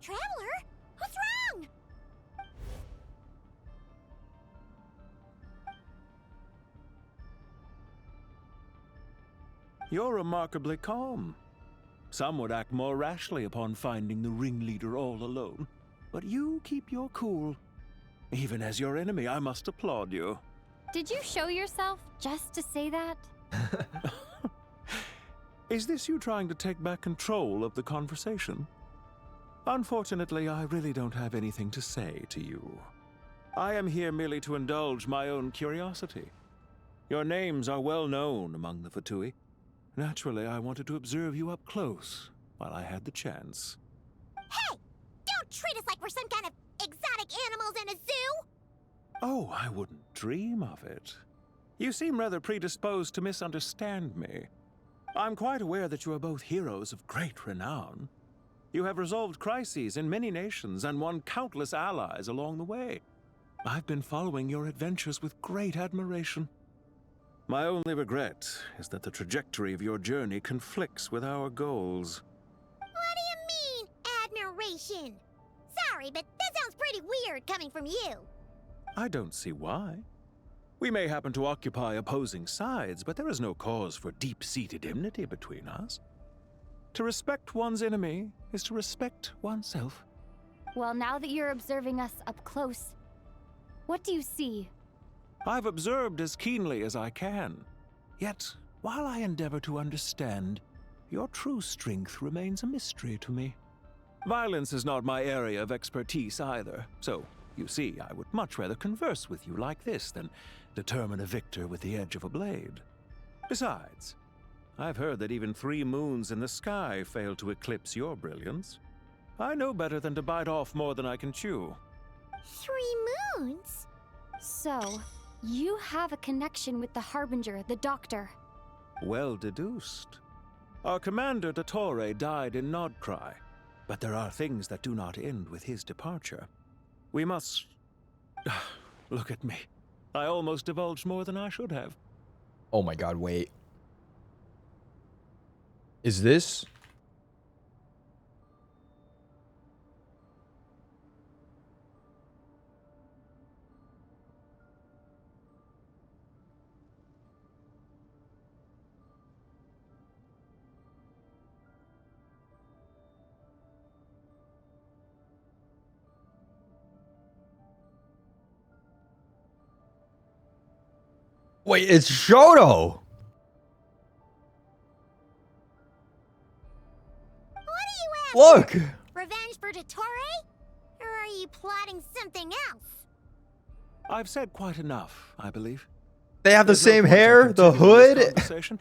Traveler, what's wrong? You're remarkably calm. Some would act more rashly upon finding the ringleader all alone. But you keep your cool. Even as your enemy, I must applaud you. Did you show yourself just to say that? Is this you trying to take back control of the conversation? Unfortunately, I really don't have anything to say to you. I am here merely to indulge my own curiosity. Your names are well known among the Fatui. Naturally, I wanted to observe you up close while I had the chance. Hey! Don't treat us like we're some kind of exotic animals in a zoo! Oh, I wouldn't dream of it. You seem rather predisposed to misunderstand me. I'm quite aware that you are both heroes of great renown. You have resolved crises in many nations and won countless allies along the way. I've been following your adventures with great admiration. My only regret is that the trajectory of your journey conflicts with our goals. What do you mean, admiration? sorry, but that sounds pretty weird coming from you. I don't see why. We may happen to occupy opposing sides, but there is no cause for deep-seated enmity between us. To respect one's enemy is to respect oneself. Well, now that you're observing us up close, what do you see? I've observed as keenly as I can. Yet, while I endeavor to understand, your true strength remains a mystery to me. Violence is not my area of expertise either, so, you see, I would much rather converse with you like this than determine a victor with the edge of a blade. Besides, I've heard that even 3 moons in the sky fail to eclipse your brilliance. I know better than to bite off more than I can chew. 3 moons? So, you have a connection with the Harbinger, the Doctor. Well deduced. Our commander, Dottore, died in Nodcry, but there are things that do not end with his departure. We must... Look at me. I almost divulged more than I should have. Oh my god, wait. Is this? Wait, it's Shoto! Look! Revenge for Dottore? Or are you plotting something else? I've said quite enough, I believe. They have the There's no same point in hair, the continuing this hood. conversation,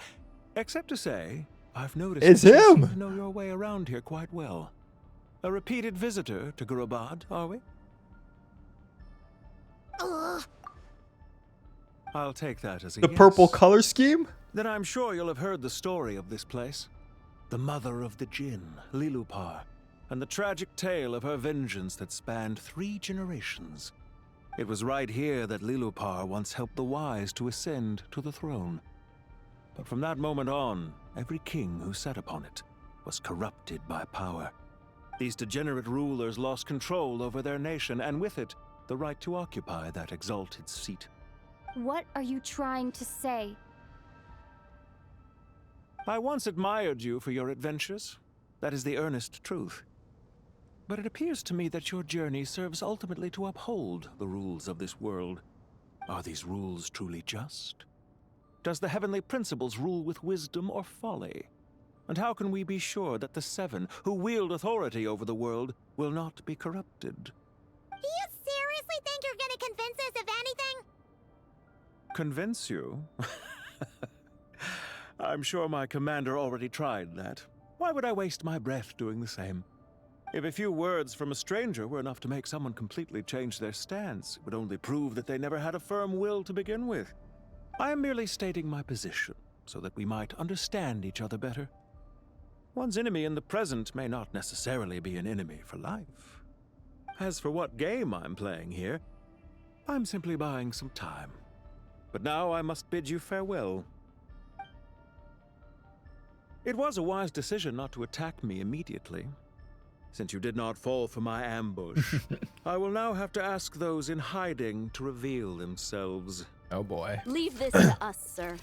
except to say, I've noticed It's that you him. seem to know your way around here quite well. A repeated visitor to Gurabad, are we? Ugh. I'll take that as a The yes. purple color scheme? Then I'm sure you'll have heard the story of this place. The mother of the Jinn, Lilupar, and the tragic tale of her vengeance that spanned 3 generations. It was right here that Lilupar once helped the wise to ascend to the throne. But from that moment on, every king who sat upon it was corrupted by power. These degenerate rulers lost control over their nation, and with it, the right to occupy that exalted seat. What are you trying to say? I once admired you for your adventures. That is the earnest truth. But it appears to me that your journey serves ultimately to uphold the rules of this world. Are these rules truly just? Does the heavenly principles rule with wisdom or folly? And how can we be sure that the 7 who wield authority over the world will not be corrupted? Do you seriously think you're gonna convince us of anything? Convince you? I'm sure my commander already tried that. Why would I waste my breath doing the same? If a few words from a stranger were enough to make someone completely change their stance, it would only prove that they never had a firm will to begin with. I am merely stating my position, so that we might understand each other better. One's enemy in the present may not necessarily be an enemy for life. As for what game I'm playing here, I'm simply buying some time. But now I must bid you farewell. It was a wise decision not to attack me immediately. Since you did not fall for my ambush, I will now have to ask those in hiding to reveal themselves. Oh boy. Leave this to us, sir.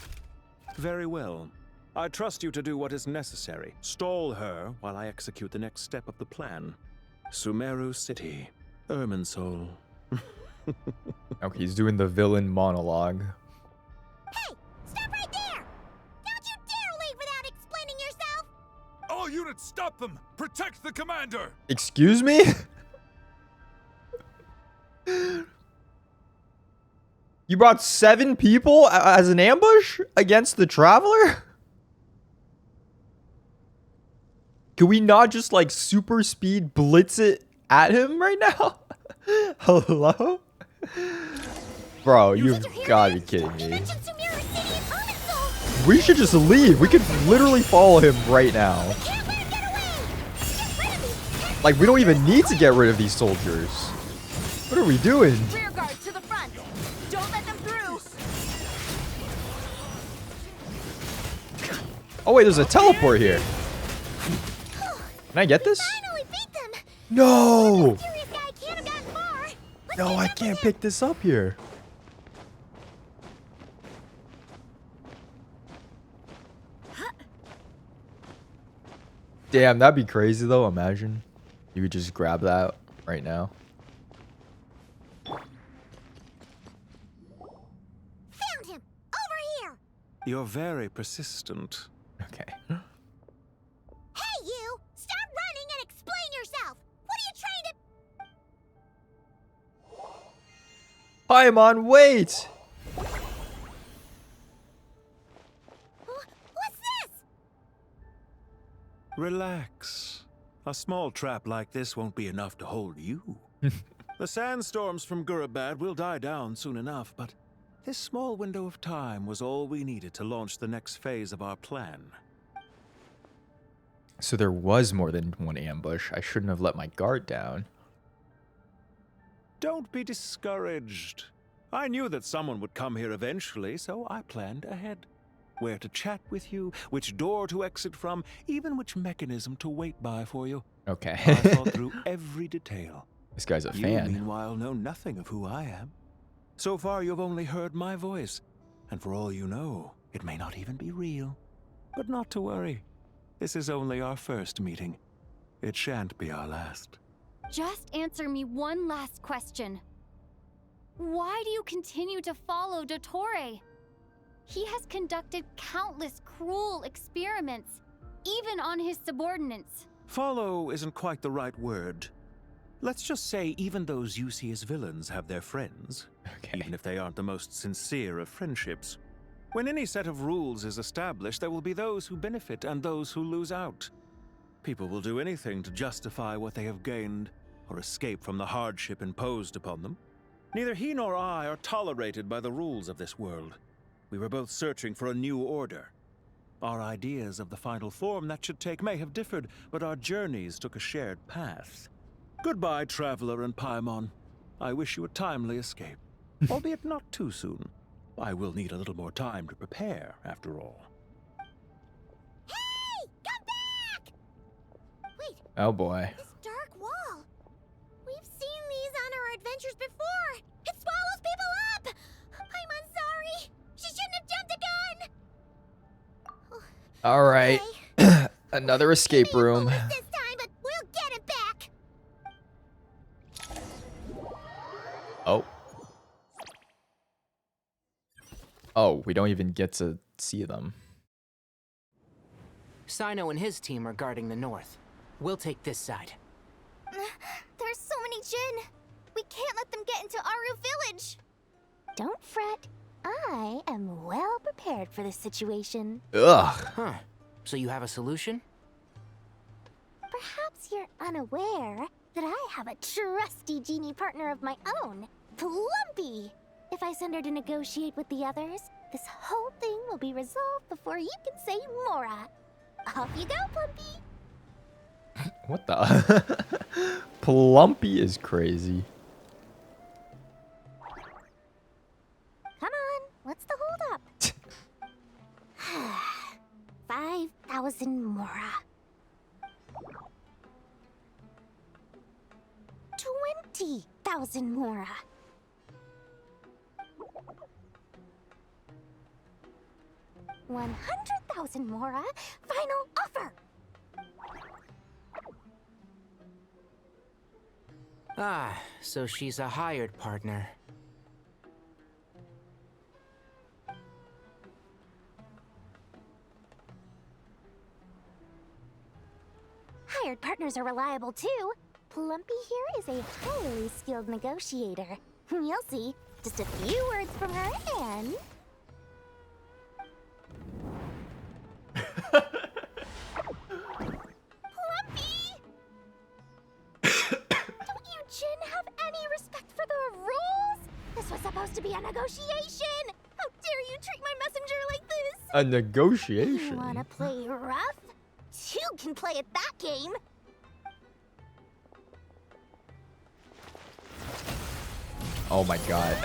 Very well. I trust you to do what is necessary. Stall her while I execute the next step of the plan. Sumeru City, Irminsul. Okay, he's doing the villain monologue. Hey! Stop right there! Don't you dare leave without explaining yourself! All units, stop them! Protect the commander! Excuse me? You brought 7 people as an ambush against the Traveler? Can we not just like super speed blitz it at him right now? Hello? Bro, you've gotta be kidding me. We should just leave. We could literally follow him right now. Like, we don't even need to get rid of these soldiers. What are we doing? Rear guard to the front. Don't let them through. Oh wait, there's a teleport here. Can I get this? Finally beat them! No! The mysterious guy No, I can't pick this up here. Damn, that'd be crazy though. Imagine you could just grab that right now. Found him! Over here! You're very persistent. Okay. Hey, you! Stop running and explain yourself! What are you trying to... Paimon, wait! What's this? Relax. A small trap like this won't be enough to hold you. The sandstorms from Gurabad will die down soon enough, but this small window of time was all we needed to launch the next phase of our plan. So there was more than one ambush. I shouldn't have let my guard down. Don't be discouraged. I knew that someone would come here eventually, so I planned ahead. Where to chat with you, which door to exit from, even which mechanism to wait by for you. Okay. I thought through every detail. This guy's a You, fan. meanwhile, know nothing of who I am. So far, you've only heard my voice, and for all you know, it may not even be real. But not to worry. This is only our first meeting. It shan't be our last. Just answer me one last question. Why do you continue to follow Dottore? He has conducted countless cruel experiments, even on his subordinates. Follow isn't quite the right word. Let's just say even those you see as villains have their friends, even if they aren't the most sincere of friendships. When any set of rules is established, there will be those who benefit and those who lose out. People will do anything to justify what they have gained or escape from the hardship imposed upon them. Neither he nor I are tolerated by the rules of this world. We were both searching for a new order. Our ideas of the final form that should take may have differed, but our journeys took a shared path. Goodbye, Traveler and Paimon. I wish you a timely escape, albeit not too soon. I will need a little more time to prepare, after all. Hey! Come back! Wait, Oh boy. this dark wall. We've seen these on our adventures before. It swallows people up! I'm sorry. She shouldn't have jumped a gun! All right. Another escape room. This time, but we'll get it back! Oh. Oh, we don't even get to see them. Sino and his team are guarding the north. We'll take this side. There's so many Jinn. We can't let them get into Aru Village. Don't fret. I am well prepared for this situation. Ugh. Huh. So you have a solution? Perhaps you're unaware that I have a trusty genie partner of my own, Plumpy. If I send her to negotiate with the others, this whole thing will be resolved before you can say Mora. Off you go, Plumpy. What the? Plumpy is crazy. Come on, what's the holdup? 5,000 Mora. 20,000 Mora. 100,000 Mora. Final offer. Ah, so she's a hired partner. Hired partners are reliable too. Plumpy here is a highly skilled negotiator. You'll see. Just a few words from her and... Plumpy! Don't you Jinn have any respect for the rules? This was supposed to be a negotiation! How dare you treat my messenger like this? A negotiation? You wanna play rough? Two can play at that game! Oh my god.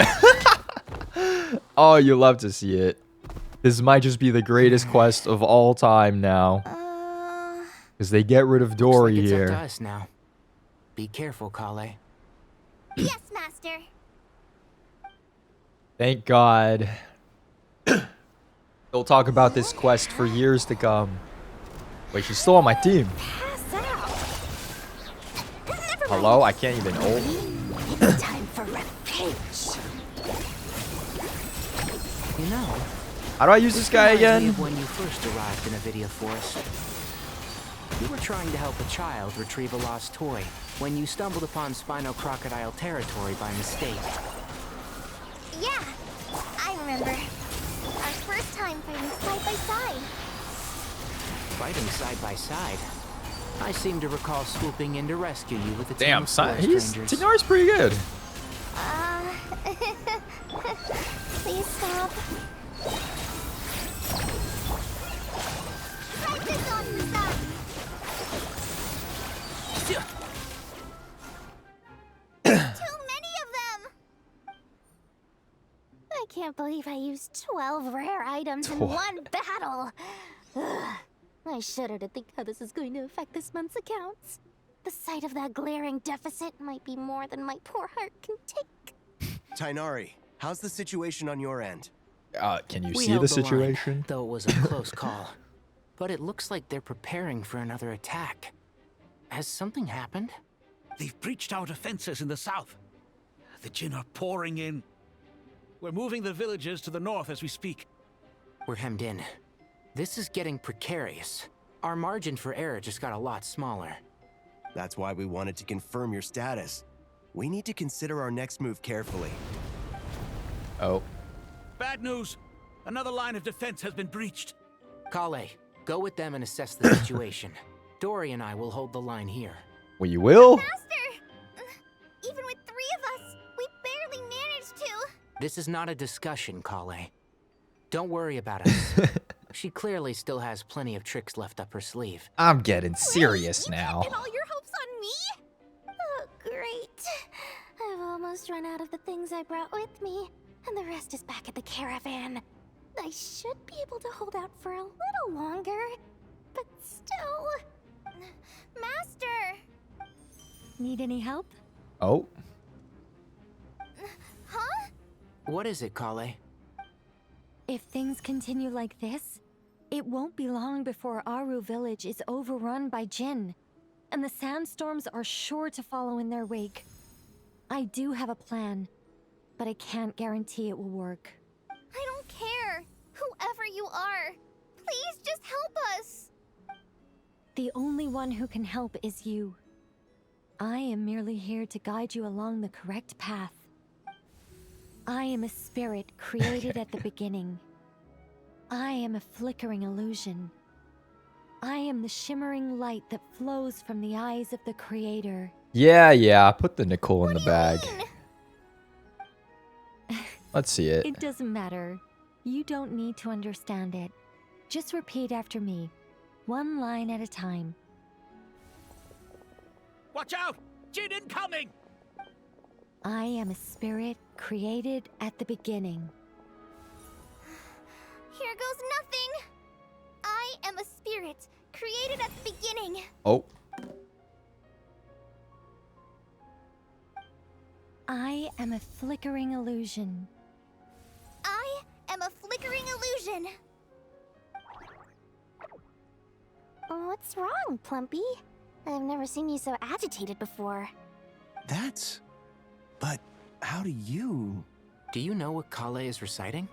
Oh, you love to see it. This might just be the greatest quest of all time now. Because they get rid of Dory Looks like it's here. up to us now. Be careful, Kale. Yes, Master! Master. Thank God. They'll talk about this quest for years to come. Wait, she's still on my team. Hello? I can't even ult. It's time for revenge. You know, How do I use this guy reminds me again? of when you first arrived in Avidia Forest. You were trying to help a child retrieve a lost toy when you stumbled upon Spino Crocodile territory by mistake. Yeah, I remember. Our first time fighting side by side. Fighting side by side. I seem to recall swooping in to rescue you with a team Damn, of forest he's rangers. Tignar's pretty good. Please stop. Try this on the side. Too many of them! I can't believe I used 12 rare items in 12. one battle. Ugh. I shudder to think how this is going to affect this month's accounts. The sight of that glaring deficit might be more than my poor heart can take. Tighnari, how's the situation on your end? Can you We see held the the line, situation? though it was a close call. But it looks like they're preparing for another attack. Has something happened? They've breached our defenses in the south. The Jinn are pouring in. We're moving the villagers to the north as we speak. We're hemmed in. This is getting precarious. Our margin for error just got a lot smaller. That's why we wanted to confirm your status. We need to consider our next move carefully. Oh. Bad news! Another line of defense has been breached. Kale, go with them and assess the situation. Dory and I will hold the line here. Well, you will? Master! Even with 3 of us, we barely managed to. This is not a discussion, Kale. Don't worry about us. She clearly still has plenty of tricks left up her sleeve. I'm getting serious now. And all your hopes on me? Oh, great. I've almost run out of the things I brought with me, and the rest is back at the caravan. I should be able to hold out for a little longer, but still... Master! Need any help? Oh. Huh? What is it, Kale? If things continue like this, it won't be long before Aru village is overrun by Jinn, and the sandstorms are sure to follow in their wake. I do have a plan, but I can't guarantee it will work. I don't care. Whoever you are, please just help us. The only one who can help is you. I am merely here to guide you along the correct path. I am a spirit created at the beginning. I am a flickering illusion. I am the shimmering light that flows from the eyes of the Creator. Yeah, put the nickel in the bag. Let's see it. It doesn't matter. You don't need to understand it. Just repeat after me, one line at a time. Watch out! Jinn incoming! I am a spirit created at the beginning. Here goes nothing. I am a spirit created at the beginning. Oh. I am a flickering illusion. I am a flickering illusion. What's wrong, Plumpy? I've never seen you so agitated before. That's... But how do you... Do you know what Kale is reciting?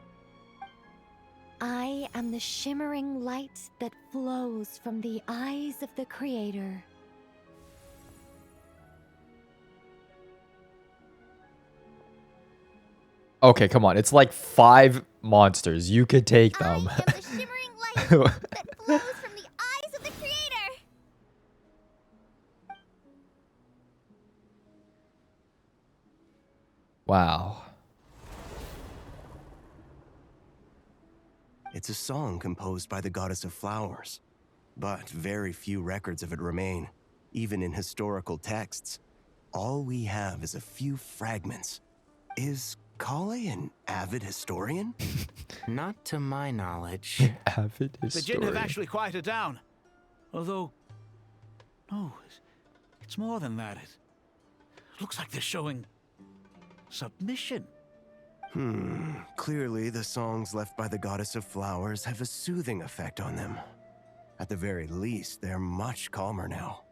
I am the shimmering light that flows from the eyes of the Creator. Okay, come on. It's like 5 monsters. You could take them. I am the shimmering light that flows from the eyes of the Creator. Wow. It's a song composed by the goddess of flowers, but very few records of it remain, even in historical texts. All we have is a few fragments. Is Kale an avid historian? Not to my knowledge. Avid The Jinn have actually quieted down. Although... No, it's more than that. It looks like they're showing... submission. Clearly the songs left by the goddess of flowers have a soothing effect on them. At the very least, they're much calmer now.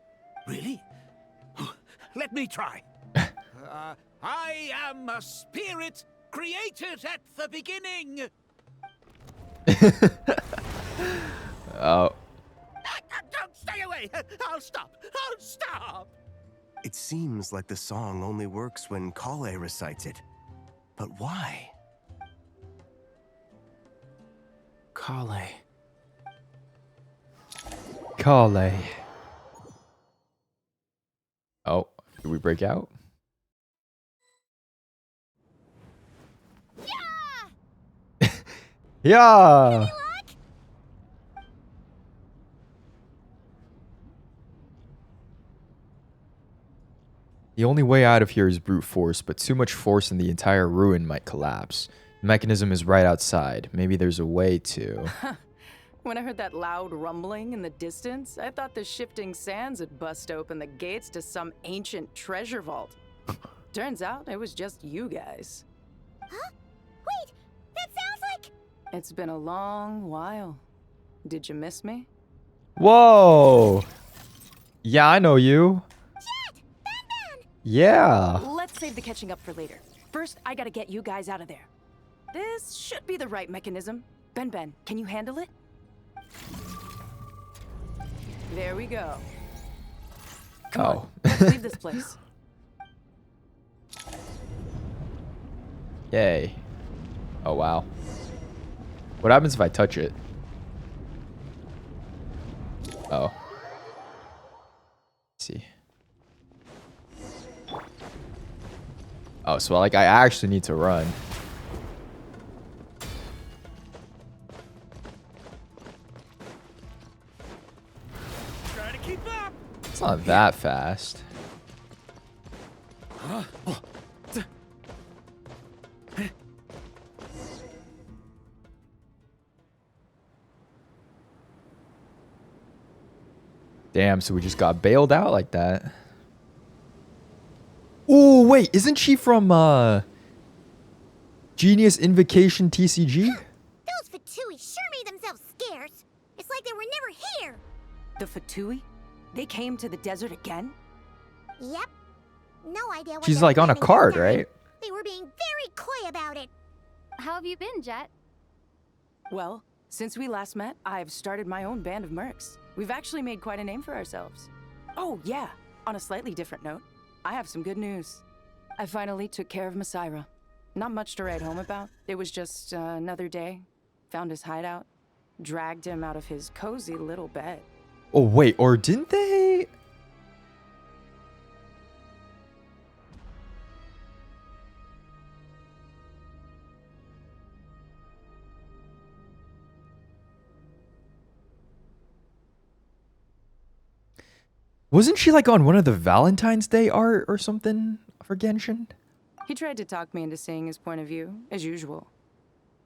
Really? Let me try. I am a spirit created at the beginning. Oh. Don't stay away. I'll stop. I'll stop. It seems like the song only works when Kale recites it. But why? Kale. Kale. Oh, did we break out? Yeah. The only way out of here is brute force, but too much force and the entire ruin might collapse. The mechanism is right outside. Maybe there's a way to... When I heard that loud rumbling in the distance, I thought the shifting sands had bust open the gates to some ancient treasure vault. Turns out it was just you guys. Huh? Wait, that sounds like... It's been a long while. Did you miss me? Whoa! Yeah, I know you. Yeah. Let's save the catching up for later. First, I gotta get you guys out of there. This should be the right mechanism. Ben, can you handle it? There we go. Come on, let's leave this place. Yay. Oh, wow. What happens if I touch it? Oh. Let's see. Oh, so like I actually need to run. Try to keep up. It's not that fast. Damn, so we just got bailed out like that. Oh, wait, isn't she from Genius Invocation TCG? Those Fatui sure made themselves scarce. It's like they were never here. The Fatui? They came to the desert again? Yep. No idea what She's they're like on a planning this card, time. right? They were being very coy about it. How have you been, Jet? Well, since we last met, I've started my own band of mercs. We've actually made quite a name for ourselves. Oh, yeah. On a slightly different note, I have some good news. I finally took care of Masira. Not much to write home about. It was just another day. Found his hideout. Dragged him out of his cozy little bed. Oh, wait, or didn't they? Wasn't she like on one of the Valentine's Day art or something for Genshin? He tried to talk me into seeing his point of view, as usual.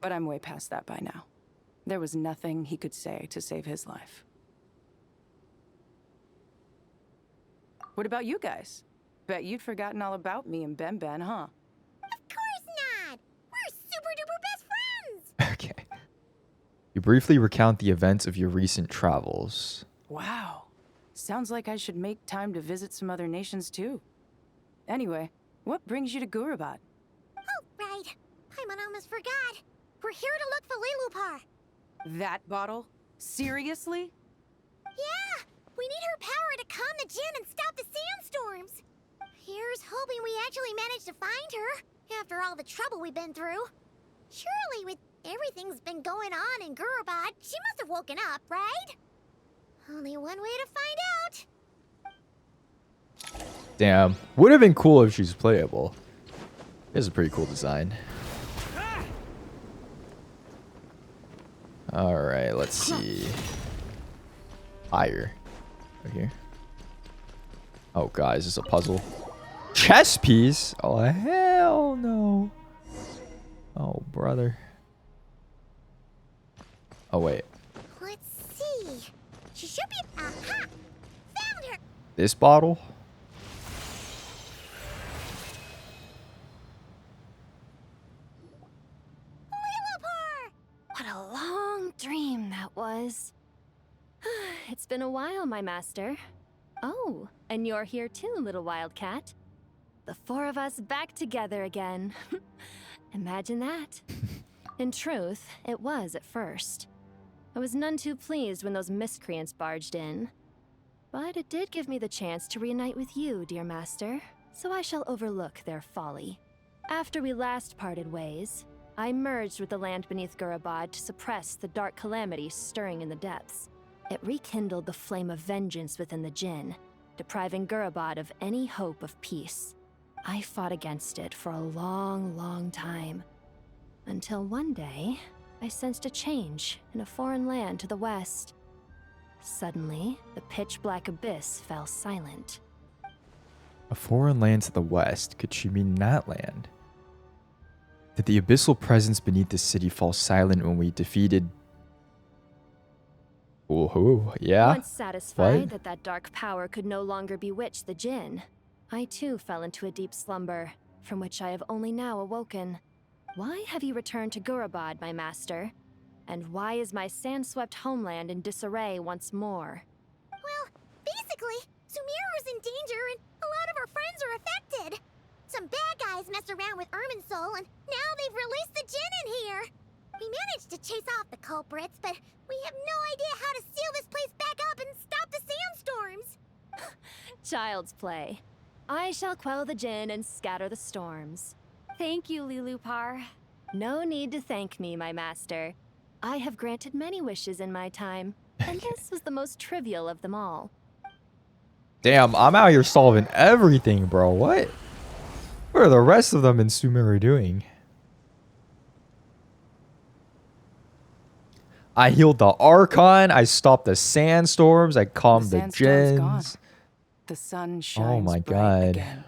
But I'm way past that by now. There was nothing he could say to save his life. What about you guys? Bet you'd forgotten all about me and Ben, huh? Of course not. We're super duper best friends. Okay. You briefly recount the events of your recent travels. Wow. Sounds like I should make time to visit some other nations too. Anyway, what brings you to Gurabat? Oh, right. I almost forgot. We're here to look for Lilupar. That bottle? Seriously? Yeah, we need her power to calm the djinn and stop the sandstorms. Here's hoping we actually manage to find her, after all the trouble we've been through. Surely with everything's been going on in Gurabat, she must have woken up, right? Only one way to find out. Damn. Would have been cool if she's playable. It's a pretty cool design. Alright, let's see. Higher. Right here. Oh god, is this a puzzle? Chess piece? Oh hell no. Oh brother. Oh wait. Let's see. She should be... Aha! Found her! This bottle? been a while, my master. Oh, and you're here too, little wildcat. The four of us back together again. Imagine that. In truth, it was at first. I was none too pleased when those miscreants barged in. But it did give me the chance to reunite with you, dear master, so I shall overlook their folly. After we last parted ways, I merged with the land beneath Gurabad to suppress the dark calamity stirring in the depths. It rekindled the flame of vengeance within the Jinn, depriving Gurabad of any hope of peace. I fought against it for a long, long time. Until one day, I sensed a change in a foreign land to the west. Suddenly, the pitch-black abyss fell silent. A foreign land to the west. Could she mean that land? Did the abyssal presence beneath the city fall silent when we defeated... Whoa, yeah? Once satisfied What? that that dark power could no longer bewitch the Jinn, I too fell into a deep slumber, from which I have only now awoken. Why have you returned to Gurabad, my master? And why is my sand-swept homeland in disarray once more? Well, basically, Sumeru's in danger and a lot of our friends are affected. Some bad guys messed around with Irminsul and now they've released the Jinn in here. We managed to chase off the culprits, but we have no idea how to seal this place back up and stop the sandstorms. Child's play. I shall quell the Jinn and scatter the storms. Thank you, Lilupar. No need to thank me, my master. I have granted many wishes in my time, and this was the most trivial of them all. Damn, I'm out here solving everything, bro. What? What are the rest of them in Sumeru doing? I healed the Archon. I stopped the sandstorms. I calmed the Jinns. The sun shines Oh my bright god. again.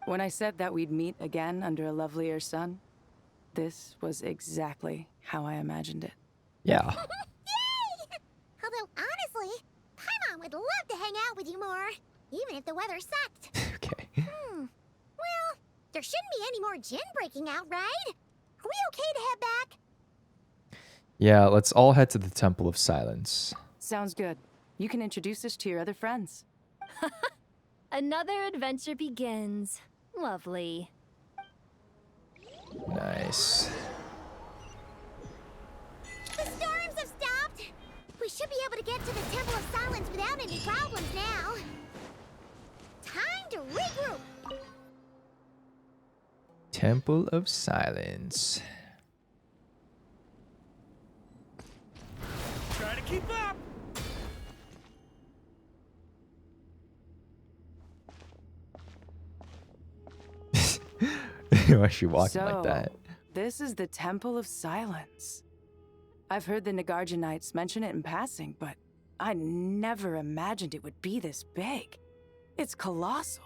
When I said that we'd meet again under a lovelier sun, this was exactly how I imagined it. Yeah. Yay! Although, honestly, Paimon would love to hang out with you more, even if the weather sucked. Okay. Well, there shouldn't be any more Jinn breaking out, right? Are we okay to head back? Yeah, let's all head to the Temple of Silence. Sounds good. You can introduce us to your other friends. Another adventure begins. Lovely. Nice. The storms have stopped. We should be able to get to the Temple of Silence without any problems now. Time to regroup. Temple of Silence. Try to keep up! Why is she walking like that? This is the Temple of Silence. I've heard the Nagarjanites mention it in passing, but I never imagined it would be this big. It's colossal.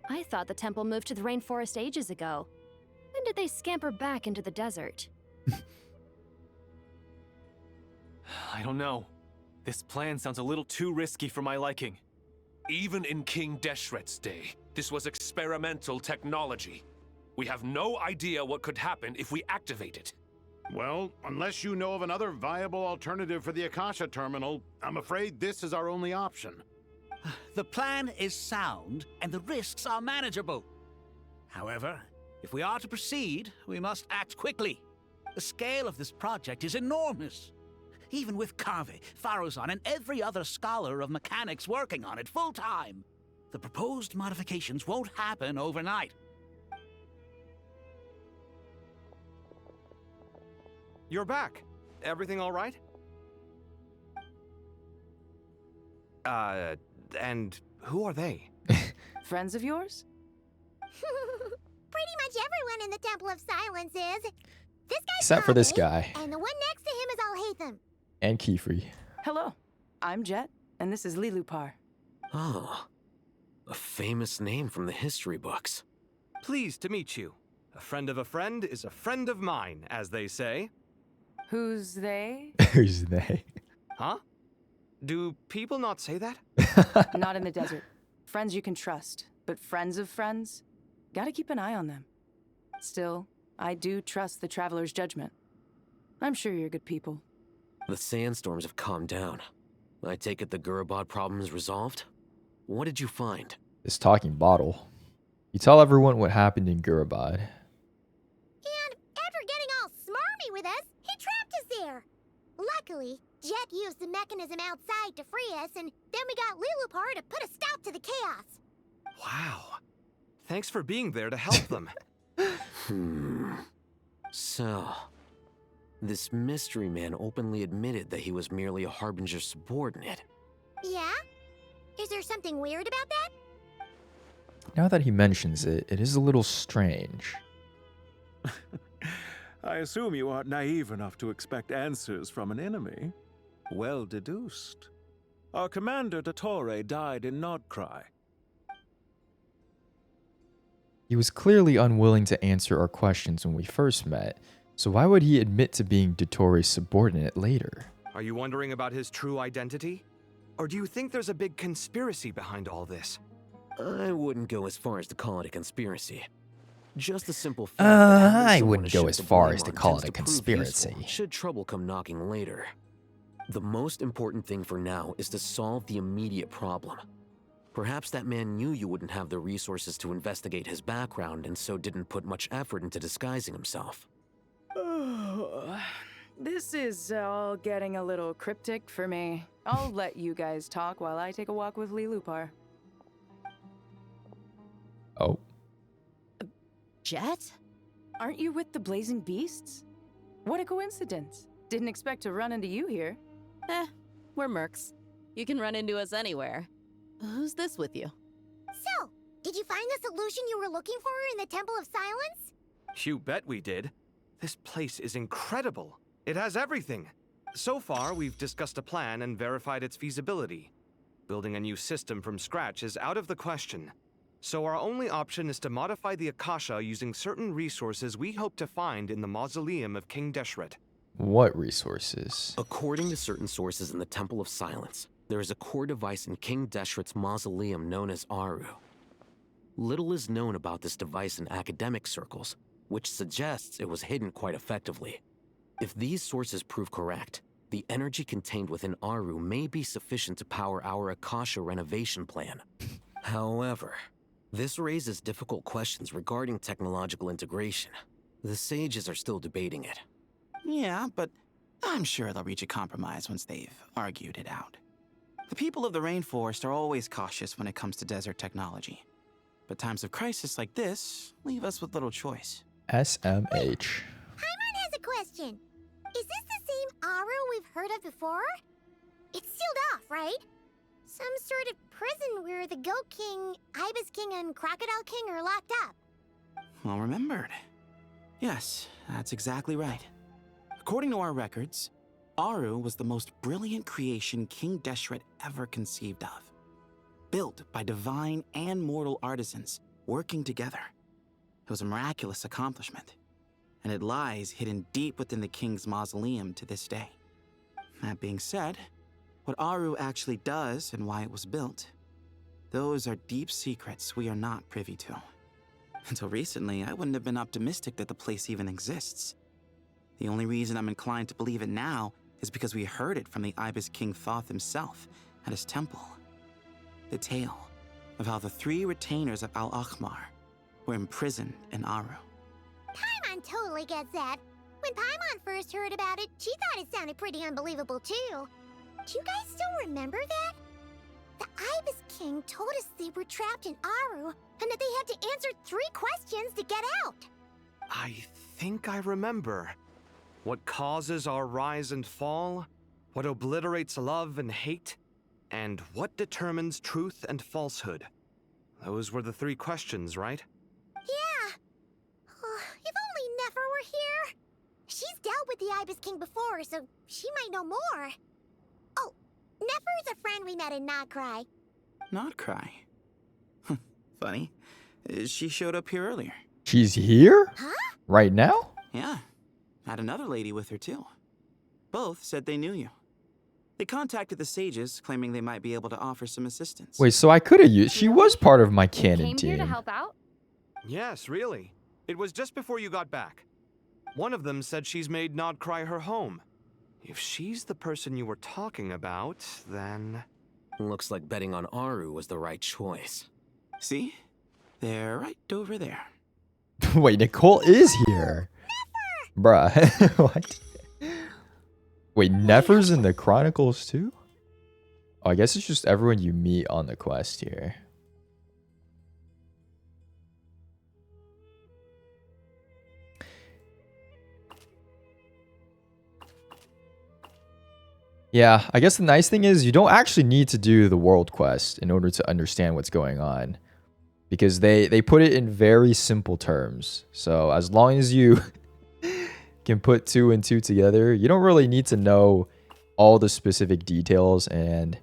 I thought the temple moved to the rainforest ages ago. When did they scamper back into the desert? I don't know. This plan sounds a little too risky for my liking. Even in King Deshret's day, this was experimental technology. We have no idea what could happen if we activate it. Well, unless you know of another viable alternative for the Akasha terminal, I'm afraid this is our only option. The plan is sound, and the risks are manageable. However, if we are to proceed, we must act quickly. The scale of this project is enormous. Even with Carve, Faruzan, and every other scholar of mechanics working on it full-time, the proposed modifications won't happen overnight. You're back. Everything all right? And who are they? Friends of yours? Pretty much everyone in the Temple of Silence is. This guy's Except for this Kaveh, guy. And the one next to him is Alhaitham. And Kefri. Hello, I'm Jet, and this is Lilupar. Oh, a famous name from the history books. Pleased to meet you. A friend of a friend is a friend of mine, as they say. Who's they? Who's they? Huh? Do people not say that? Not in the desert. Friends you can trust, but friends of friends? Gotta keep an eye on them. Still, I do trust the Traveler's judgment. I'm sure you're good people. The sandstorms have calmed down. I take it the Gurabot problem is resolved? What did you find? This talking bottle. You tell everyone what happened in Gurabad. And after getting all smarmy with us, he trapped us there. Luckily, Jet used the mechanism outside to free us, and then we got Lilupar to put a stop to the chaos. Wow. Thanks for being there to help them. So, this mystery man openly admitted that he was merely a Harbinger subordinate. Yeah? Is there something weird about that? Now that he mentions it, it is a little strange. I assume you aren't naive enough to expect answers from an enemy. Well deduced. Our commander, Dottore, died in Nodcry. He was clearly unwilling to answer our questions when we first met, so why would he admit to being Dottore's subordinate later? Are you wondering about his true identity? Or do you think there's a big conspiracy behind all this? I wouldn't go as far as to call it a conspiracy. Just a simple fact that having I someone wouldn't to go shift as the far blame as to on call tends it a prove conspiracy. useful should trouble come knocking later. The most important thing for now is to solve the immediate problem. Perhaps that man knew you wouldn't have the resources to investigate his background and so didn't put much effort into disguising himself. This is all getting a little cryptic for me. I'll let you guys talk while I take a walk with Lilupar. Oh. Jet? Aren't you with the Blazing Beasts? What a coincidence. Didn't expect to run into you here. We're mercs. You can run into us anywhere. Who's this with you? So, did you find the solution you were looking for in the Temple of Silence? You bet we did. This place is incredible. It has everything. So far, we've discussed a plan and verified its feasibility. Building a new system from scratch is out of the question. So our only option is to modify the Akasha using certain resources we hope to find in the mausoleum of King Deshret. What resources? According to certain sources in the Temple of Silence, there is a core device in King Deshret's mausoleum known as Aru. Little is known about this device in academic circles, which suggests it was hidden quite effectively. If these sources prove correct, the energy contained within Aru may be sufficient to power our Akasha renovation plan. However, this raises difficult questions regarding technological integration. The sages are still debating it. Yeah, but I'm sure they'll reach a compromise once they've argued it out. The people of the rainforest are always cautious when it comes to desert technology. But times of crisis like this leave us with little choice. SMH. Paimon has a question. Is this the same Aru we've heard of before? It's sealed off, right? Some sort of prison where the Goat King, Ibis King, and Crocodile King are locked up. Well remembered. Yes, that's exactly right. According to our records, Aru was the most brilliant creation King Deshret ever conceived of. Built by divine and mortal artisans working together. It was a miraculous accomplishment, and it lies hidden deep within the king's mausoleum to this day. That being said, what Aru actually does and why it was built, those are deep secrets we are not privy to. Until recently, I wouldn't have been optimistic that the place even exists. The only reason I'm inclined to believe it now is because we heard it from the Ibis King Thoth himself at his temple. The tale of how the 3 retainers of Al-Akhmar were imprisoned in Aru. Paimon totally gets that. When Paimon first heard about it, she thought it sounded pretty unbelievable too. Do you guys still remember that? The Ibis King told us they were trapped in Aru and that they had to answer 3 questions to get out. I think I remember. What causes our rise and fall? What obliterates love and hate? And what determines truth and falsehood? Those were the 3 questions, right? Yeah. If only Nefer were here. She's dealt with the Ibis King before, so she might know more. Oh, Nefer's a friend we met in Nodcry. Nodcry? Funny. She showed up here earlier. She's here? Huh? Right now? Yeah. Had another lady with her too. Both said they knew you. They contacted the sages, claiming they might be able to offer some assistance. Wait, so I could have used... She was part of my canon Came team. here to help out? Yes, really. It was just before you got back. One of them said she's made Nodcry her home. If she's the person you were talking about, then... Looks like betting on Aru was the right choice. See? They're right over there. Wait, Nicole is here. Bruh. What? Wait, Nefer's in the Chronicles too? Oh, I guess it's just everyone you meet on the quest here. Yeah, I guess the nice thing is you don't actually need to do the world quest in order to understand what's going on. Because they put it in very simple terms. So as long as you can put 2 and 2 together, you don't really need to know all the specific details and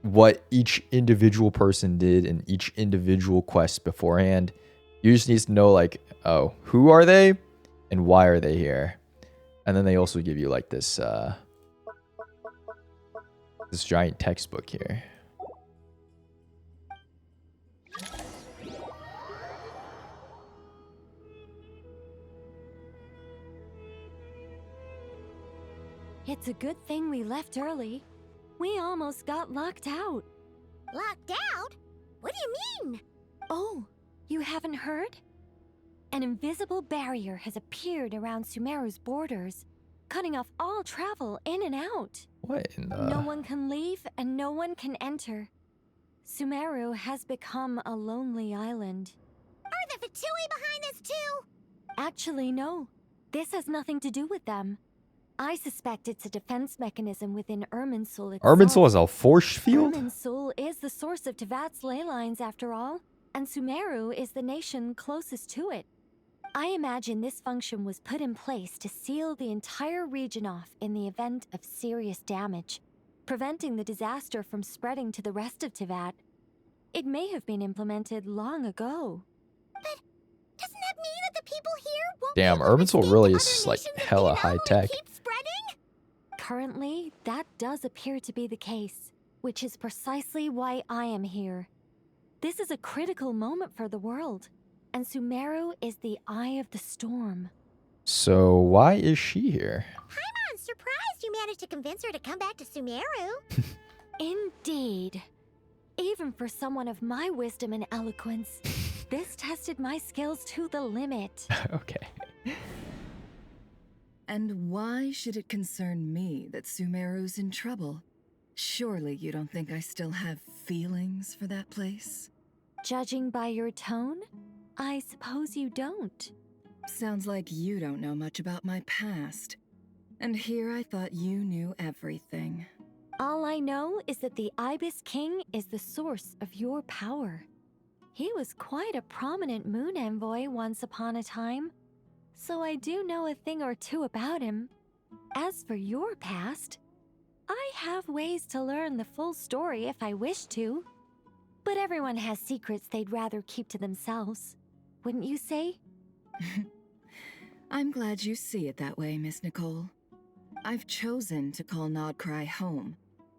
what each individual person did in each individual quest beforehand. You just need to know, like, oh, who are they and why are they here? And then they also give you like this this giant textbook here. It's a good thing we left early. We almost got locked out. Locked out? What do you mean? Oh, you haven't heard? An invisible barrier has appeared around Sumeru's borders, cutting off all travel in and out. What in the... No one can leave and no one can enter. Sumeru has become a lonely island. Are the Fatui behind this too? Actually, no. This has nothing to do with them. I suspect it's a defense mechanism within Irminsul itself. Irminsul is a force field? Irminsul is the source of Tevat's ley lines after all, and Sumeru is the nation closest to it. I imagine this function was put in place to seal the entire region off in the event of serious damage, preventing the disaster from spreading to the rest of Tevat. It may have been implemented long ago. But doesn't that mean that the people here won't Damn, Irminsul really is like hella high tech. Currently, that does appear to be the case, which is precisely why I am here. This is a critical moment for the world, and Sumeru is the eye of the storm. So why is she here? I'm surprised you managed to convince her to come back to Sumeru. Indeed. Even for someone of my wisdom and eloquence, this tested my skills to the limit. Okay. And why should it concern me that Sumeru's in trouble? Surely you don't think I still have feelings for that place? Judging by your tone, I suppose you don't. Sounds like you don't know much about my past. And here I thought you knew everything. All I know is that the Ibis King is the source of your power. He was quite a prominent moon envoy once upon a time, so I do know a thing or two about him. As for your past, I have ways to learn the full story if I wish to. But everyone has secrets they'd rather keep to themselves, wouldn't you say? I'm glad you see it that way, Miss Nicole. I've chosen to call Nodcry home,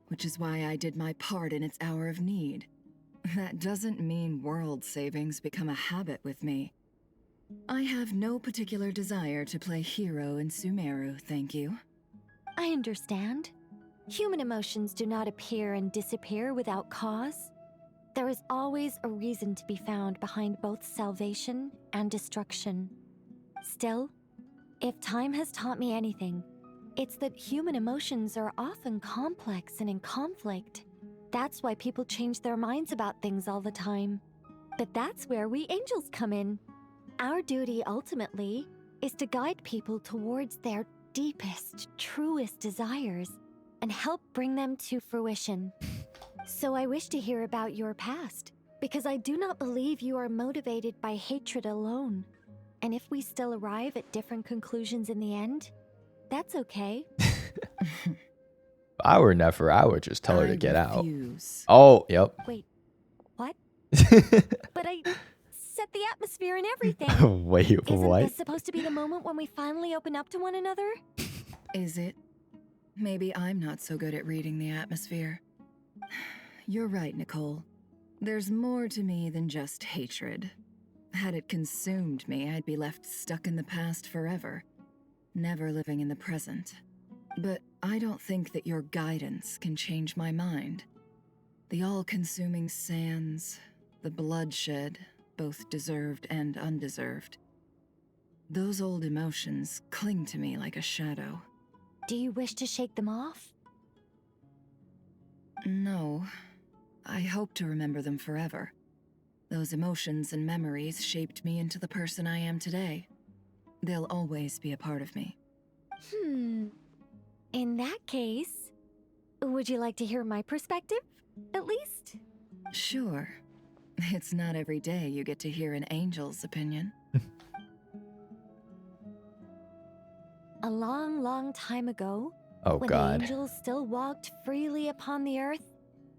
which is why I did my part in its hour of need. That doesn't mean world savings become a habit with me. I have no particular desire to play hero in Sumeru, thank you. I understand. Human emotions do not appear and disappear without cause. There is always a reason to be found behind both salvation and destruction. Still, if time has taught me anything, it's that human emotions are often complex and in conflict. That's why people change their minds about things all the time. But that's where we angels come in. Our duty, ultimately, is to guide people towards their deepest, truest desires and help bring them to fruition. So I wish to hear about your past, because I do not believe you are motivated by hatred alone. And if we still arrive at different conclusions in the end, that's okay. If I were Nefer, I would just tell her to get refuse. out. Oh, yep. Wait, what? But I set the atmosphere and everything. Wait, Isn't what? this supposed to be the moment when we finally open up to one another? Is it? Maybe I'm not so good at reading the atmosphere. You're right, Nicole. There's more to me than just hatred. Had it consumed me, I'd be left stuck in the past forever. never living in the present. But I don't think that your guidance can change my mind. The all-consuming sands, the bloodshed, both deserved and undeserved. Those old emotions cling to me like a shadow. Do you wish to shake them off? No. I hope to remember them forever. Those emotions and memories shaped me into the person I am today. They'll always be a part of me. In that case, would you like to hear my perspective, at least? Sure. It's not every day you get to hear an angel's opinion. A long, long time ago, when God. the angels still walked freely upon the earth,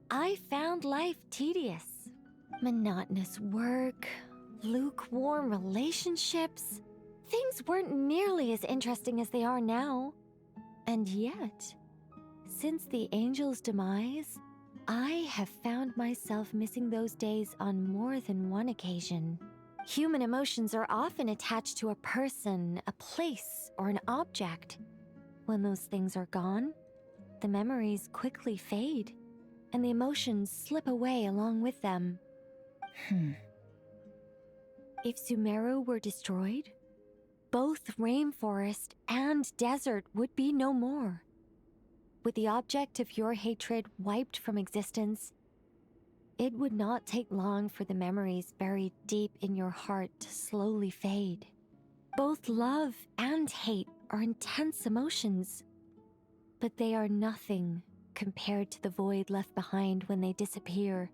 I found life tedious. Monotonous work, lukewarm relationships. Things weren't nearly as interesting as they are now. And yet, since the angels' demise, I have found myself missing those days on more than one occasion. Human emotions are often attached to a person, a place, or an object. When those things are gone, the memories quickly fade, and the emotions slip away along with them. If Sumeru were destroyed, both rainforest and desert would be no more. With the object of your hatred wiped from existence, it would not take long for the memories buried deep in your heart to slowly fade. Both love and hate are intense emotions, but they are nothing compared to the void left behind when they disappear.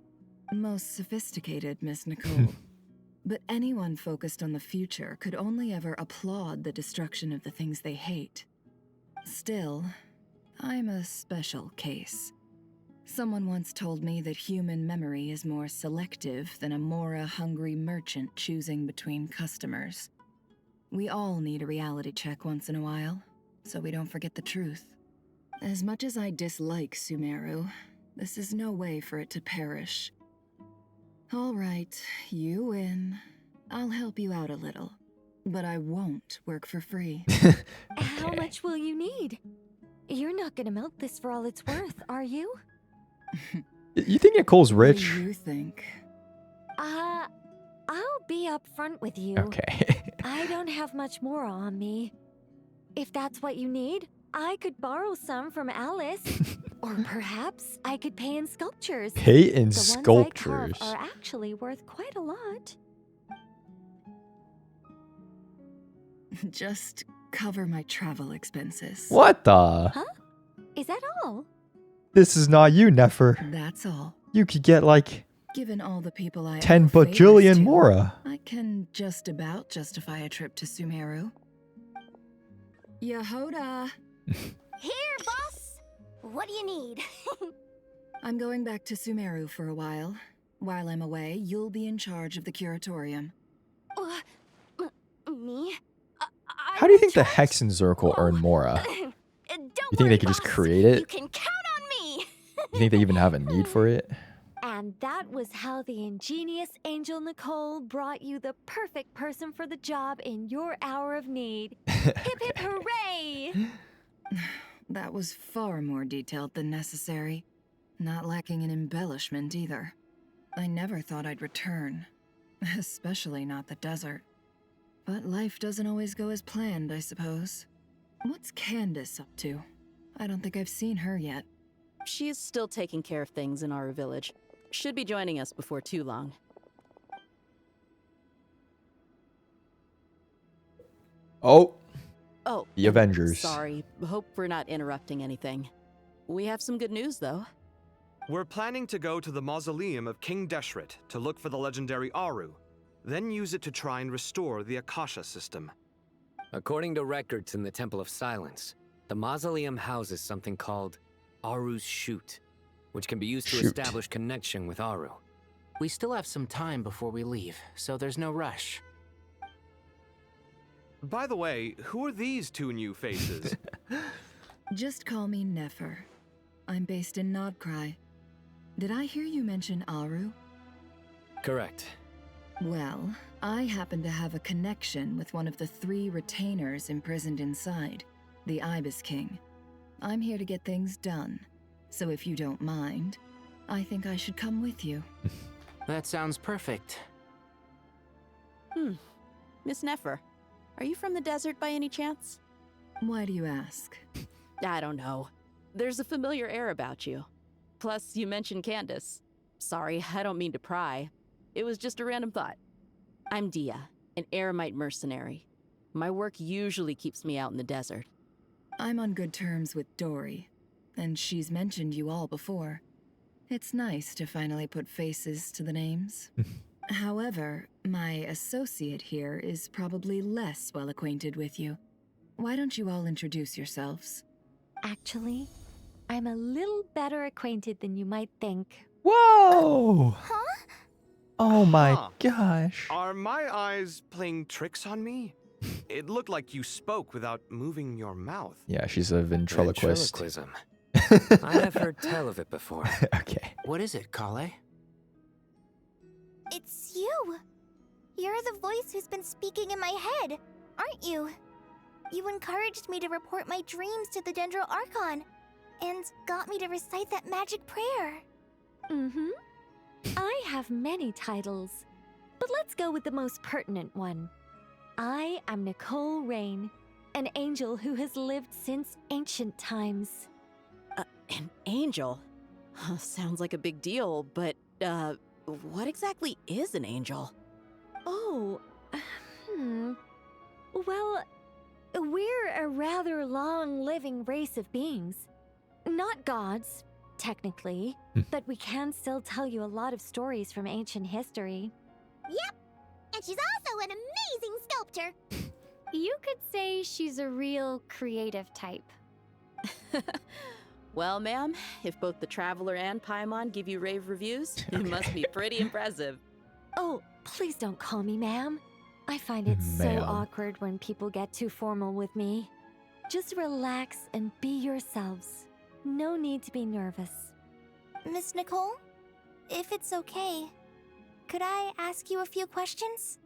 Most sophisticated, Miss Nicole. But anyone focused on the future could only ever applaud the destruction of the things they hate. Still, I'm a special case. Someone once told me that human memory is more selective than a Mora-hungry merchant choosing between customers. We all need a reality check once in a while, so we don't forget the truth. As much as I dislike Sumeru, this is no way for it to perish. All right, you win. I'll help you out a little, but I won't work for free. How much will you need? You're not gonna milk this for all it's worth, are you? You think Nicole's rich? What do you think? I'll be upfront with you. Okay. I don't have much more on me. If that's what you need, I could borrow some from Alice. Or perhaps I could pay in sculptures. Pay in the sculptures. ones I carve are actually worth quite a lot. Just cover my travel expenses. What the? Huh? Is that all? This is not you, Nefer. That's all. You could get like Given all the people I 10 owe favors bajillion to, Mora. I can just about justify a trip to Sumeru. Yehoda! Here, boss! What do you need? I'm going back to Sumeru for a while. While I'm away, you'll be in charge of the curatorium. Me? How do you think the Hexen Circle earn Mora? You think they could just create it? You can count on me! You think they even have a need for it? And that was how the ingenious Angel Nicole brought you the perfect person for the job in your hour of need. Hip hip hooray! That was far more detailed than necessary. Not lacking in embellishment either. I never thought I'd return. Especially not the desert. But life doesn't always go as planned, I suppose. What's Candace up to? I don't think I've seen her yet. She's still taking care of things in our village. Should be joining us before too long. Oh. Oh. The Avengers. Sorry. Hope we're not interrupting anything. We have some good news, though. We're planning to go to the mausoleum of King Deshret to look for the legendary Aru, then use it to try and restore the Akasha system. According to records in the Temple of Silence, the mausoleum houses something called Aru's Chute, which can be used to establish connection with Aru. We still have some time before we leave, so there's no rush. By the way, who are these two new faces? Just call me Nefer. I'm based in Nodcry. Did I hear you mention Aru? Correct. Well, I happen to have a connection with one of the 3 retainers imprisoned inside, the Ibis King. I'm here to get things done, so if you don't mind, I think I should come with you. That sounds perfect. Miss Nefer, are you from the desert by any chance? Why do you ask? I don't know. There's a familiar air about you. Plus, you mentioned Candace. Sorry, I don't mean to pry. It was just a random thought. I'm Dia, an eremite mercenary. My work usually keeps me out in the desert. I'm on good terms with Dory, and she's mentioned you all before. It's nice to finally put faces to the names. However, my associate here is probably less well acquainted with you. Why don't you all introduce yourselves? Actually, I'm a little better acquainted than you might think. Whoa! Huh? Oh my gosh. Are my eyes playing tricks on me? It looked like you spoke without moving your mouth. Yeah, she's a ventriloquist. Ventriloquism. I have heard tell of it before. Okay. What is it, Kale? It's you. You're the voice who's been speaking in my head, aren't you? You encouraged me to report my dreams to the Dendro Archon, and got me to recite that magic prayer. Mm-hmm. I have many titles, but let's go with the most pertinent one. I am Nicole Rain, an angel who has lived since ancient times. An angel? Sounds like a big deal, but, what exactly is an angel? Oh, Well, we're a rather long-living race of beings. Not gods, technically, but we can still tell you a lot of stories from ancient history. Yep, and she's also an amazing sculptor. You could say she's a real creative type. Well, ma'am, if both the Traveler and Paimon give you rave reviews, it must be pretty impressive. Oh, please don't call me ma'am. I find it so Ma'am. awkward when people get too formal with me. Just relax and be yourselves. No need to be nervous. Miss Nicole, if it's okay, could I ask you a few questions?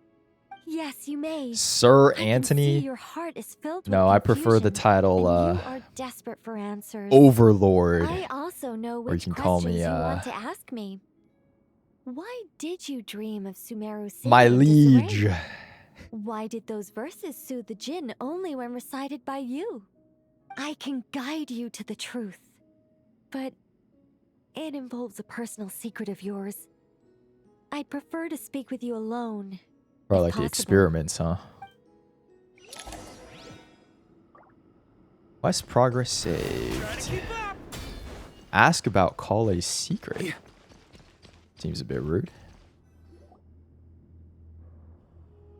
Yes, you may. Sir I can see Anthony? your heart is filled No, with I prefer the confusion, title and you are desperate for answers. Overlord. I also know Or you which can call questions me you want to ask me. Why did you dream of Sumeru City my in liege. disarray? Why did those verses soothe the djinn only when recited by you? I can guide you to the truth, but it involves a personal secret of yours. I'd prefer to speak with you alone. Probably if like the possible. experiments, huh? Quest progress saved. Ask about Kale's secret. Seems a bit rude.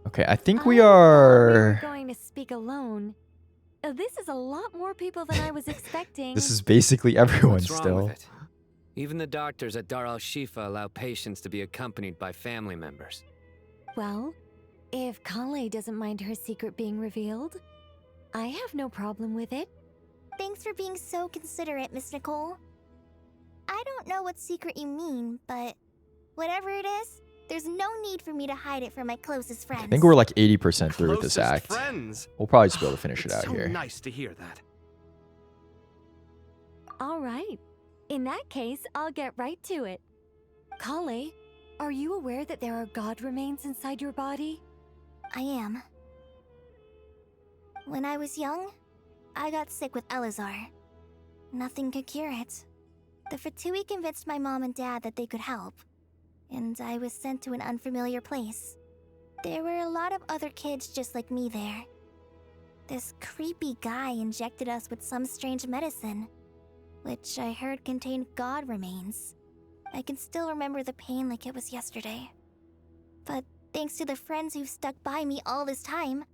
Okay, I think we We're are... going to speak alone. This is a lot more people than I was expecting. This is basically everyone What's wrong still. with it? Even the doctors at Dar al-Shifa allow patients to be accompanied by family members. Well, if Kale doesn't mind her secret being revealed, I have no problem with it. Thanks for being so considerate, Miss Nicole. I don't know what secret you mean, but whatever it is, there's no need for me to hide it from my closest friends. I think we're like 80% through with this act. Friends. We'll probably just be able to finish it It's out so here. Nice to hear that. All right. In that case, I'll get right to it. Kale, are you aware that there are god remains inside your body? I am. When I was young, I got sick with Elazar. Nothing could cure it. The Fatui convinced my mom and dad that they could help, and I was sent to an unfamiliar place. There were a lot of other kids just like me there. This creepy guy injected us with some strange medicine, which I heard contained god remains. I can still remember the pain like it was yesterday. But thanks to the friends who've stuck by me all this time,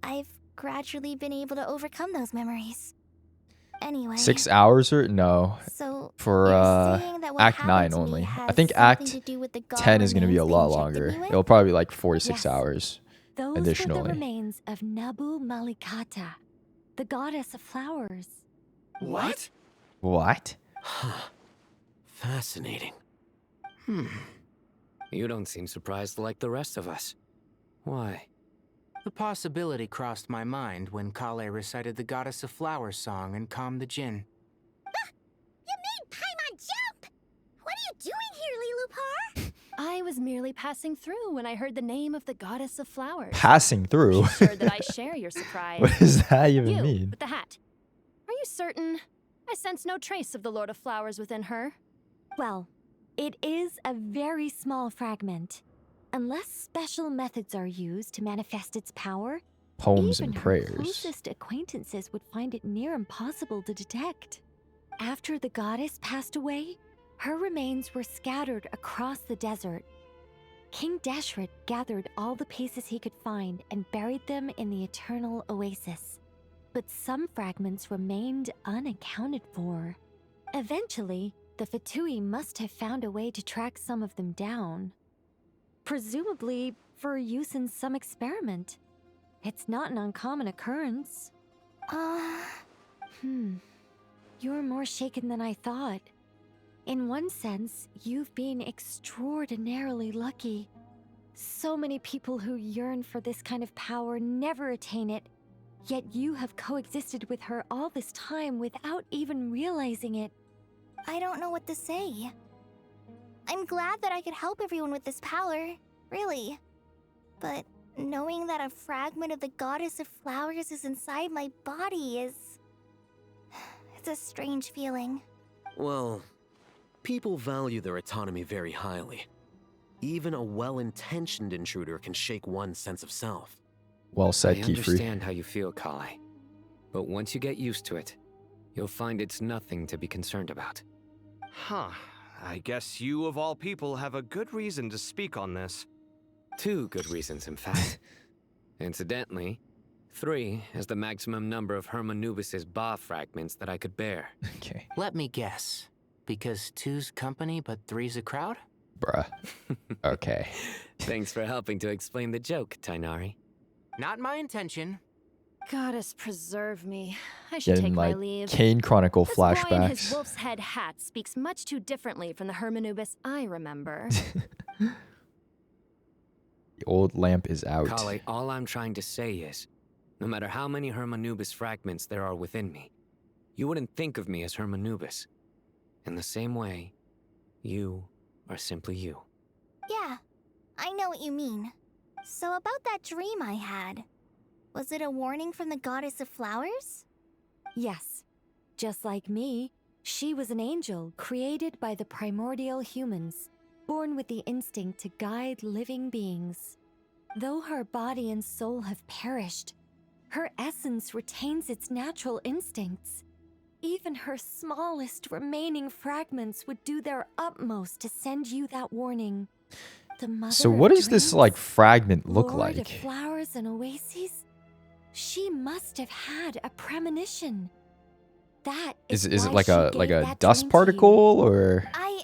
I've gradually been able to overcome those memories. Anyway. 6 hours or no? So For you're saying that what Act happened 9 to me only. I has think something Act to do with the god 10 is going to be a remains lot they longer. injected me with? It'll probably be like 4 to 6 Yes. hours. Those were the Additionally. remains of Nabu Malikata, the goddess of flowers. What? What? Fascinating. You don't seem surprised like the rest of us. Why? The possibility crossed my mind when Kale recited the Goddess of Flowers song and calmed the Jinn. You made Paimon jump! What are you doing here, Lilupar? I was merely passing through when I heard the name of the Goddess of Flowers. Passing through? Be sure that I share your surprise. What does that even you, mean? with the hat. Are you certain? I sense no trace of the Lord of Flowers within her. Well, it is a very small fragment. Unless special methods are used to manifest its power, Poems even and her prayers. closest acquaintances would find it near impossible to detect. After the goddess passed away, her remains were scattered across the desert. King Deshret gathered all the pieces he could find and buried them in the eternal oasis. But some fragments remained unaccounted for. Eventually, the Fatui must have found a way to track some of them down. Presumably for use in some experiment. It's not an uncommon occurrence. You're more shaken than I thought. In one sense, you've been extraordinarily lucky. So many people who yearn for this kind of power never attain it, yet you have coexisted with her all this time without even realizing it. I don't know what to say. I'm glad that I could help everyone with this power, really. But knowing that a fragment of the Goddess of Flowers is inside my body is... It's a strange feeling. Well, people value their autonomy very highly. Even a well-intentioned intruder can shake one's sense of self. Well said, I Keyfree. understand how you feel, Kale. But once you get used to it, you'll find it's nothing to be concerned about. Huh. I guess you, of all people, have a good reason to speak on this. 2 good reasons, in fact. Incidentally, 3 is the maximum number of Hermanubis' Ba fragments that I could bear. Okay. Let me guess. Because 2's company, but 3's a crowd? Bruh. Okay. Thanks for helping to explain the joke, Tainari. Not my intention. Goddess preserve me. I should Getting take my like leave. Kane Chronicle This boy in his flashbacks. wolf's head hat speaks much too differently from the Hermanubis I remember. The old lamp is out. Kale, all I'm trying to say is, no matter how many Hermanubis fragments there are within me, you wouldn't think of me as Hermanubis. In the same way, you are simply you. Yeah, I know what you mean. So about that dream I had, was it a warning from the Goddess of Flowers? Yes. Just like me, she was an angel created by the primordial humans, born with the instinct to guide living beings. Though her body and soul have perished, her essence retains its natural instincts. Even her smallest remaining fragments would do their utmost to send you that warning. The mother So what of does this dreams, like fragment look Lord of like? flowers and oases? She must have had a premonition. That Is is it why like she a gave that dust dream to particle you. or I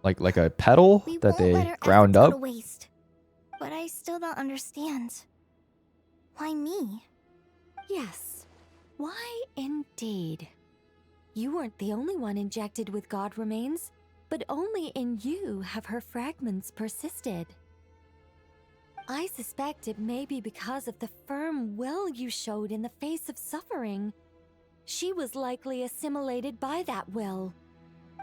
like a petal we that won't let they her ground efforts go to up? waste. But I still don't understand. Why me? Yes. Why indeed? You weren't the only one injected with God remains, but only in you have her fragments persisted. I suspect it may be because of the firm will you showed in the face of suffering. She was likely assimilated by that will.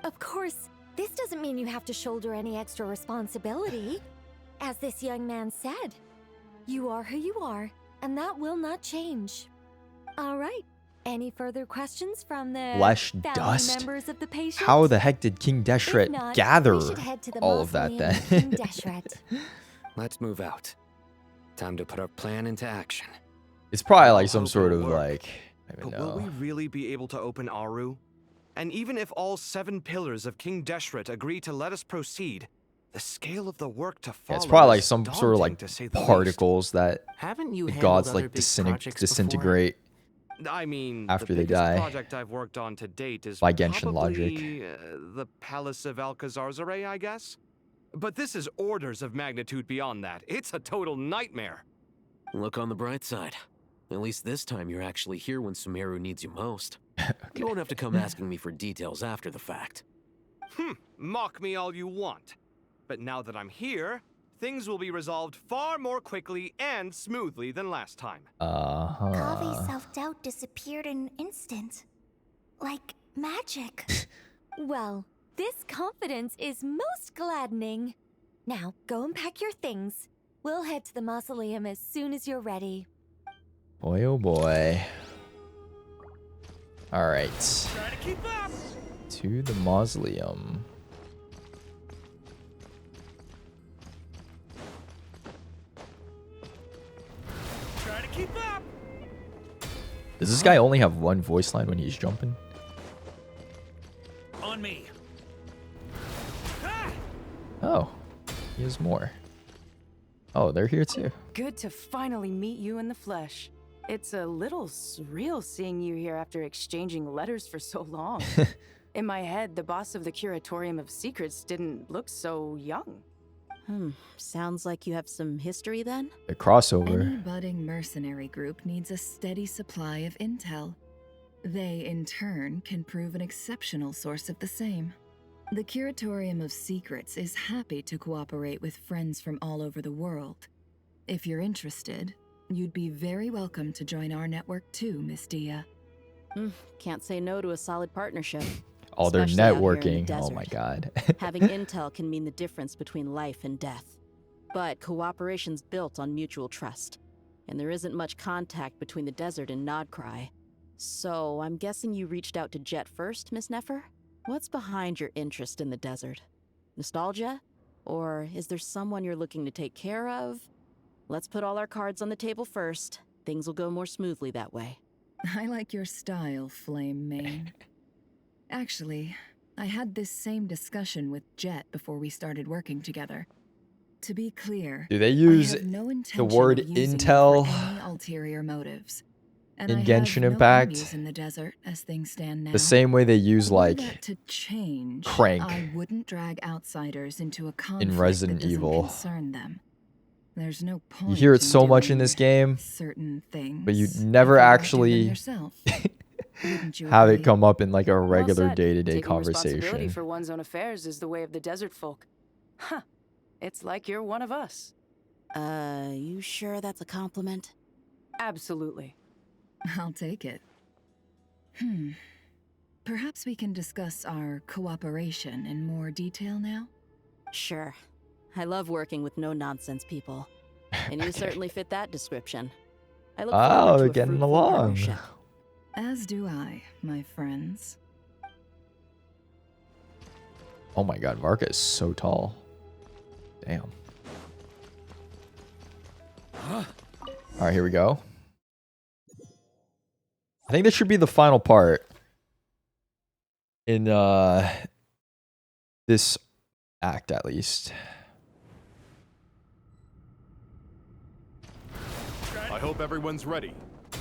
Of course, this doesn't mean you have to shoulder any extra responsibility. As this young man said, you are who you are, and that will not change. All right. Any further questions from the Flesh family dust? members of the patient? How the heck did King If Deshret not, gather we should head to the all of that mausoleum then? of King Deshret. Let's move out. Time to put our plan into action. It's probably like I'll some hope sort it'll of work. like, I don't But will we know. really be able to open Aru? And even if all 7 pillars of King Deshret agree to let us proceed, the scale of the work to follow Yeah, it's probably like is some sort of like daunting, to say the least. particles that Haven't you the handled gods other like big projects disintegrate. I mean, after the they biggest die. project I've worked on to date is By Genshin probably, the Palace of Alcazarzare, I guess. But this is orders of magnitude beyond that. It's a total nightmare. Look on the bright side. At least this time you're actually here when Sumeru needs you most. You won't have to come asking me for details after the fact. Mock me all you want. But now that I'm here, things will be resolved far more quickly and smoothly than last time. Kavi's self-doubt disappeared in an instant. Like magic. Well, this confidence is most gladdening. Now, go and pack your things. We'll head to the mausoleum as soon as you're ready. Boy, oh boy. All right. Try to keep up. To the mausoleum. Try to keep up. Does this guy only have one voice line when he's jumping? On me. Oh, he has more. Oh, they're here too. Good to finally meet you in the flesh. It's a little surreal seeing you here after exchanging letters for so long. In my head, the boss of the Curatorium of Secrets didn't look so young. Sounds like you have some history then? The crossover. Any budding mercenary group needs a steady supply of intel. They, in turn, can prove an exceptional source of the same. The Curatorium of Secrets is happy to cooperate with friends from all over the world. If you're interested, you'd be very welcome to join our network too, Miss Dia. Can't say no to a solid partnership. Oh, they're Especially out here in the networking. Oh desert. my god. Having intel can mean the difference between life and death. But cooperation's built on mutual trust. And there isn't much contact between the desert and Nodcry. So I'm guessing you reached out to Jet first, Miss Nefer? What's behind your interest in the desert? Nostalgia? Or is there someone you're looking to take care of? Let's put all our cards on the table first. Things will go more smoothly that way. I like your style, Flame Mane. Actually, I had this same discussion with Jet before we started working together. To be clear, Do they use I have no the intention word of using you intel for any ulterior motives. And in I Genshin have no Impact? enemies in the desert as things stand now. The same way they use Were like that to change, Crank I wouldn't drag outsiders into a conflict in Resident that doesn't Evil. concern them. There's no point. You hear it in so much in doing this game, certain things, but you never if you won't do them actually yourself. Wouldn't you have agree? it come up in like a regular Well said. day-to-day Taking responsibility conversation. for one's own affairs is the way of the desert folk. Huh. It's like you're one of us. You sure that's a compliment? Absolutely. I'll take it. Perhaps we can discuss our cooperation in more detail now? Sure. I love working with no-nonsense people. And you certainly fit that description. I look forward to they're a getting fruitful along. partnership. As do I, my friends. Oh my god, Varka is so tall. Damn. Alright, here we go. I think this should be the final part in this act, at least. I hope everyone's ready.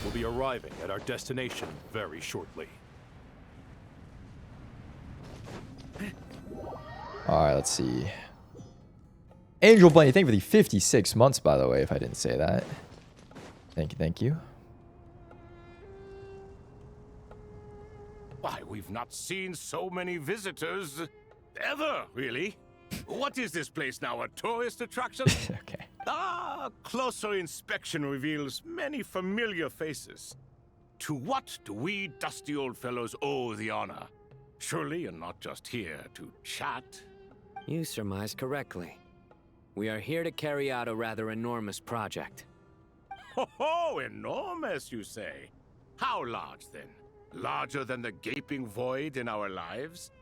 We'll be arriving at our destination very shortly. Alright, let's see. Angel Bunny, thank you for the 56 months, by the way, if I didn't say that. Thank you, thank you. Why, we've not seen so many visitors ever, really. What is this place now, a tourist attraction? Okay. Closer inspection reveals many familiar faces. To what do we dusty old fellows owe the honor? Surely you're not just here to chat. You surmise correctly. We are here to carry out a rather enormous project. Ho, enormous, you say? How large, then? Larger than the gaping void in our lives?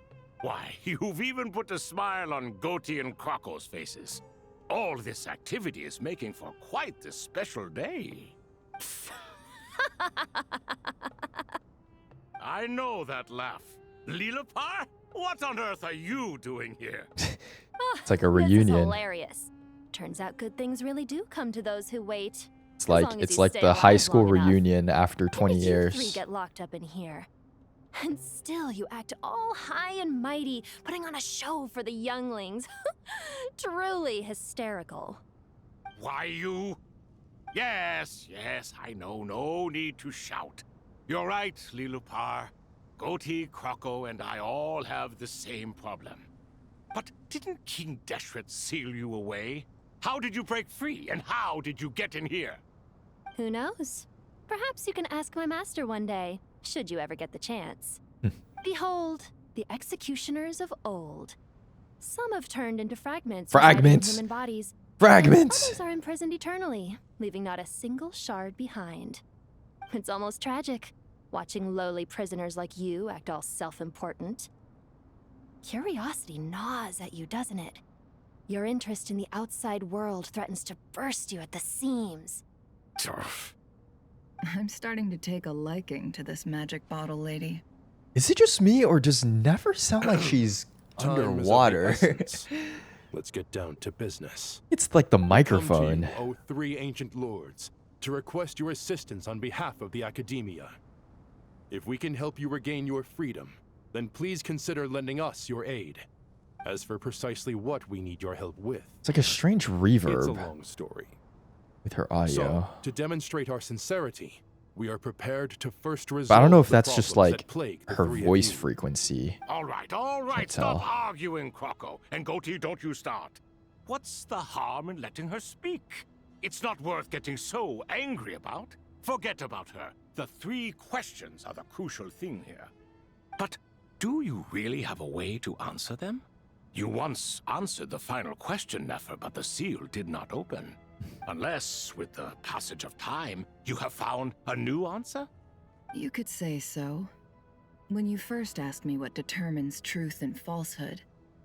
Why, you've even put a smile on Goatee and Crocco's faces. All this activity is making for quite the special day. I know that laugh. Lilipar? What on earth are you doing here? It's like a This is reunion. hilarious. Turns out good things really do come to those who wait. It's As like long as it's you like stay the high alive school long enough. reunion after 20 You three years. get locked up in here. And still you act all high and mighty, putting on a show for the younglings. Truly hysterical. Why, you? Yes, I know. No need to shout. You're right, Lilipar. Goatee, Crocco, and I all have the same problem. But didn't King Deshret seal you away? How did you break free, and how did you get in here? Who knows? Perhaps you can ask my master one day, should you ever get the chance. Behold, the executioners of old. Some have turned into fragments. Fragments. Human bodies. Fragments. Others are imprisoned eternally, leaving not a single shard behind. It's almost tragic, watching lowly prisoners like you act all self-important. Curiosity gnaws at you, doesn't it? Your interest in the outside world threatens to burst you at the seams. I'm starting to take a liking to this magic bottle lady. Is it just me, or does Never sound like she's underwater? Let's get down to business. It's like the Come microphone. to you, O three ancient lords, to request your assistance on behalf of the Academia. If we can help you regain your freedom, then please consider lending us your aid. As for precisely what we need your help with, It's like a strange it's a reverb long story. with her audio. So, to demonstrate our sincerity, we are prepared to first resolve But I don't know if the that's just problems like that plague the her three of voice you. frequency. All right, Can't stop tell. arguing, Croco. And Goatee, don't you start. What's the harm in letting her speak? It's not worth getting so angry about. Forget about her. The 3 questions are the crucial thing here. But do you really have a way to answer them? You once answered the final question, Nefer, but the seal did not open. Unless, with the passage of time, you have found a new answer? You could say so. When you first asked me what determines truth and falsehood,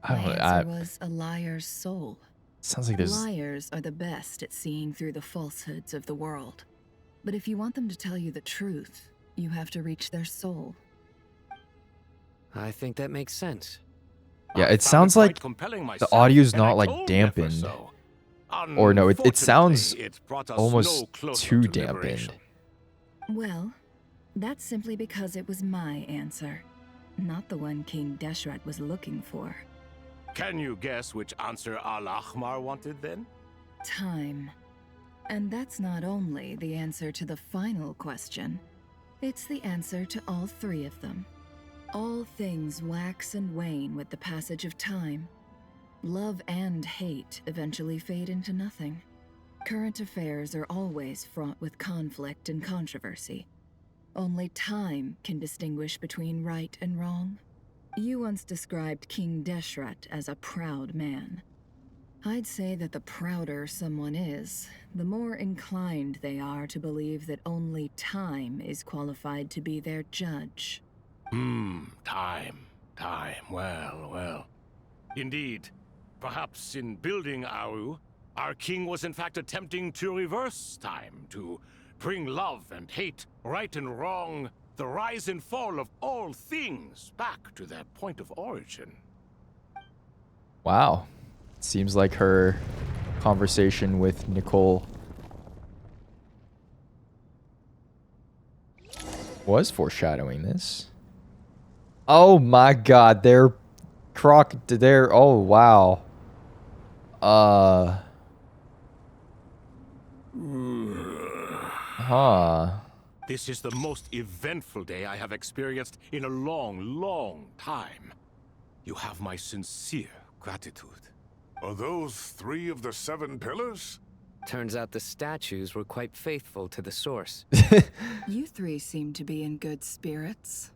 my answer was a liar's soul. Sounds like there's... Liars are the best at seeing through the falsehoods of the world. But if you want them to tell you the truth, you have to reach their soul. I think that makes sense. Yeah, it sounds like the audio's not like dampened. Or no, it sounds almost too dampened. Well, that's simply because it was my answer, not the one King Deshret was looking for. Can you guess which answer Al-Ahmar wanted then? Time. And that's not only the answer to the final question, it's the answer to all 3 of them. All things wax and wane with the passage of time. Love and hate eventually fade into nothing. Current affairs are always fraught with conflict and controversy. Only time can distinguish between right and wrong. You once described King Deshret as a proud man. I'd say that the prouder someone is, the more inclined they are to believe that only time is qualified to be their judge. Time. Well. Indeed. Perhaps in building Aru, our king was in fact attempting to reverse time, to bring love and hate, right and wrong, the rise and fall of all things back to their point of origin. Wow. Seems like her conversation with Nicole was foreshadowing this. Oh my god, they're oh wow. This is the most eventful day I have experienced in a long time. You have my sincere gratitude. Are those 3 of the 7 pillars? Turns out the statues were quite faithful to the source. You 3 seem to be in good spirits.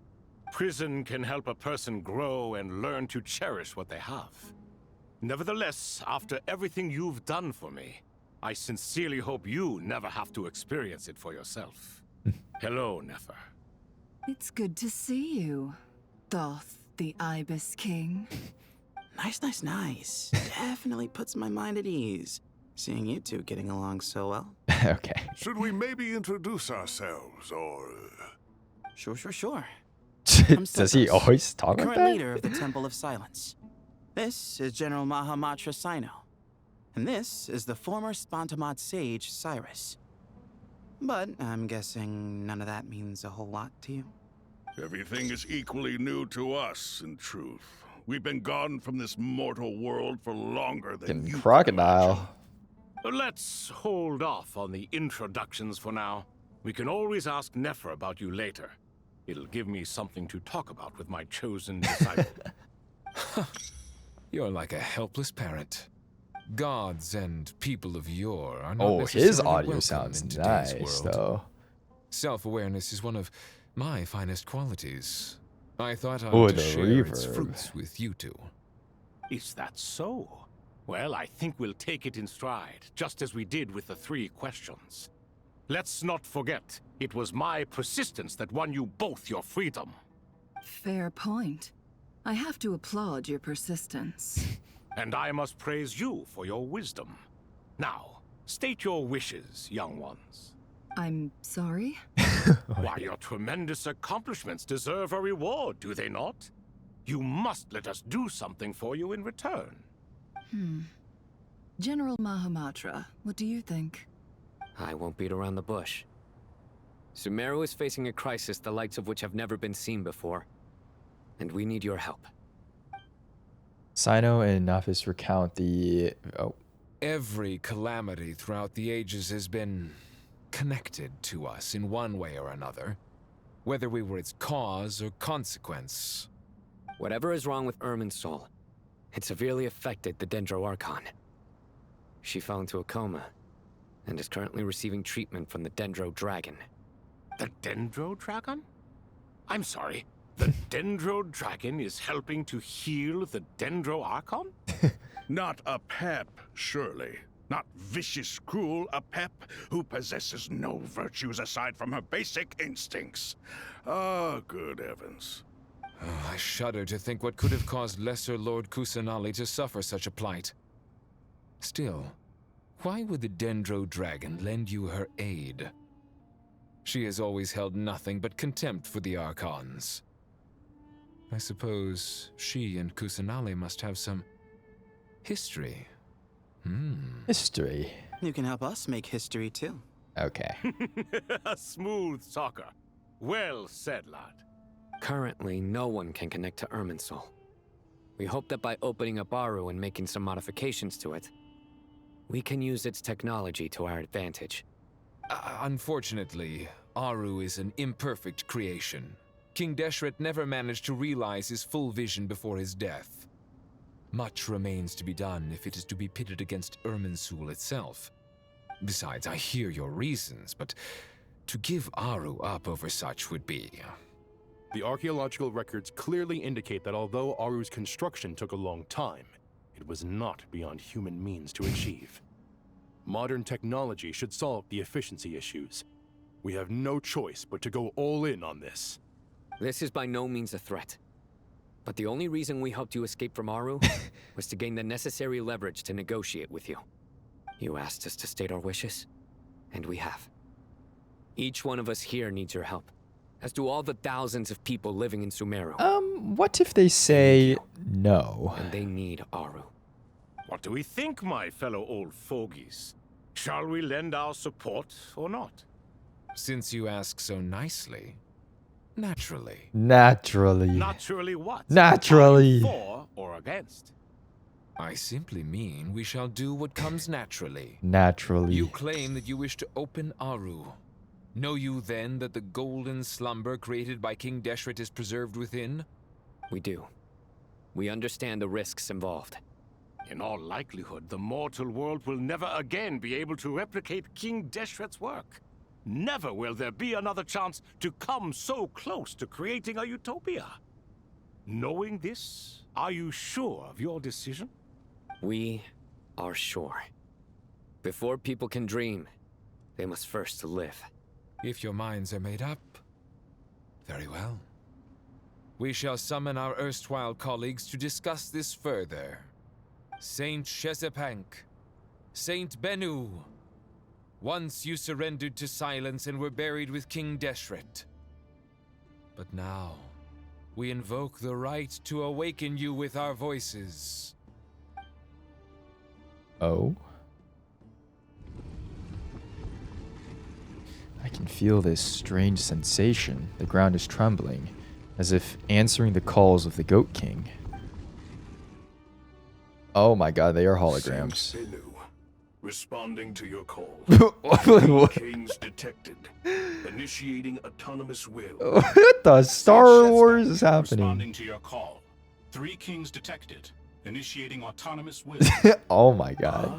Prison can help a person grow and learn to cherish what they have. Nevertheless, after everything you've done for me, I sincerely hope you never have to experience it for yourself. Hello, Nefer. It's good to see you, Thoth, the Ibis King. Nice. Definitely puts my mind at ease, seeing you 2 getting along so well. Okay. Should we maybe introduce ourselves, or... Sure. Does he always talk like current that? leader of the Temple of Silence. This is General Mahamatra Sino. And this is the former Spantamad sage, Cyrus. But I'm guessing none of that means a whole lot to you. Everything is equally new to us, in truth. We've been gone from this mortal world for longer than you. Crocodile. Let's hold off on the introductions for now. We can always ask Nefer about you later. It'll give me something to talk about with my chosen disciple. You're like a helpless parent. Gods and people of yore are not Oh, necessarily his audio welcome sounds in today's nice, world. though. Self-awareness is one of my finest qualities. I thought Oh, I'd the share its reverb. fruits with you two. Is that so? Well, I think we'll take it in stride, just as we did with the 3 questions. Let's not forget, it was my persistence that won you both your freedom. Fair point. I have to applaud your persistence. And I must praise you for your wisdom. Now, state your wishes, young ones. I'm sorry? Why, your tremendous accomplishments deserve a reward, do they not? You must let us do something for you in return. General Mahamatra, what do you think? I won't beat around the bush. Sumeru is facing a crisis the likes of which have never been seen before. And we need your help. Sino and Nafis recount the... Every calamity throughout the ages has been connected to us in one way or another, whether we were its cause or consequence. Whatever is wrong with Irminsul, it severely affected the Dendro Archon. She fell into a coma and is currently receiving treatment from the Dendro Dragon. The Dendro Dragon? I'm sorry, the Dendro Dragon is helping to heal the Dendro Archon? Not a pep, surely. Not vicious, cruel, a pep who possesses no virtues aside from her basic instincts. Oh, good heavens. Oh, I shudder to think what could have caused Lesser Lord Kusanali to suffer such a plight. Still, why would the Dendro Dragon lend you her aid? She has always held nothing but contempt for the Archons. I suppose she and Kusanali must have some history. History. You can help us make history too. Okay. A smooth talker. Well said, lad. Currently, no one can connect to Irminsul. We hope that by opening up Aru and making some modifications to it, we can use its technology to our advantage. Unfortunately, Aru is an imperfect creation. King Deshret never managed to realize his full vision before his death. Much remains to be done if it is to be pitted against Irminsul itself. Besides, I hear your reasons, but to give Aru up over such would be... The archaeological records clearly indicate that although Aru's construction took a long time, it was not beyond human means to achieve. Modern technology should solve the efficiency issues. We have no choice but to go all in on this. This is by no means a threat. But the only reason we helped you escape from Aru was to gain the necessary leverage to negotiate with you. You asked us to state our wishes, and we have. Each one of us here needs your help, as do all the thousands of people living in Sumeru. What if they say no? And they need Aru. What do we think, my fellow old fogies? Shall we lend our support or not? Since you ask so nicely, naturally. Naturally. Naturally what? Naturally. For or against? I simply mean we shall do what comes naturally. Naturally. You claim that you wish to open Aru. Know you then that the golden slumber created by King Deshret is preserved within? We do. We understand the risks involved. In all likelihood, the mortal world will never again be able to replicate King Deshret's work. Never will there be another chance to come so close to creating a utopia. Knowing this, are you sure of your decision? We are sure. Before people can dream, they must first live. If your minds are made up, very well. We shall summon our erstwhile colleagues to discuss this further. Saint Shezepank, Saint Bennu, once you surrendered to silence and were buried with King Deshret. But now, we invoke the right to awaken you with our voices. Oh? I can feel this strange sensation. The ground is trembling, as if answering the calls of the Goat King. Oh my god, they are holograms. Saint Bennu, responding to your call. What? Kings detected. Initiating autonomous will. What the Star Wars is happening? Responding to your call. 3 kings detected. Initiating autonomous will. Oh my god.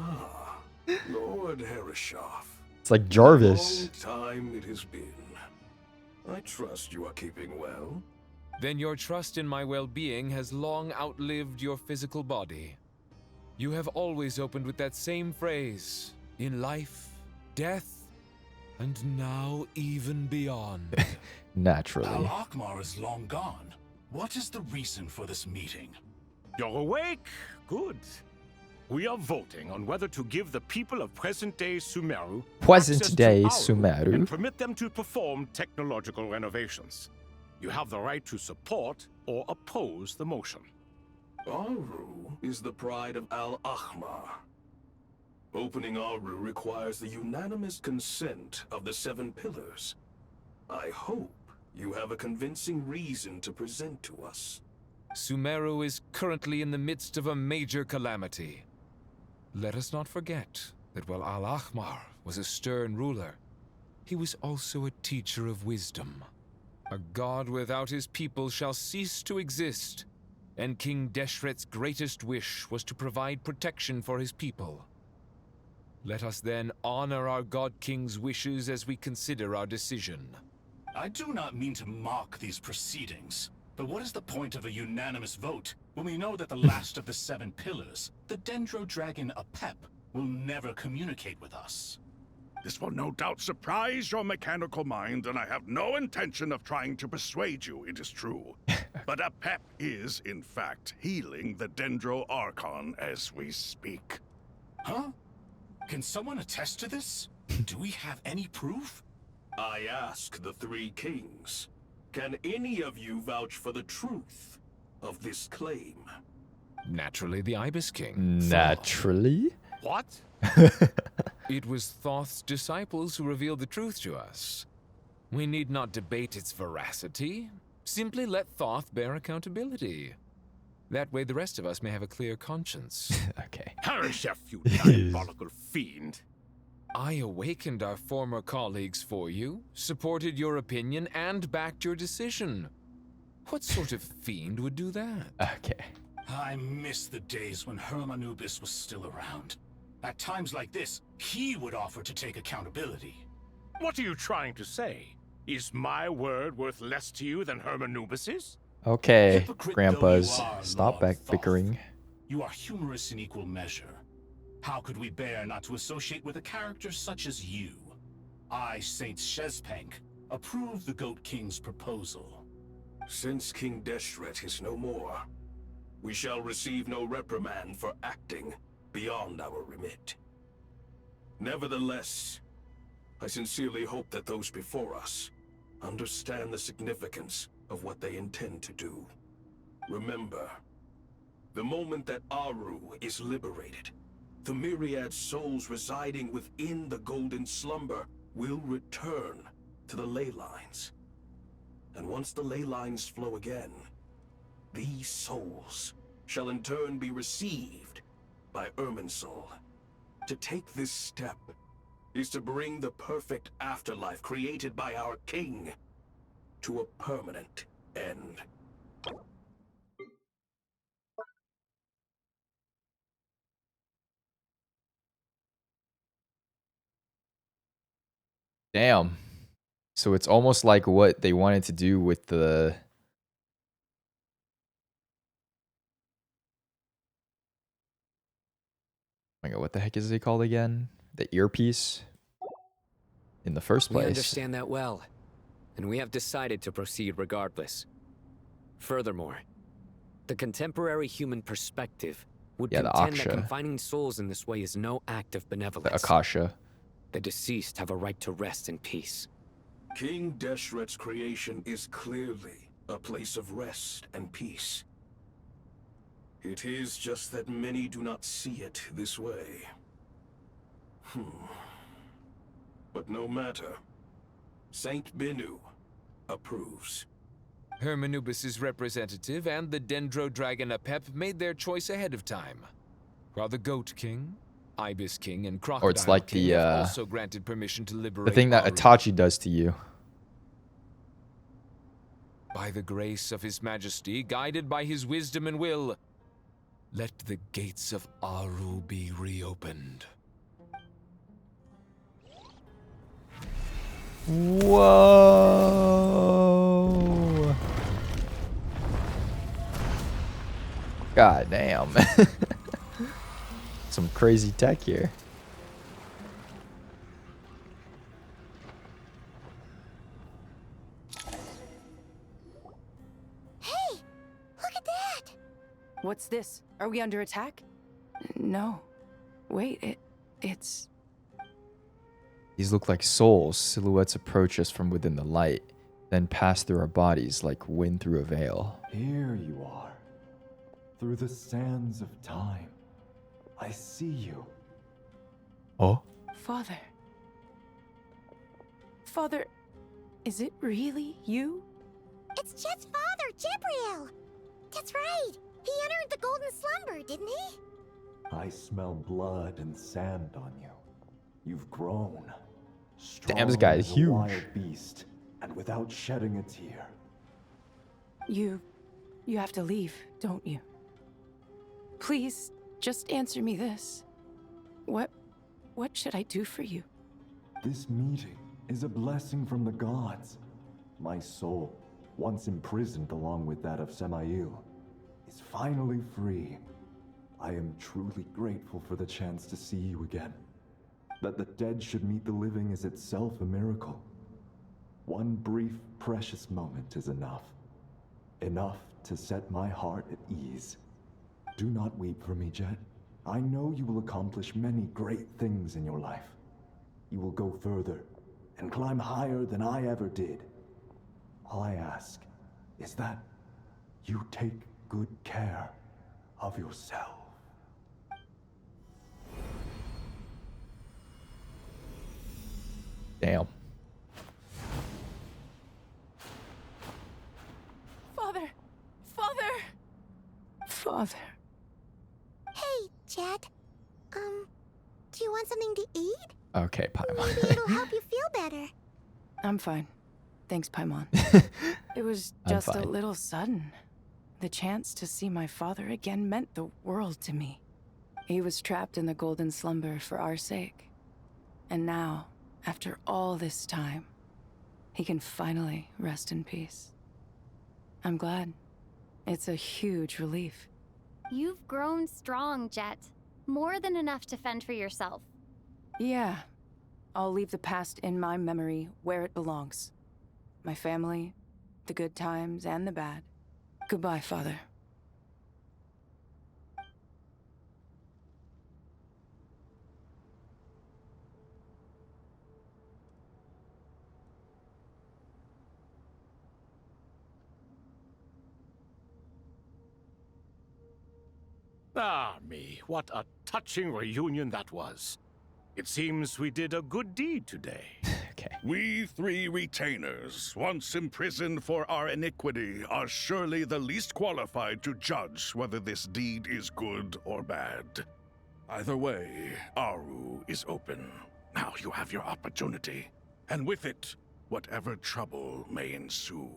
Lord Herreshoff. It's like Jarvis. Long time it has been. I trust you are keeping well. Then your trust in my well-being has long outlived your physical body. You have always opened with that same phrase, in life, death, and now even beyond. Naturally. Al-Akmar is long gone. What is the reason for this meeting? You're awake? Good. We are voting on whether to give the people of present-day Sumeru Present-day access to Auru Sumeru. and permit them to perform technological renovations. You have the right to support or oppose the motion. Auru is the pride of Al-Ahmar. Opening Auru requires the unanimous consent of the 7 pillars. I hope you have a convincing reason to present to us. Sumeru is currently in the midst of a major calamity. Let us not forget that while Al-Ahmar was a stern ruler, he was also a teacher of wisdom. A god without his people shall cease to exist, and King Deshret's greatest wish was to provide protection for his people. Let us then honor our God King's wishes as we consider our decision. I do not mean to mock these proceedings, but what is the point of a unanimous vote when we know that the last of the 7 pillars, the Dendro Dragon Apep, will never communicate with us? This will no doubt surprise your mechanical mind, and I have no intention of trying to persuade you it is true. But Apep is, in fact, healing the Dendro Archon as we speak. Huh? Can someone attest to this? Do we have any proof? I ask the 3 kings. Can any of you vouch for the truth of this claim? Naturally, the Ibis King. Naturally? What? It was Thoth's disciples who revealed the truth to us. We need not debate its veracity. Simply let Thoth bear accountability. That way the rest of us may have a clear conscience. Okay. Herreshoff, you diabolical fiend. I awakened our former colleagues for you, supported your opinion, and backed your decision. What sort of fiend would do that? Okay. I miss the days when Hermanubis was still around. At times like this, he would offer to take accountability. What are you trying to say? Is my word worth less to you than Hermanubis's? Okay, Hypocrite grandpas, though you are, stop Lord back Thoth, bickering. You are humorous in equal measure. How could we bear not to associate with a character such as you? I, Saint Shezpank, approve the Goat King's proposal. Since King Deshret is no more, we shall receive no reprimand for acting beyond our remit. Nevertheless, I sincerely hope that those before us understand the significance of what they intend to do. Remember, the moment that Auru is liberated, the myriad souls residing within the Golden Slumber will return to the ley lines. And once the ley lines flow again, these souls shall in turn be received by Irminsul. To take this step is to bring the perfect afterlife created by our king to a permanent end. Damn. So it's almost like what they wanted to do with the... Oh my god, what the heck is it called again? The earpiece? In the first place. We understand that well, and we have decided to proceed regardless. Furthermore, the contemporary human perspective would Yeah, the contend that Aksha. confining souls in this way is no act of benevolence. The Akasha. The deceased have a right to rest in peace. King Deshret's creation is clearly a place of rest and peace. It is just that many do not see it this way. But no matter. Saint Binu approves. Hermanubis' representative and the Dendro Dragon Apep made their choice ahead of time, while the Goat King, Ibis King, and Crocodile Or it's like King the, have also granted permission to liberate the thing that Auru. Itachi does to you. By the grace of His Majesty, guided by his wisdom and will, Let the gates of Aru be reopened. Whoa! God damn. Some crazy tech here. Hey, look at that! What's this? Are we under attack? No. Wait, it's... These look like souls. Silhouettes approach us from within the light, then pass through our bodies like wind through a veil. Here you are. Through the sands of time. I see you. Oh? Father. Father, is it really you? It's Jet's father, Jibril! That's right! He entered the golden slumber, didn't he? I smell blood and sand on you. You've grown. Damn, this guy is Strong as a huge. wild beast, and without shedding a tear. You have to leave, don't you? Please, just answer me this. What should I do for you? This meeting is a blessing from the gods. My soul, once imprisoned along with that of Semail, is finally free. I am truly grateful for the chance to see you again. That the dead should meet the living is itself a miracle. One brief, precious moment is enough. Enough to set my heart at ease. Do not weep for me, Jet. I know you will accomplish many great things in your life. You will go further and climb higher than I ever did. All I ask is that you take good care of yourself. Damn. Father! Father! Hey, Jet. Do you want something to eat? Okay, Paimon. Maybe it'll help you feel better. I'm fine. Thanks, Paimon. It was I'm just a fine. little sudden. The chance to see my father again meant the world to me. He was trapped in the golden slumber for our sake. And now, after all this time, he can finally rest in peace. I'm glad. It's a huge relief. You've grown strong, Jet. More than enough to fend for yourself. Yeah. I'll leave the past in my memory where it belongs. My family, the good times and the bad. Goodbye, Father. Ah, me, what a touching reunion that was. It seems we did a good deed today. We three retainers, once imprisoned for our iniquity, are surely the least qualified to judge whether this deed is good or bad. Either way, Aru is open. Now you have your opportunity, and with it, whatever trouble may ensue.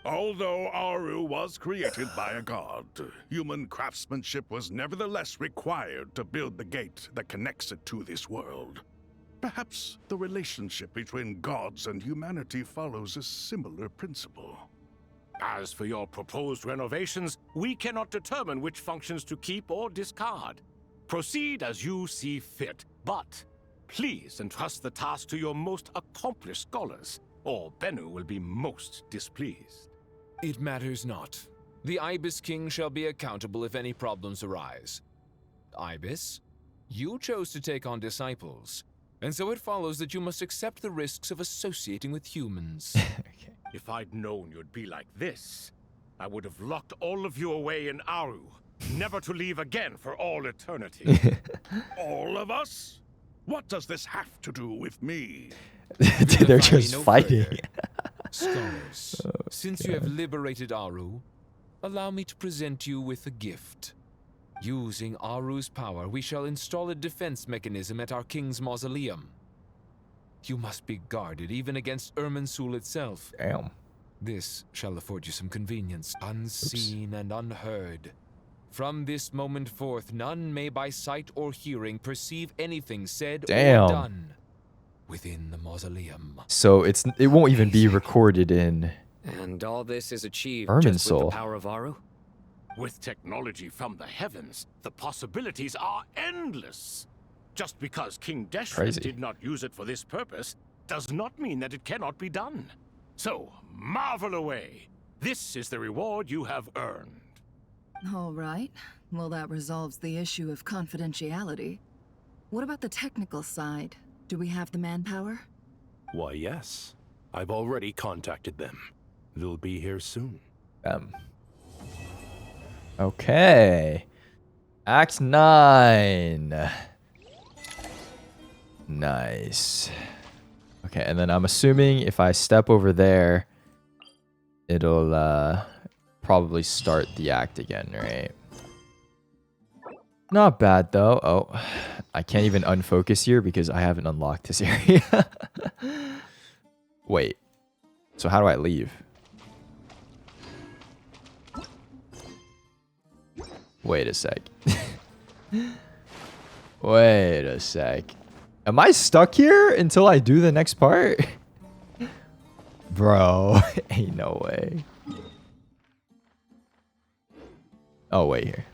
Although Aru was created by a god, human craftsmanship was nevertheless required to build the gate that connects it to this world. Perhaps the relationship between gods and humanity follows a similar principle. As for your proposed renovations, we cannot determine which functions to keep or discard. Proceed as you see fit, but please entrust the task to your most accomplished scholars, or Bennu will be most displeased. It matters not. The Ibis King shall be accountable if any problems arise. Ibis, you chose to take on disciples, and so it follows that you must accept the risks of associating with humans. If I'd known you'd be like this, I would have locked all of you away in Aru, never to leave again for all eternity. All of us? What does this have to do with me? They're just fighting. Scholars, since you have liberated Aru, allow me to present you with a gift. Using Aru's power, we shall install a defense mechanism at our king's mausoleum. You must be guarded even against Irminsul itself. Damn. This shall afford you some convenience, unseen and unheard. From this moment forth, none may by sight or hearing perceive anything said Damn. or done within the mausoleum. So it won't even be recorded in And all this is achieved Ermin's just with soul. the power of Aru? With technology from the heavens, the possibilities are endless. Just because King Deshret Crazy. did not use it for this purpose does not mean that it cannot be done. So, marvel away. This is the reward you have earned. All right. Well, that resolves the issue of confidentiality. What about the technical side? Do we have the manpower? Why, yes. I've already contacted them. They'll be here soon. Okay. Act 9. Nice. Okay, and then I'm assuming if I step over there, it'll probably start the act again, right? Not bad though. Oh, I can't even unfocus here because I haven't unlocked this area. Wait. So how do I leave? Wait a sec. Wait a sec. Am I stuck here until I do the next part? Bro, ain't no way. Oh, wait here.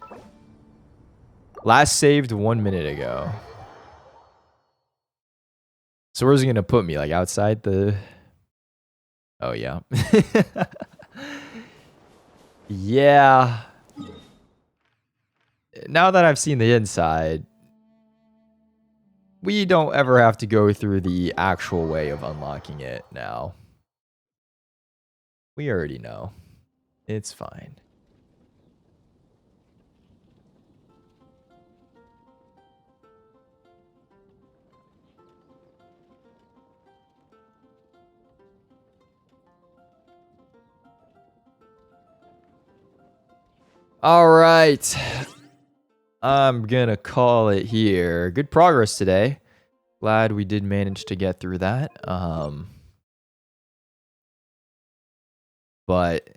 Last saved 1 minute ago. So where's it gonna put me? Like outside the... Oh, yeah. Yeah. Now that I've seen the inside, we don't ever have to go through the actual way of unlocking it now. We already know. It's fine. All right. I'm gonna call it here. Good progress today. Glad we did manage to get through that. But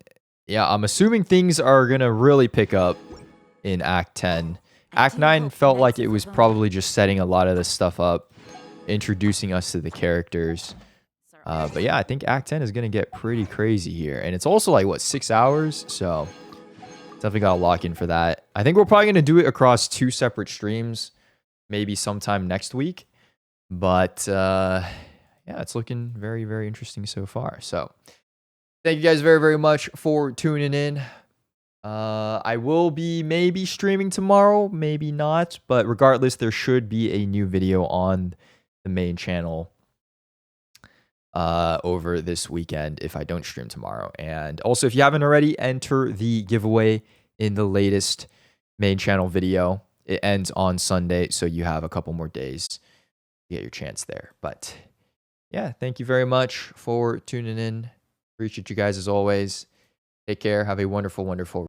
yeah, I'm assuming things are gonna really pick up in Act 10. Act 9 felt like it was probably just setting a lot of this stuff up, introducing us to the characters. But yeah, I think Act 10 is gonna get pretty crazy here. And it's also like, what, 6 hours? So definitely gotta lock in for that. I think we're probably gonna do it across 2 separate streams, maybe sometime next week. But yeah, it's looking very, very interesting so far. So thank you guys very, very much for tuning in. I will be maybe streaming tomorrow, maybe not. But regardless, there should be a new video on the main channel over this weekend if I don't stream tomorrow. And also, if you haven't already, enter the giveaway in the latest main channel video. It ends on Sunday, so you have a couple more days to get your chance there. But yeah, thank you very much for tuning in. Appreciate you guys as always. Take care. Have a wonderful, wonderful